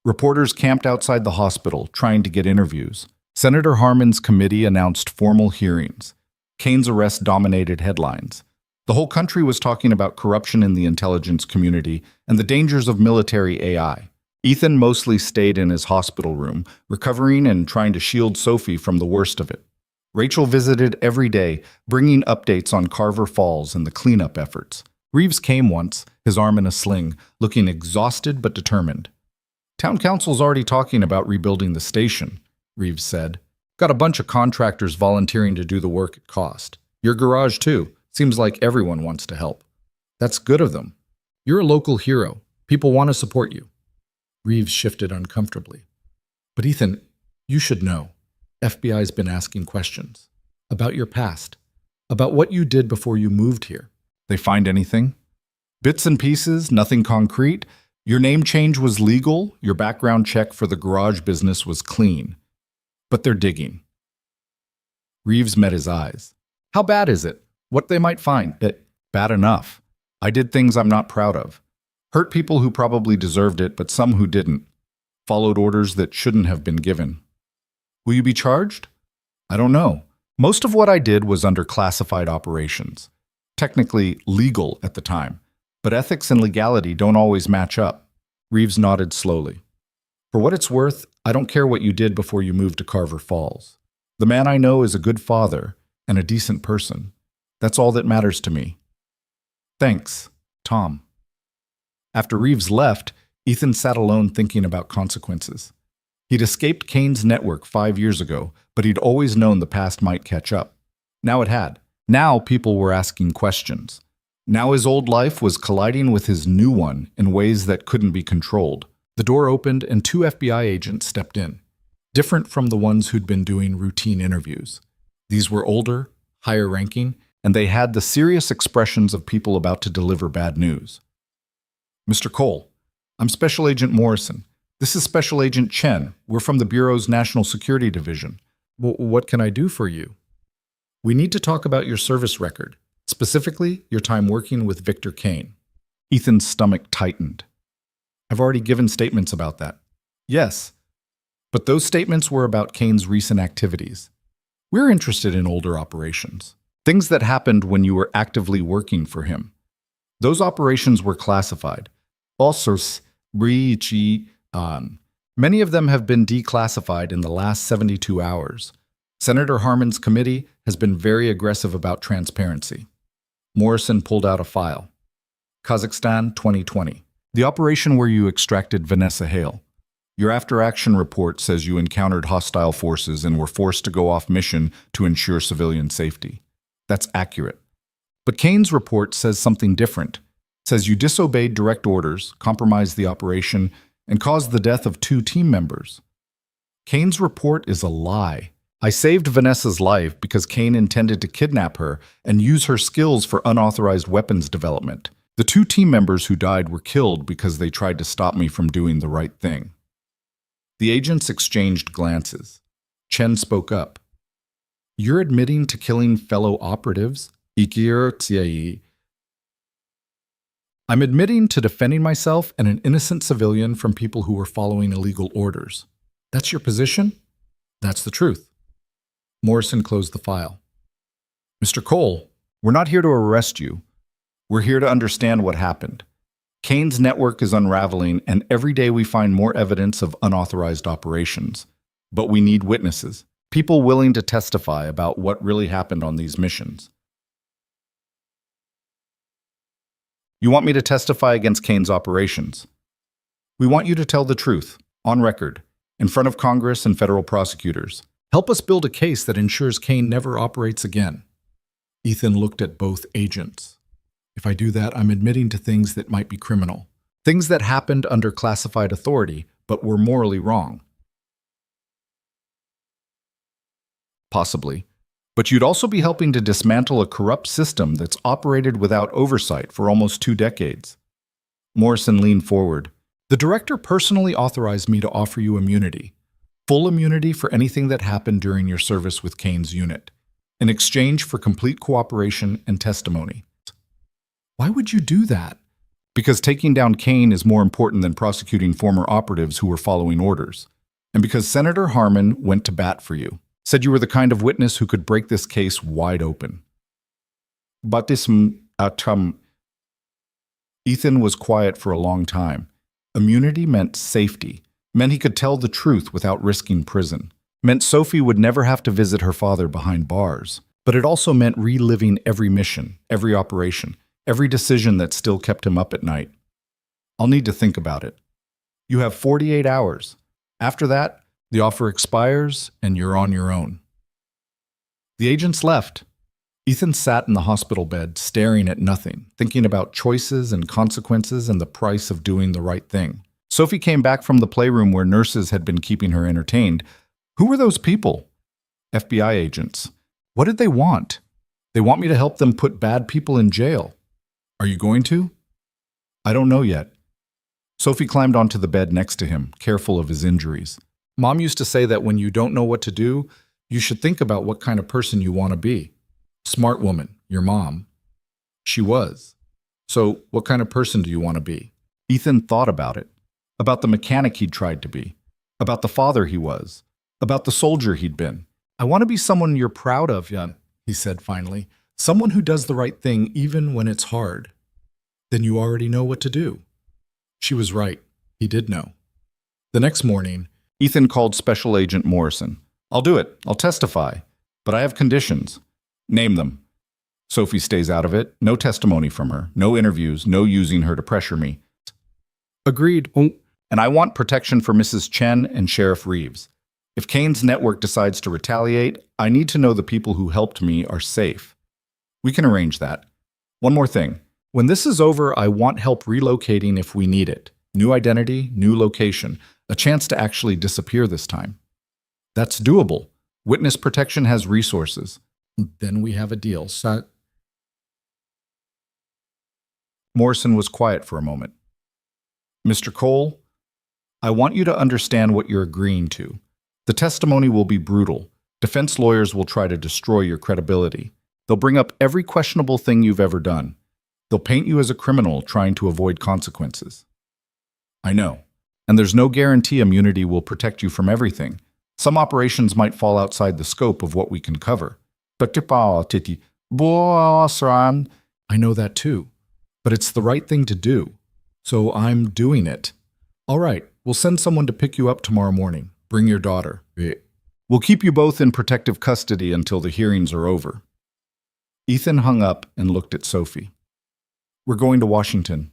Reporters camped outside the hospital, trying to get interviews. Senator Harmon's committee announced formal hearings. Kane's arrest dominated headlines. The whole country was talking about corruption in the intelligence community and the dangers of military AI. Ethan mostly stayed in his hospital room, recovering and trying to shield Sophie from the worst of it. Rachel visited every day, bringing updates on Carver Falls and the cleanup efforts. Reeves came once, his arm in a sling, looking exhausted but determined. Town council's already talking about rebuilding the station, Reeves said. Got a bunch of contractors volunteering to do the work at cost. Your garage, too. Seems like everyone wants to help. That's good of them. You're a local hero. People want to support you. Reeves shifted uncomfortably. But Ethan, you should know. FBI's been asking questions. About your past. About what you did before you moved here. They find anything? Bits and pieces, nothing concrete. Your name change was legal. Your background check for the garage business was clean. But they're digging. Reeves met his eyes. How bad is it? What they might find? Bad enough. I did things I'm not proud of. Hurt people who probably deserved it, but some who didn't. Followed orders that shouldn't have been given. Will you be charged? I don't know. Most of what I did was under classified operations. Technically legal at the time, but ethics and legality don't always match up. Reeves nodded slowly. For what it's worth, I don't care what you did before you moved to Carver Falls. The man I know is a good father and a decent person. That's all that matters to me. Thanks, Tom. After Reeves left, Ethan sat alone thinking about consequences. He'd escaped Kane's network 5 years ago, but he'd always known the past might catch up. Now it had. Now people were asking questions. Now his old life was colliding with his new one in ways that couldn't be controlled. The door opened and 2 FBI agents stepped in, different from the ones who'd been doing routine interviews. These were older, higher ranking, and they had the serious expressions of people about to deliver bad news. Mr. Cole, I'm Special Agent Morrison. This is Special Agent Chen. We're from the Bureau's National Security Division. What can I do for you? We need to talk about your service record, specifically your time working with Victor Kane. Ethan's stomach tightened. I've already given statements about that. Yes, But those statements were about Kane's recent activities. We're interested in older operations, things that happened when you were actively working for him. Those operations were classified. Also, many of them have been declassified in the last 72 hours. Senator Harman's committee has been very aggressive about transparency. Morrison pulled out a file. Kazakhstan 2020. The operation where you extracted Vanessa Hale. Your after-action report says you encountered hostile forces and were forced to go off mission to ensure civilian safety. That's accurate. But Kane's report says something different. It says you disobeyed direct orders, compromised the operation, and caused the death of 2 team members. Kane's report is a lie. I saved Vanessa's life because Kane intended to kidnap her and use her skills for unauthorized weapons development. The 2 team members who died were killed because they tried to stop me from doing the right thing. The agents exchanged glances. Chen spoke up. You're admitting to killing fellow operatives? I'm admitting to defending myself and an innocent civilian from people who were following illegal orders. That's your position? That's the truth. Morrison closed the file. Mr. Cole, we're not here to arrest you. We're here to understand what happened. Kane's network is unraveling, and every day we find more evidence of unauthorized operations. But we need witnesses, people willing to testify about what really happened on these missions. You want me to testify against Kane's operations? We want you to tell the truth, on record, in front of Congress and federal prosecutors. Help us build a case that ensures Kane never operates again. Ethan looked at both agents. If I do that, I'm admitting to things that might be criminal. Things that happened under classified authority, but were morally wrong. Possibly. But you'd also be helping to dismantle a corrupt system that's operated without oversight for almost 2 decades. Morrison leaned forward. The director personally authorized me to offer you immunity. Full immunity for anything that happened during your service with Kane's unit, in exchange for complete cooperation and testimony. Why would you do that? Because taking down Kane is more important than prosecuting former operatives who were following orders. And because Senator Harman went to bat for you, said you were the kind of witness who could break this case wide open. Ethan was quiet for a long time. Immunity meant safety. Meant he could tell the truth without risking prison. Meant Sophie would never have to visit her father behind bars. But it also meant reliving every mission, every operation, every decision that still kept him up at night. I'll need to think about it. You have 48 hours. After that, the offer expires and you're on your own. The agents left. Ethan sat in the hospital bed, staring at nothing, thinking about choices and consequences and the price of doing the right thing. Sophie came back from the playroom where nurses had been keeping her entertained. Who were those people? FBI agents. What did they want? They want me to help them put bad people in jail. Are you going to? I don't know yet. Sophie climbed onto the bed next to him, careful of his injuries. Mom used to say that when you don't know what to do, you should think about what kind of person you want to be. Smart woman, your mom. She was. So, what kind of person do you want to be? Ethan thought about it. About the mechanic he'd tried to be. About the father he was. About the soldier he'd been. I want to be someone you're proud of, Jan, he said finally. Someone who does the right thing even when it's hard. Then you already know what to do. She was right. He did know. The next morning, Ethan called Special Agent Morrison. I'll do it. I'll testify. But I have conditions. Name them. Sophie stays out of it. No testimony from her. No interviews. No using her to pressure me. Agreed. And I want protection for Mrs. Chen and Sheriff Reeves. If Kane's network decides to retaliate, I need to know the people who helped me are safe. We can arrange that. One more thing. When this is over, I want help relocating if we need it. New identity, new location. A chance to actually disappear this time. That's doable. Witness protection has resources. Then we have a deal. Morrison was quiet for a moment. Mr. Cole, I want you to understand what you're agreeing to. The testimony will be brutal. Defense lawyers will try to destroy your credibility. They'll bring up every questionable thing you've ever done. They'll paint you as a criminal trying to avoid consequences. I know. And there's no guarantee immunity will protect you from everything. Some operations might fall outside the scope of what we can cover. I know that too, but it's the right thing to do. So I'm doing it. All right, we'll send someone to pick you up tomorrow morning. Bring your daughter. We'll keep you both in protective custody until the hearings are over. Ethan hung up and looked at Sophie. We're going to Washington.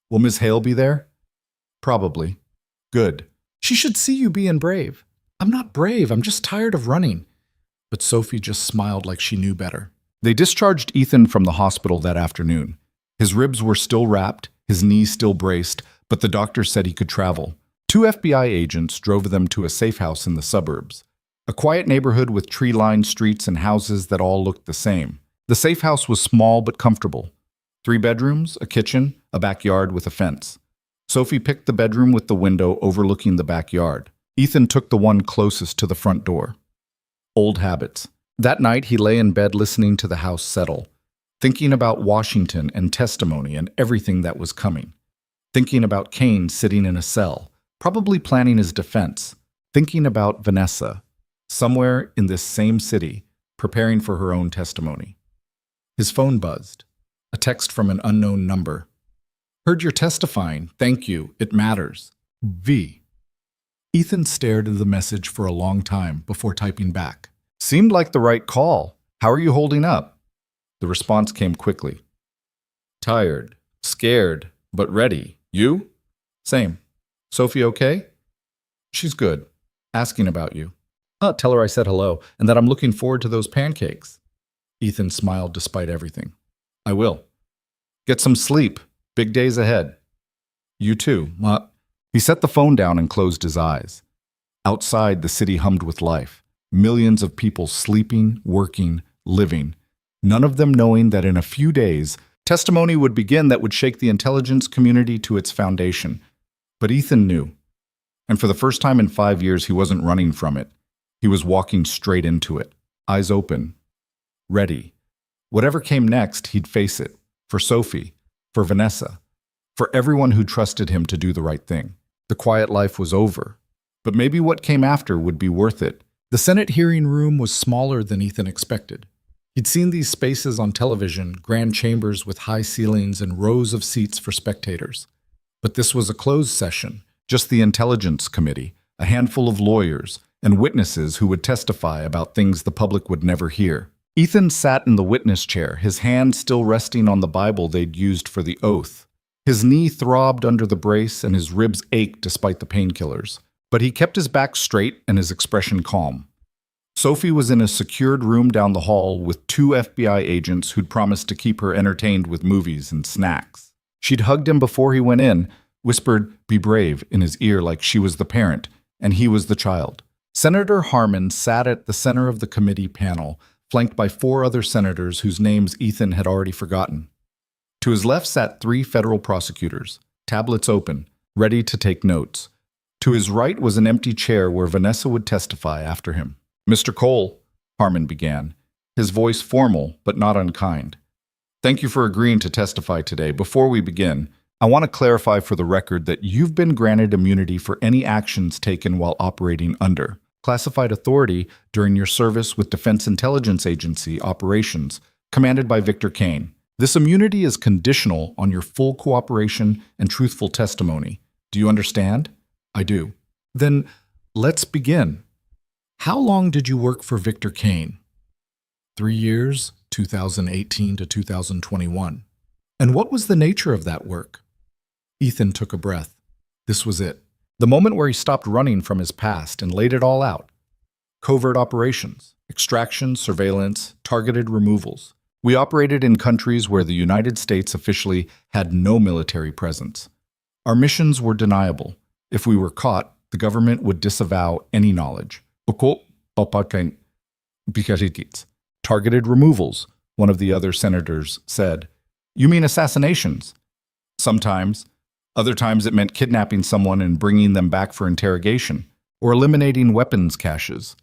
Will Miss Hale be there? Probably. Good. She should see you being brave. I'm not brave, I'm just tired of running. But Sophie just smiled like she knew better. They discharged Ethan from the hospital that afternoon. His ribs were still wrapped, his knees still braced, but the doctor said he could travel. 2 FBI agents drove them to a safe house in the suburbs. A quiet neighborhood with tree-lined streets and houses that all looked the same. The safe house was small but comfortable. 3 bedrooms, a kitchen, a backyard with a fence. Sophie picked the bedroom with the window overlooking the backyard. Ethan took the one closest to the front door. Old habits. That night he lay in bed listening to the house settle, thinking about Washington and testimony and everything that was coming. Thinking about Kane sitting in a cell, probably planning his defense. Thinking about Vanessa, somewhere in this same city, preparing for her own testimony. His phone buzzed. A text from an unknown number. Heard you're testifying. Thank you. It matters. V. Ethan stared at the message for a long time before typing back. Seemed like the right call. How are you holding up? The response came quickly. Tired, scared, but ready. You? Same. Sophie okay? She's good. Asking about you. Tell her I said hello and that I'm looking forward to those pancakes. Ethan smiled despite everything. I will. Get some sleep. Big days ahead. You too. He set the phone down and closed his eyes. Outside, the city hummed with life. Millions of people sleeping, working, living. None of them knowing that in a few days, testimony would begin that would shake the intelligence community to its foundation. But Ethan knew. And for the first time in 5 years, he wasn't running from it. He was walking straight into it. Eyes open. Ready. Whatever came next, he'd face it. For Sophie. For Vanessa. For everyone who trusted him to do the right thing. The quiet life was over. But maybe what came after would be worth it. The Senate hearing room was smaller than Ethan expected. He'd seen these spaces on television, grand chambers with high ceilings and rows of seats for spectators. But this was a closed session, just the Intelligence Committee, a handful of lawyers, and witnesses who would testify about things the public would never hear. Ethan sat in the witness chair, his hand still resting on the Bible they'd used for the oath. His knee throbbed under the brace and his ribs ached despite the painkillers. But he kept his back straight and his expression calm. Sophie was in a secured room down the hall with 2 FBI agents who'd promised to keep her entertained with movies and snacks. She'd hugged him before he went in, whispered, "Be brave," in his ear like she was the parent, and he was the child. Senator Harmon sat at the center of the committee panel, flanked by 4 other senators whose names Ethan had already forgotten. To his left sat 3 federal prosecutors, tablets open, ready to take notes. To his right was an empty chair where Vanessa would testify after him. Mr. Cole, Harmon began, his voice formal but not unkind. Thank you for agreeing to testify today. Before we begin, I want to clarify for the record that you've been granted immunity for any actions taken while operating under classified authority during your service with Defense Intelligence Agency operations, commanded by Victor Kane. This immunity is conditional on your full cooperation and truthful testimony. Do you understand? I do. Then let's begin. How long did you work for Victor Kane? 3 years, 2018 to 2021. And what was the nature of that work? Ethan took a breath. This was it. The moment where he stopped running from his past and laid it all out. Covert operations, extraction, surveillance, targeted removals. We operated in countries where the United States officially had no military presence. Our missions were deniable. If we were caught, the government would disavow any knowledge. Targeted removals, one of the other senators said. You mean assassinations? Sometimes. Other times it meant kidnapping someone and bringing them back for interrogation, or eliminating weapons caches,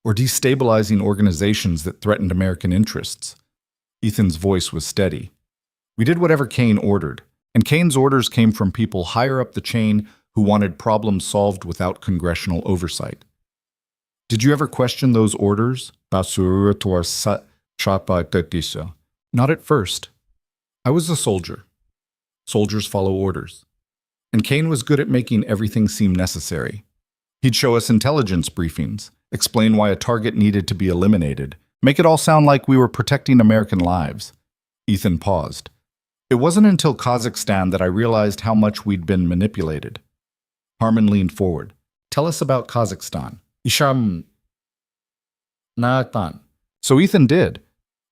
or destabilizing organizations that threatened American interests. Ethan's voice was steady. We did whatever Kane ordered, and Kane's orders came from people higher up the chain who wanted problems solved without congressional oversight. Did you ever question those orders? Not at first. I was a soldier. Soldiers follow orders. And Kane was good at making everything seem necessary. He'd show us intelligence briefings, explain why a target needed to be eliminated, make it all sound like we were protecting American lives. Ethan paused. It wasn't until Kazakhstan that I realized how much we'd been manipulated. Harmon leaned forward. Tell us about Kazakhstan. Isham Natan. So Ethan did.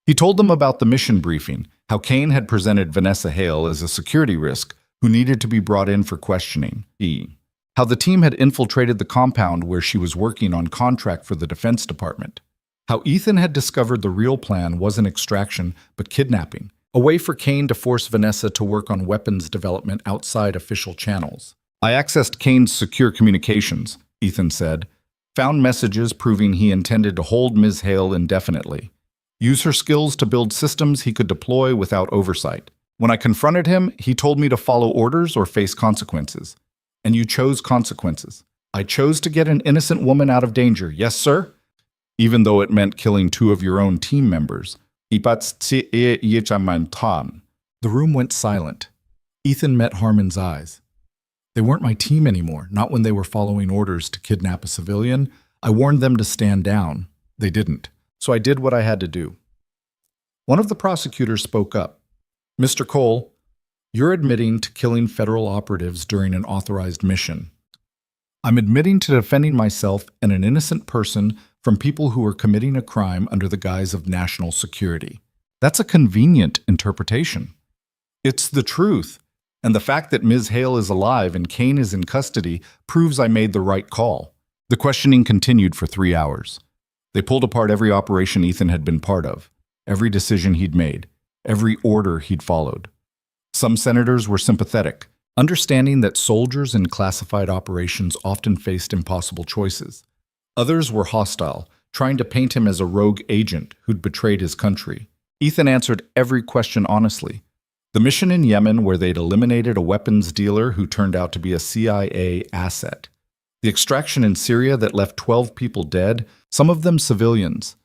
He told them about the mission briefing, how Kane had presented Vanessa Hale as a security risk who needed to be brought in for questioning. How the team had infiltrated the compound where she was working on contract for the Defense Department. How Ethan had discovered the real plan wasn't extraction, but kidnapping, a way for Kane to force Vanessa to work on weapons development outside official channels. I accessed Kane's secure communications, Ethan said, found messages proving he intended to hold Ms. Hale indefinitely, use her skills to build systems he could deploy without oversight. When I confronted him, he told me to follow orders or face consequences. And you chose consequences. I chose to get an innocent woman out of danger, yes, sir? Even though it meant killing 2 of your own team members. The room went silent. Ethan met Harmon's eyes. They weren't my team anymore, not when they were following orders to kidnap a civilian. I warned them to stand down. They didn't. So I did what I had to do. One of the prosecutors spoke up. Mr. Cole, you're admitting to killing federal operatives during an authorized mission. I'm admitting to defending myself and an innocent person from people who are committing a crime under the guise of national security. That's a convenient interpretation. It's the truth, and the fact that Ms. Hale is alive and Kane is in custody proves I made the right call. The questioning continued for 3 hours. They pulled apart every operation Ethan had been part of, every decision he'd made, every order he'd followed. Some senators were sympathetic, understanding that soldiers in classified operations often faced impossible choices. Others were hostile, trying to paint him as a rogue agent who'd betrayed his country. Ethan answered every question honestly. The mission in Yemen where they'd eliminated a weapons dealer who turned out to be a CIA asset. The extraction in Syria that left 12 people dead, some of them civilians.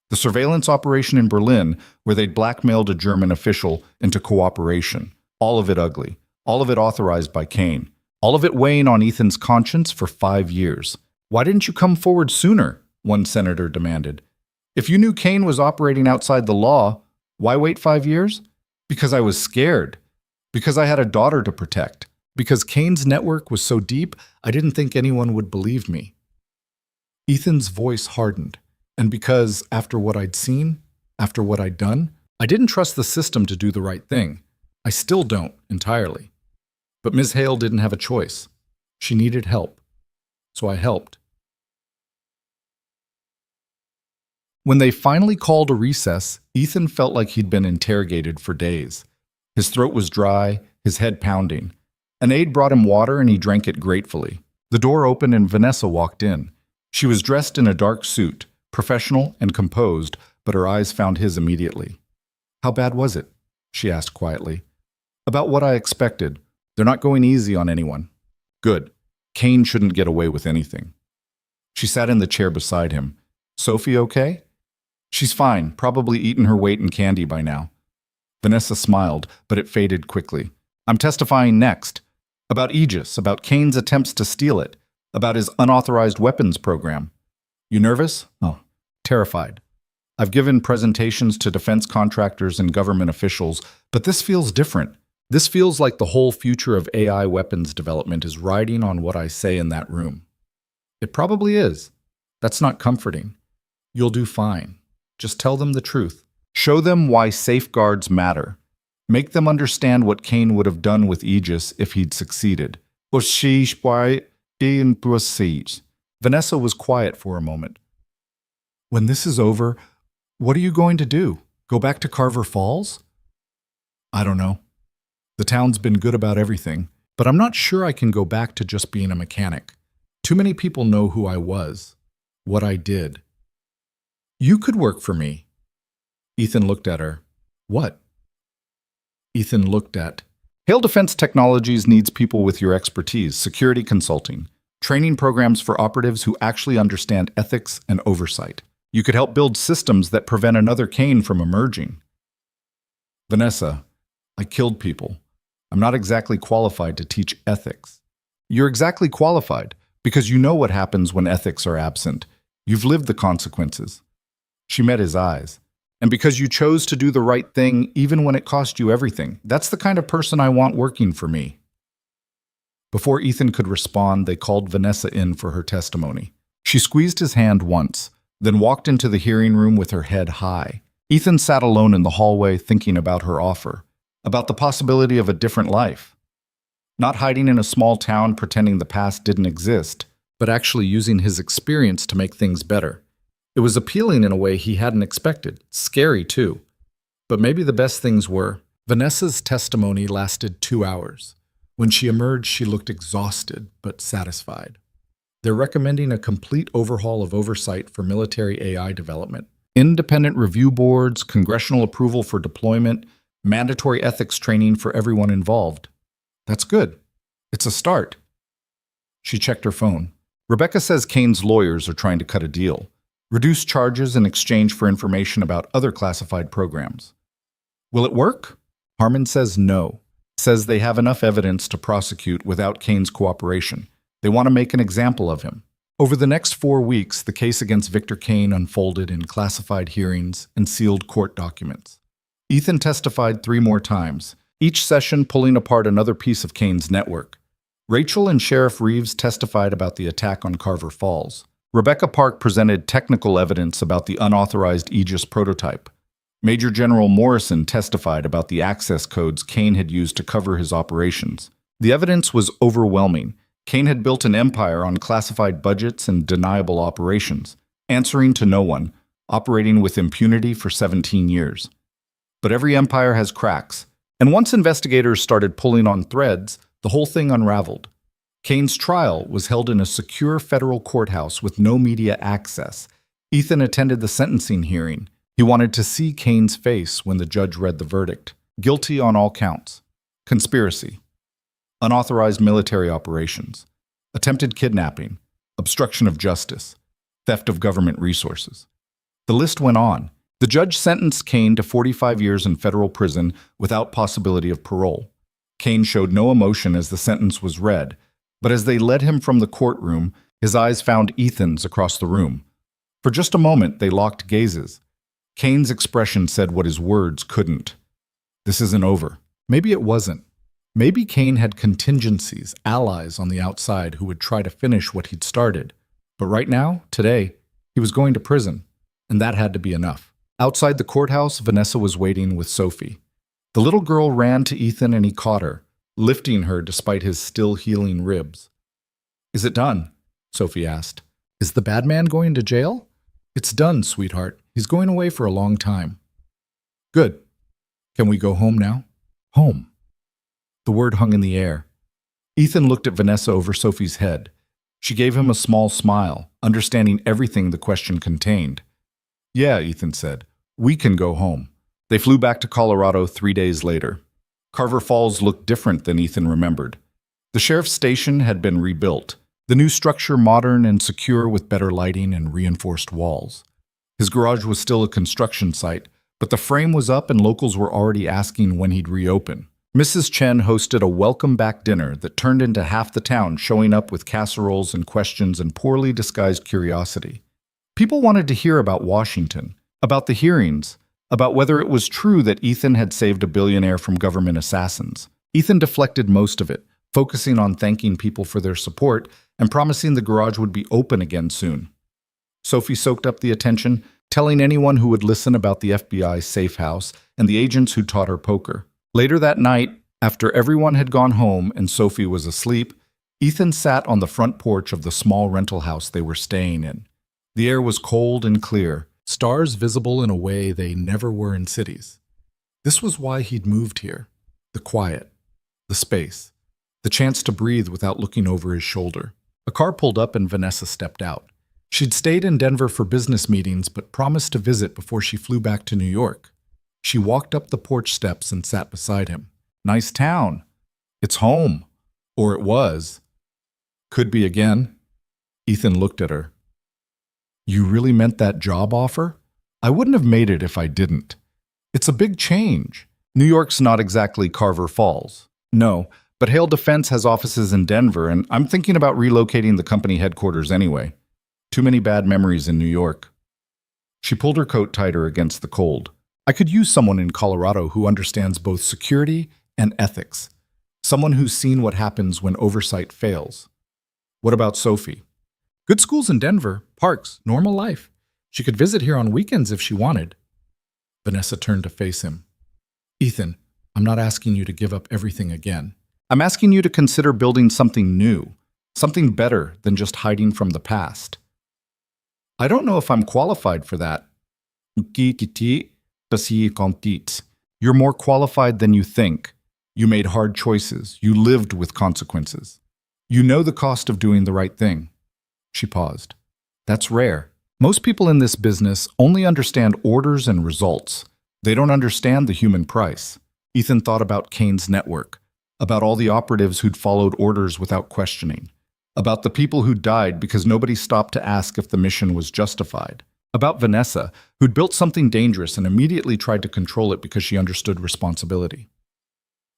The surveillance operation in Berlin where they'd blackmailed a German official into cooperation. All of it ugly. All of it authorized by Kane. All of it weighing on Ethan's conscience for 5 years. Why didn't you come forward sooner? One senator demanded. If you knew Kane was operating outside the law, why wait 5 years? Because I was scared. Because I had a daughter to protect. Because Kane's network was so deep, I didn't think anyone would believe me. Ethan's voice hardened. And because, after what I'd seen, after what I'd done, I didn't trust the system to do the right thing. I still don't, entirely. But Ms. Hale didn't have a choice. She needed help. So I helped. When they finally called a recess, Ethan felt like he'd been interrogated for days. His throat was dry, his head pounding. An aide brought him water and he drank it gratefully. The door opened and Vanessa walked in. She was dressed in a dark suit, professional and composed, but her eyes found his immediately. How bad was it? She asked quietly. About what I expected. They're not going easy on anyone. Good. Kane shouldn't get away with anything. She sat in the chair beside him. Sophie okay? She's fine, probably eaten her weight in candy by now. Vanessa smiled, but it faded quickly. I'm testifying next. About Aegis, about Kane's attempts to steal it, about his unauthorized weapons program. You nervous? Oh, terrified. I've given presentations to defense contractors and government officials, but this feels different. This feels like the whole future of AI weapons development is riding on what I say in that room. It probably is. That's not comforting. You'll do fine. Just tell them the truth. Show them why safeguards matter. Make them understand what Kane would have done with Aegis if he'd succeeded. Vanessa was quiet for a moment. When this is over, what are you going to do? Go back to Carver Falls? I don't know. The town's been good about everything, but I'm not sure I can go back to just being a mechanic. Too many people know who I was, what I did. You could work for me. Ethan looked at her. What? Ethan looked at Hail Defense Technologies needs people with your expertise, security consulting, training programs for operatives who actually understand ethics and oversight. You could help build systems that prevent another Kane from emerging. Vanessa, I killed people. I'm not exactly qualified to teach ethics. You're exactly qualified because you know what happens when ethics are absent. You've lived the consequences. She met his eyes. And because you chose to do the right thing even when it cost you everything, that's the kind of person I want working for me. Before Ethan could respond, they called Vanessa in for her testimony. She squeezed his hand once, then walked into the hearing room with her head high. Ethan sat alone in the hallway thinking about her offer, about the possibility of a different life. Not hiding in a small town pretending the past didn't exist, but actually using his experience to make things better. It was appealing in a way he hadn't expected, scary too. But maybe the best things were. Vanessa's testimony lasted 2 hours. When she emerged, she looked exhausted but satisfied. They're recommending a complete overhaul of oversight for military AI development. Independent review boards, congressional approval for deployment, mandatory ethics training for everyone involved. That's good. It's a start. She checked her phone. Rebecca says Kane's lawyers are trying to cut a deal. Reduce charges in exchange for information about other classified programs. Will it work? Harmon says no. Says they have enough evidence to prosecute without Kane's cooperation. They want to make an example of him. Over the next 4 weeks, the case against Victor Kane unfolded in classified hearings and sealed court documents. Ethan testified 3 more times, each session pulling apart another piece of Kane's network. Rachel and Sheriff Reeves testified about the attack on Carver Falls. Rebecca Park presented technical evidence about the unauthorized Aegis prototype. Major General Morrison testified about the access codes Kane had used to cover his operations. The evidence was overwhelming. Kane had built an empire on classified budgets and deniable operations, answering to no one, operating with impunity for 17 years. But every empire has cracks, and once investigators started pulling on threads, the whole thing unraveled. Kane's trial was held in a secure federal courthouse with no media access. Ethan attended the sentencing hearing. He wanted to see Kane's face when the judge read the verdict. Guilty on all counts. Conspiracy. Unauthorized military operations. Attempted kidnapping. Obstruction of justice. Theft of government resources. The list went on. The judge sentenced Kane to 45 years in federal prison without possibility of parole. Kane showed no emotion as the sentence was read, but as they led him from the courtroom, his eyes found Ethan's across the room. For just a moment, they locked gazes. Kane's expression said what his words couldn't. This isn't over. Maybe it wasn't. Maybe Kane had contingencies, allies on the outside who would try to finish what he'd started. But right now, today, he was going to prison, and that had to be enough. Outside the courthouse, Vanessa was waiting with Sophie. The little girl ran to Ethan and he caught her, lifting her despite his still healing ribs. Is it done? Sophie asked. Is the bad man going to jail? It's done, sweetheart. He's going away for a long time. Good. Can we go home now? Home. The word hung in the air. Ethan looked at Vanessa over Sophie's head. She gave him a small smile, understanding everything the question contained. Yeah, Ethan said. We can go home. They flew back to Colorado 3 days later. Carver Falls looked different than Ethan remembered. The sheriff's station had been rebuilt, the new structure modern and secure with better lighting and reinforced walls. His garage was still a construction site, but the frame was up and locals were already asking when he'd reopen. Mrs. Chen hosted a welcome-back dinner that turned into half the town showing up with casseroles and questions and poorly disguised curiosity. People wanted to hear about Washington, about the hearings, about whether it was true that Ethan had saved a billionaire from government assassins. Ethan deflected most of it, focusing on thanking people for their support and promising the garage would be open again soon. Sophie soaked up the attention, telling anyone who would listen about the FBI safe house and the agents who taught her poker. Later that night, after everyone had gone home and Sophie was asleep, Ethan sat on the front porch of the small rental house they were staying in. The air was cold and clear, stars visible in a way they never were in cities. This was why he'd moved here. The quiet, the space, the chance to breathe without looking over his shoulder. A car pulled up and Vanessa stepped out. She'd stayed in Denver for business meetings but promised to visit before she flew back to New York. She walked up the porch steps and sat beside him. Nice town. It's home. Or it was. Could be again. Ethan looked at her. You really meant that job offer? I wouldn't have made it if I didn't. It's a big change. New York's not exactly Carver Falls. No, but Hale Defense has offices in Denver, and I'm thinking about relocating the company headquarters anyway. Too many bad memories in New York. She pulled her coat tighter against the cold. I could use someone in Colorado who understands both security and ethics. Someone who's seen what happens when oversight fails. What about Sophie? Good schools in Denver, parks, normal life. She could visit here on weekends if she wanted. Vanessa turned to face him. Ethan, I'm not asking you to give up everything again. I'm asking you to consider building something new, something better than just hiding from the past. I don't know if I'm qualified for that. You're more qualified than you think. You made hard choices. You lived with consequences. You know the cost of doing the right thing. She paused. That's rare. Most people in this business only understand orders and results. They don't understand the human price. Ethan thought about Kane's network, about all the operatives who'd followed orders without questioning, about the people who died because nobody stopped to ask if the mission was justified, about Vanessa, who'd built something dangerous and immediately tried to control it because she understood responsibility.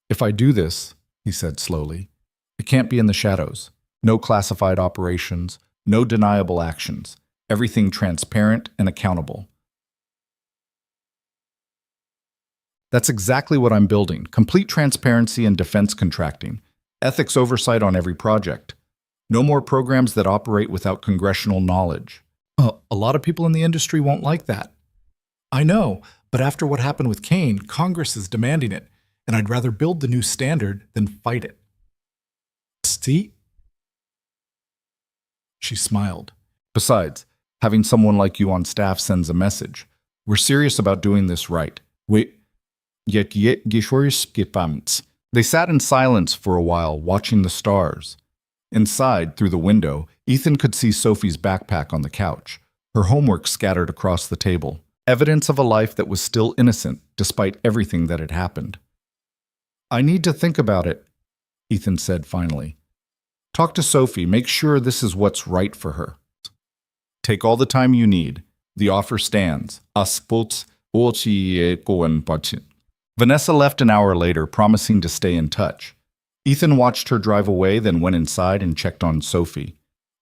If I do this, he said slowly, it can't be in the shadows. No classified operations, no deniable actions. Everything transparent and accountable. That's exactly what I'm building. Complete transparency and defense contracting. Ethics oversight on every project. No more programs that operate without congressional knowledge. A lot of people in the industry won't like that. I know, but after what happened with Kane, Congress is demanding it, and I'd rather build the new standard than fight it. See? She smiled. Besides, having someone like you on staff sends a message. We're serious about doing this right. They sat in silence for a while, watching the stars. Inside, through the window, Ethan could see Sophie's backpack on the couch, her homework scattered across the table, evidence of a life that was still innocent despite everything that had happened. I need to think about it, Ethan said finally. Talk to Sophie, make sure this is what's right for her. Take all the time you need. The offer stands. Vanessa left an hour later, promising to stay in touch. Ethan watched her drive away, then went inside and checked on Sophie.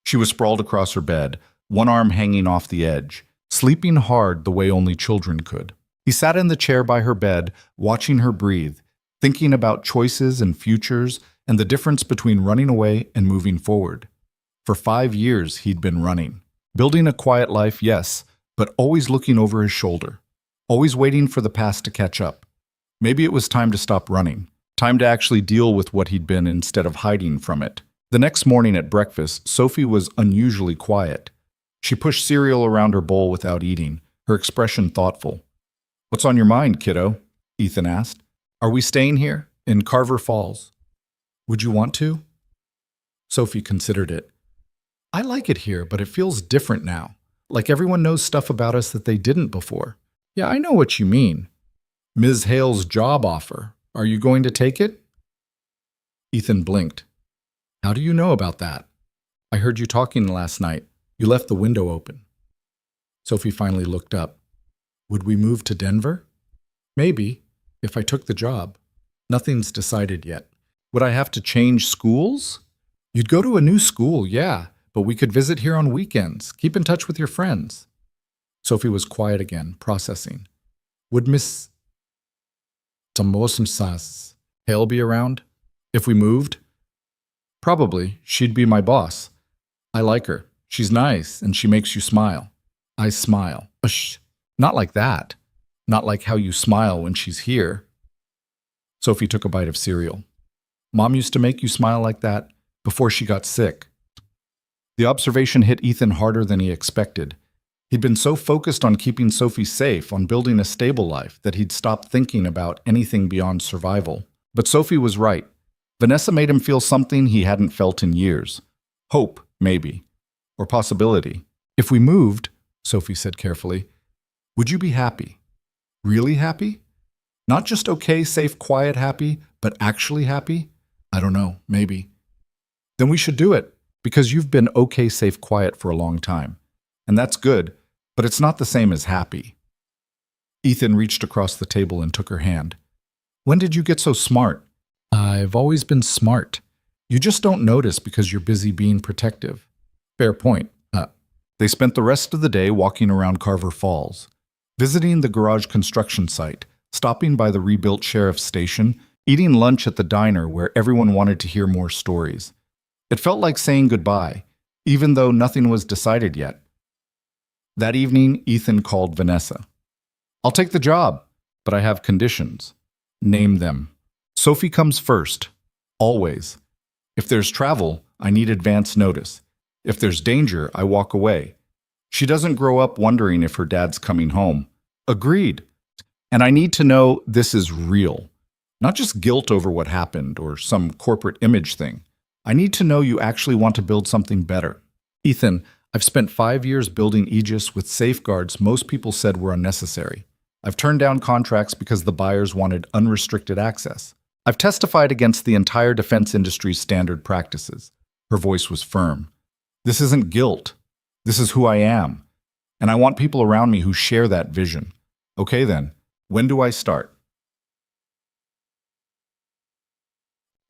She was sprawled across her bed, one arm hanging off the edge, sleeping hard the way only children could. He sat in the chair by her bed, watching her breathe, thinking about choices and futures and the difference between running away and moving forward. For 5 years, he'd been running. Building a quiet life, yes, but always looking over his shoulder. Always waiting for the past to catch up. Maybe it was time to stop running. Time to actually deal with what he'd been instead of hiding from it. The next morning at breakfast, Sophie was unusually quiet. She pushed cereal around her bowl without eating, her expression thoughtful. What's on your mind, kiddo? Ethan asked. Are we staying here? In Carver Falls? Would you want to? Sophie considered it. I like it here, but it feels different now. Like everyone knows stuff about us that they didn't before. Yeah, I know what you mean. Ms. Hale's job offer. Are you going to take it? Ethan blinked. How do you know about that? I heard you talking last night. You left the window open. Sophie finally looked up. Would we move to Denver? Maybe, if I took the job. Nothing's decided yet. Would I have to change schools? You'd go to a new school, yeah, but we could visit here on weekends. Keep in touch with your friends. Sophie was quiet again, processing. Would Miss Hale be around? If we moved? Probably. She'd be my boss. I like her. She's nice, and she makes you smile. I smile. Shh. Not like that. Not like how you smile when she's here. Sophie took a bite of cereal. Mom used to make you smile like that before she got sick. The observation hit Ethan harder than he expected. He'd been so focused on keeping Sophie safe, on building a stable life, that he'd stopped thinking about anything beyond survival. But Sophie was right. Vanessa made him feel something he hadn't felt in years. Hope, maybe. Or possibility. If we moved, Sophie said carefully, would you be happy? Really happy? Not just okay, safe, quiet happy, but actually happy? I don't know, maybe. Then we should do it, because you've been okay, safe, quiet for a long time. And that's good, but it's not the same as happy. Ethan reached across the table and took her hand. When did you get so smart? I've always been smart. You just don't notice because you're busy being protective. Fair point. They spent the rest of the day walking around Carver Falls, visiting the garage construction site, stopping by the rebuilt sheriff's station, eating lunch at the diner where everyone wanted to hear more stories. It felt like saying goodbye, even though nothing was decided yet. That evening, Ethan called Vanessa. I'll take the job, but I have conditions. Name them. Sophie comes first. Always. If there's travel, I need advance notice. If there's danger, I walk away. She doesn't grow up wondering if her dad's coming home. Agreed. And I need to know this is real. Not just guilt over what happened or some corporate image thing. I need to know you actually want to build something better. Ethan, I've spent 5 years building Aegis with safeguards most people said were unnecessary. I've turned down contracts because the buyers wanted unrestricted access. I've testified against the entire defense industry's standard practices. Her voice was firm. This isn't guilt. This is who I am. And I want people around me who share that vision. Okay then, when do I start?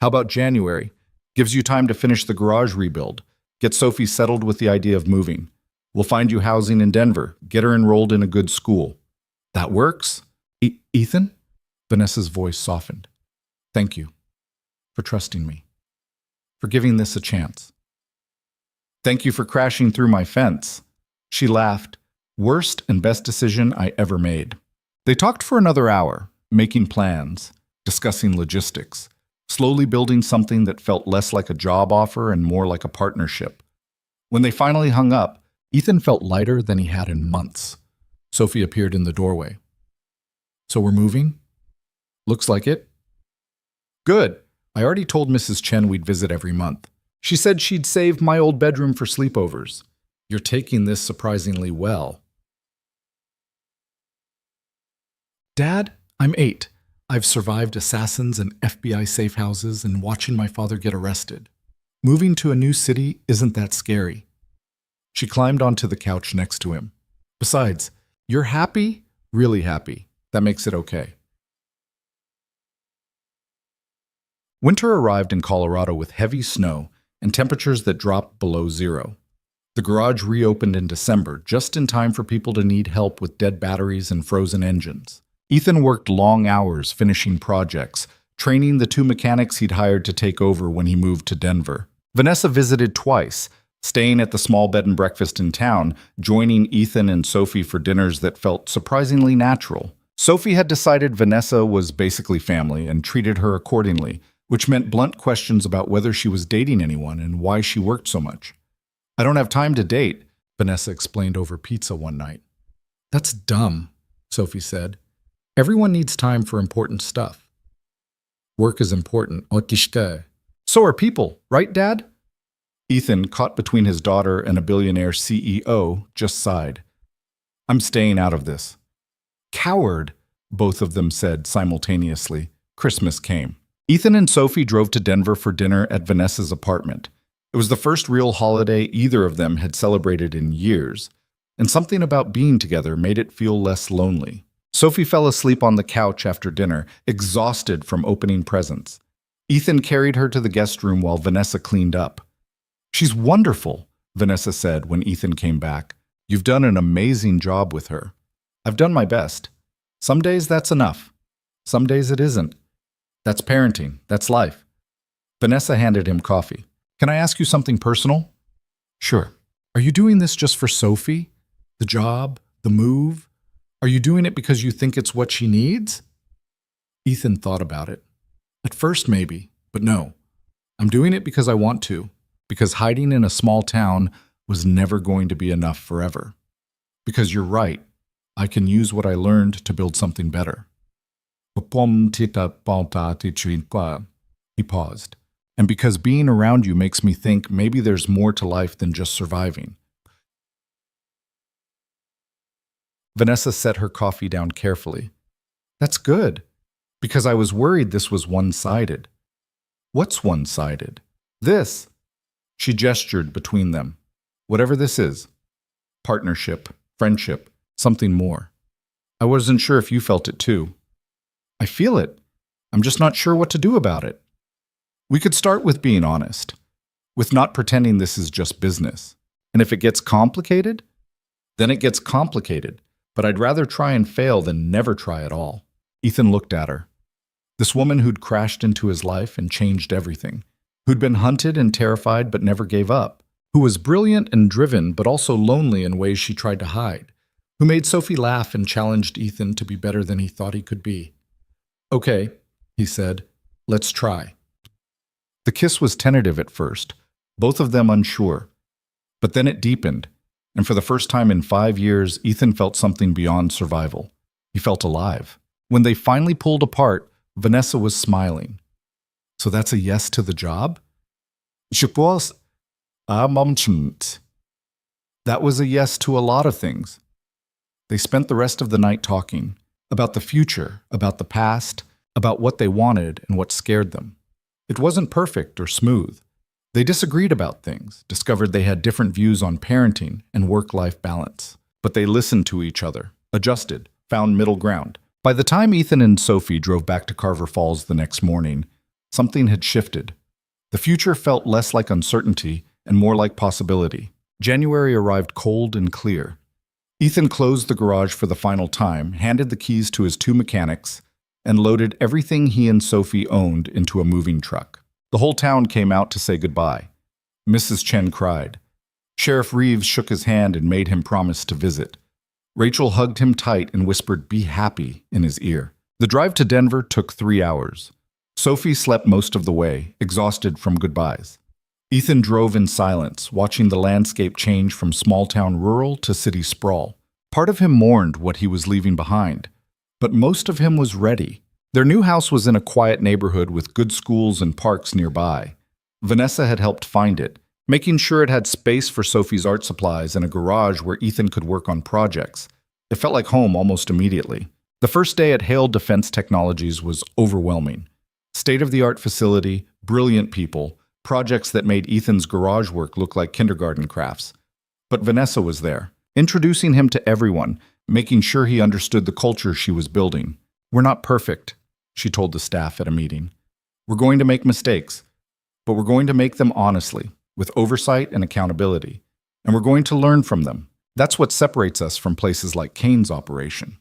How about January? Gives you time to finish the garage rebuild. Get Sophie settled with the idea of moving. We'll find you housing in Denver. Get her enrolled in a good school. That works? Ethan? Vanessa's voice softened. Thank you for trusting me, for giving this a chance. Thank you for crashing through my fence. She laughed. Worst and best decision I ever made. They talked for another hour, making plans, discussing logistics, slowly building something that felt less like a job offer and more like a partnership. When they finally hung up, Ethan felt lighter than he had in months. Sophie appeared in the doorway. So we're moving? Looks like it. Good. I already told Mrs. Chen we'd visit every month. She said she'd save my old bedroom for sleepovers. You're taking this surprisingly well. Dad, I'm 8. I've survived assassins and FBI safe houses and watching my father get arrested. Moving to a new city isn't that scary. She climbed onto the couch next to him. Besides, you're happy? Really happy. That makes it okay. Winter arrived in Colorado with heavy snow and temperatures that dropped below zero. The garage reopened in December, just in time for people to need help with dead batteries and frozen engines. Ethan worked long hours finishing projects, training the 2 mechanics he'd hired to take over when he moved to Denver. Vanessa visited twice, staying at the small bed and breakfast in town, joining Ethan and Sophie for dinners that felt surprisingly natural. Sophie had decided Vanessa was basically family and treated her accordingly, which meant blunt questions about whether she was dating anyone and why she worked so much. I don't have time to date, Vanessa explained over pizza one night. That's dumb, Sophie said. Everyone needs time for important stuff. Work is important. So are people, right, Dad? Ethan, caught between his daughter and a billionaire CEO, just sighed. I'm staying out of this. Coward, both of them said simultaneously. Christmas came. Ethan and Sophie drove to Denver for dinner at Vanessa's apartment. It was the first real holiday either of them had celebrated in years, and something about being together made it feel less lonely. Sophie fell asleep on the couch after dinner, exhausted from opening presents. Ethan carried her to the guest room while Vanessa cleaned up. She's wonderful, Vanessa said when Ethan came back. You've done an amazing job with her. I've done my best. Some days that's enough. Some days it isn't. That's parenting. That's life. Vanessa handed him coffee. Can I ask you something personal? Sure. Are you doing this just for Sophie? The job? The move? Are you doing it because you think it's what she needs? Ethan thought about it. At first, maybe, but no. I'm doing it because I want to, because hiding in a small town was never going to be enough forever. Because you're right, I can use what I learned to build something better. He paused. And because being around you makes me think maybe there's more to life than just surviving. Vanessa set her coffee down carefully. That's good, because I was worried this was one-sided. What's one-sided? This. She gestured between them. Whatever this is. Partnership, friendship, something more. I wasn't sure if you felt it too. I feel it. I'm just not sure what to do about it. We could start with being honest, with not pretending this is just business. And if it gets complicated, then it gets complicated. But I'd rather try and fail than never try at all. Ethan looked at her. This woman who'd crashed into his life and changed everything, who'd been hunted and terrified but never gave up, who was brilliant and driven but also lonely in ways she tried to hide, who made Sophie laugh and challenged Ethan to be better than he thought he could be. Okay, he said, let's try. The kiss was tentative at first, both of them unsure. But then it deepened, and for the first time in 5 years, Ethan felt something beyond survival. He felt alive. When they finally pulled apart, Vanessa was smiling. So that's a yes to the job? Je pense à moment. That was a yes to a lot of things. They spent the rest of the night talking about the future, about the past, about what they wanted and what scared them. It wasn't perfect or smooth. They disagreed about things, discovered they had different views on parenting and work-life balance. But they listened to each other, adjusted, found middle ground. By the time Ethan and Sophie drove back to Carver Falls the next morning, something had shifted. The future felt less like uncertainty and more like possibility. January arrived cold and clear. Ethan closed the garage for the final time, handed the keys to his 2 mechanics, and loaded everything he and Sophie owned into a moving truck. The whole town came out to say goodbye. Mrs. Chen cried. Sheriff Reeves shook his hand and made him promise to visit. Rachel hugged him tight and whispered, "Be happy," in his ear. The drive to Denver took 3 hours. Sophie slept most of the way, exhausted from goodbyes. Ethan drove in silence, watching the landscape change from small-town rural to city sprawl. Part of him mourned what he was leaving behind, but most of him was ready. Their new house was in a quiet neighborhood with good schools and parks nearby. Vanessa had helped find it, making sure it had space for Sophie's art supplies and a garage where Ethan could work on projects. It felt like home almost immediately. The first day at Hale Defense Technologies was overwhelming. State-of-the-art facility, brilliant people, projects that made Ethan's garage work look like kindergarten crafts. But Vanessa was there, introducing him to everyone, making sure he understood the culture she was building. "We're not perfect," she told the staff at a meeting. "We're going to make mistakes, but we're going to make them honestly, with oversight and accountability. And we're going to learn from them. That's what separates us from places like Kane's operation."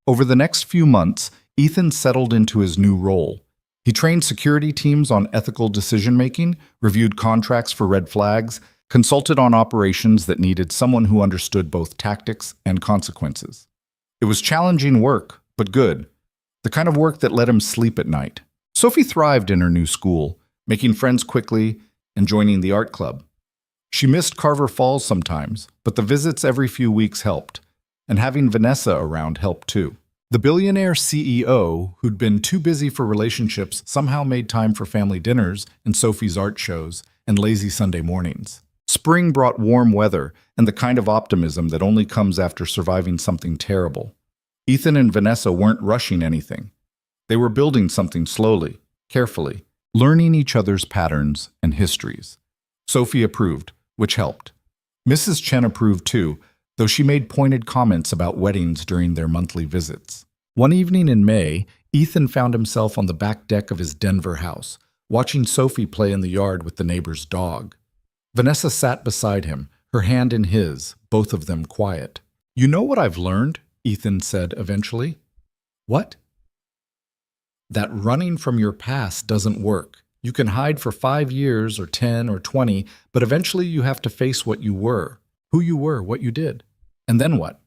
Over the next few months, Ethan settled into his new role. He trained security teams on ethical decision-making, reviewed contracts for red flags, consulted on operations that needed someone who understood both tactics and consequences. It was challenging work, but good. The kind of work that let him sleep at night. Sophie thrived in her new school, making friends quickly and joining the art club. She missed Carver Falls sometimes, but the visits every few weeks helped, and having Vanessa around helped too. The Billionaire CEO, who'd been too busy for relationships, somehow made time for family dinners and Sophie's art shows and lazy Sunday mornings. Spring brought warm weather and the kind of optimism that only comes after surviving something terrible. Ethan and Vanessa weren't rushing anything. They were building something slowly, carefully, learning each other's patterns and histories. Sophie approved, which helped. Mrs. Chen approved too, though she made pointed comments about weddings during their monthly visits. One evening in May, Ethan found himself on the back deck of his Denver house, watching Sophie play in the yard with the neighbor's dog. Vanessa sat beside him, her hand in his, both of them quiet. "You know what I've learned?" Ethan said eventually. "What?" "That running from your past doesn't work. You can hide for 5 years or 10 or 20, but eventually you have to face what you were, who you were, what you did. And then what?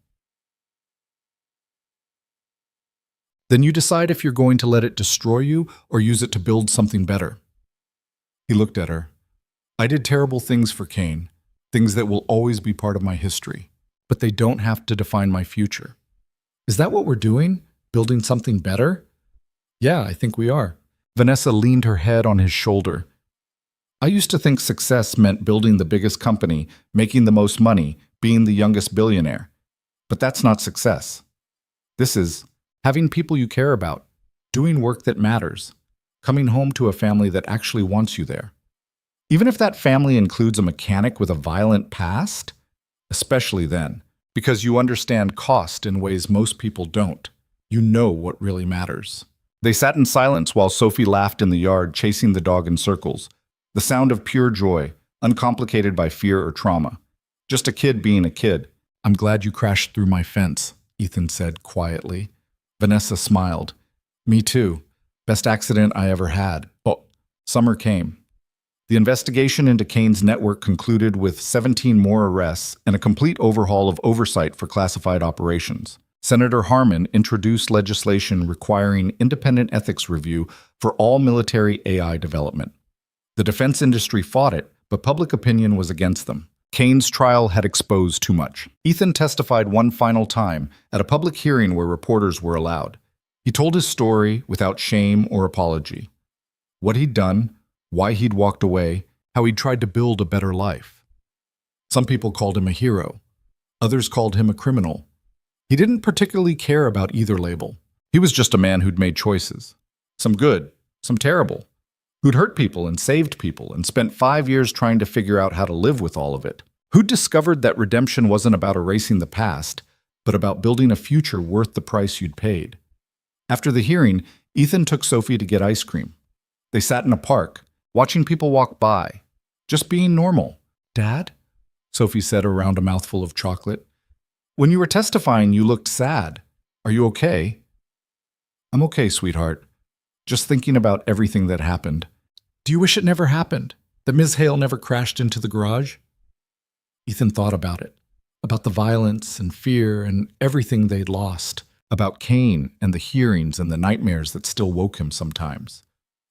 Then you decide if you're going to let it destroy you or use it to build something better." He looked at her. "I did terrible things for Kane, things that will always be part of my history, but they don't have to define my future." "Is that what we're doing? Building something better?" "Yeah, I think we are." Vanessa leaned her head on his shoulder. "I used to think success meant building the biggest company, making the most money, being the youngest billionaire. But that's not success. This is having people you care about, doing work that matters, coming home to a family that actually wants you there. Even if that family includes a mechanic with a violent past, especially then, because you understand cost in ways most people don't. You know what really matters. They sat in silence while Sophie laughed in the yard, chasing the dog in circles. The sound of pure joy, uncomplicated by fear or trauma. Just a kid being a kid. "I'm glad you crashed through my fence," Ethan said quietly. Vanessa smiled. "Me too. Best accident I ever had." Oh, summer came. The investigation into Kane's network concluded with 17 more arrests and a complete overhaul of oversight for classified operations. Senator Harman introduced legislation requiring independent ethics review for all military AI development. The defense industry fought it, but public opinion was against them. Kane's trial had exposed too much. Ethan testified one final time at a public hearing where reporters were allowed. He told his story without shame or apology. What he'd done, why he'd walked away, how he'd tried to build a better life. Some people called him a hero. Others called him a criminal. He didn't particularly care about either label. He was just a man who'd made choices. Some good, some terrible. Who'd hurt people and saved people and spent 5 years trying to figure out how to live with all of it. Who'd discovered that redemption wasn't about erasing the past, but about building a future worth the price you'd paid. After the hearing, Ethan took Sophie to get ice cream. They sat in a park, watching people walk by, just being normal. "Dad?" Sophie said around a mouthful of chocolate. "When you were testifying, you looked sad. Are you okay?" "I'm okay, sweetheart. Just thinking about everything that happened." "Do you wish it never happened? That Ms. Hale never crashed into the garage?" Ethan thought about it, about the violence and fear and everything they'd lost, about Kane and the hearings and the nightmares that still woke him sometimes,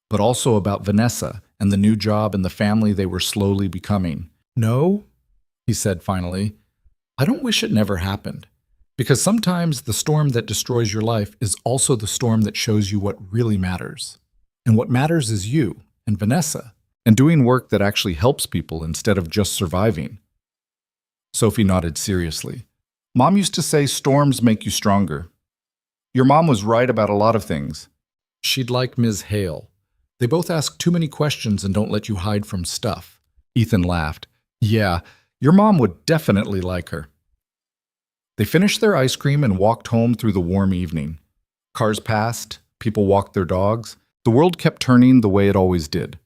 but also about Vanessa and the new job and the family they were slowly becoming. "No," he said finally, "I don't wish it never happened. Because sometimes the storm that destroys your life is also the storm that shows you what really matters. And what matters is you and Vanessa, and doing work that actually helps people instead of just surviving." Sophie nodded seriously. "Mom used to say storms make you stronger. Your mom was right about a lot of things. She'd like Ms. Hale. They both ask too many questions and don't let you hide from stuff." Ethan laughed. "Yeah, your mom would definitely like her." They finished their ice cream and walked home through the warm evening. Cars passed, people walked their dogs. The world kept turning the way it always did.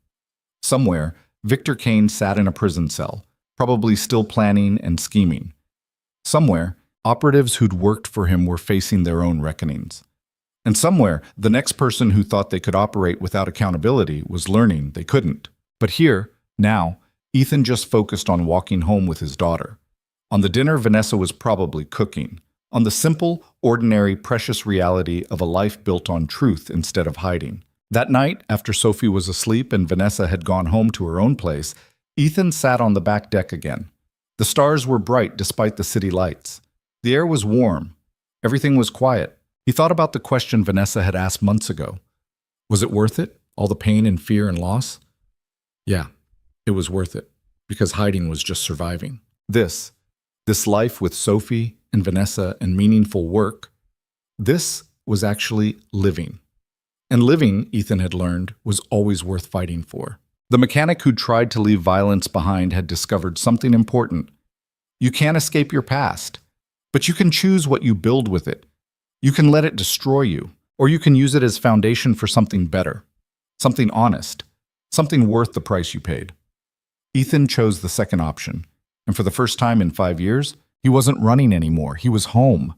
Somewhere, Victor Kane sat in a prison cell, probably still planning and scheming. Somewhere, operatives who'd worked for him were facing their own reckonings. And somewhere, the next person who thought they could operate without accountability was learning they couldn't. But here, now, Ethan just focused on walking home with his daughter. On the dinner Vanessa was probably cooking. On the simple, ordinary, precious reality of a life built on truth instead of hiding. That night, after Sophie was asleep and Vanessa had gone home to her own place, Ethan sat on the back deck again. The stars were bright despite the city lights. The air was warm. Everything was quiet. He thought about the question Vanessa had asked months ago. Was it worth it? All the pain and fear and loss? Yeah, it was worth it, because hiding was just surviving. This life with Sophie and Vanessa and meaningful work, this was actually living. And living, Ethan had learned, was always worth fighting for. The mechanic who tried to leave violence behind had discovered something important. You can't escape your past, but you can choose what you build with it. You can let it destroy you, or you can use it as foundation for something better, something honest, something worth the price you paid. Ethan chose the second option. And for the first time in 5 years, he wasn't running anymore. He was home.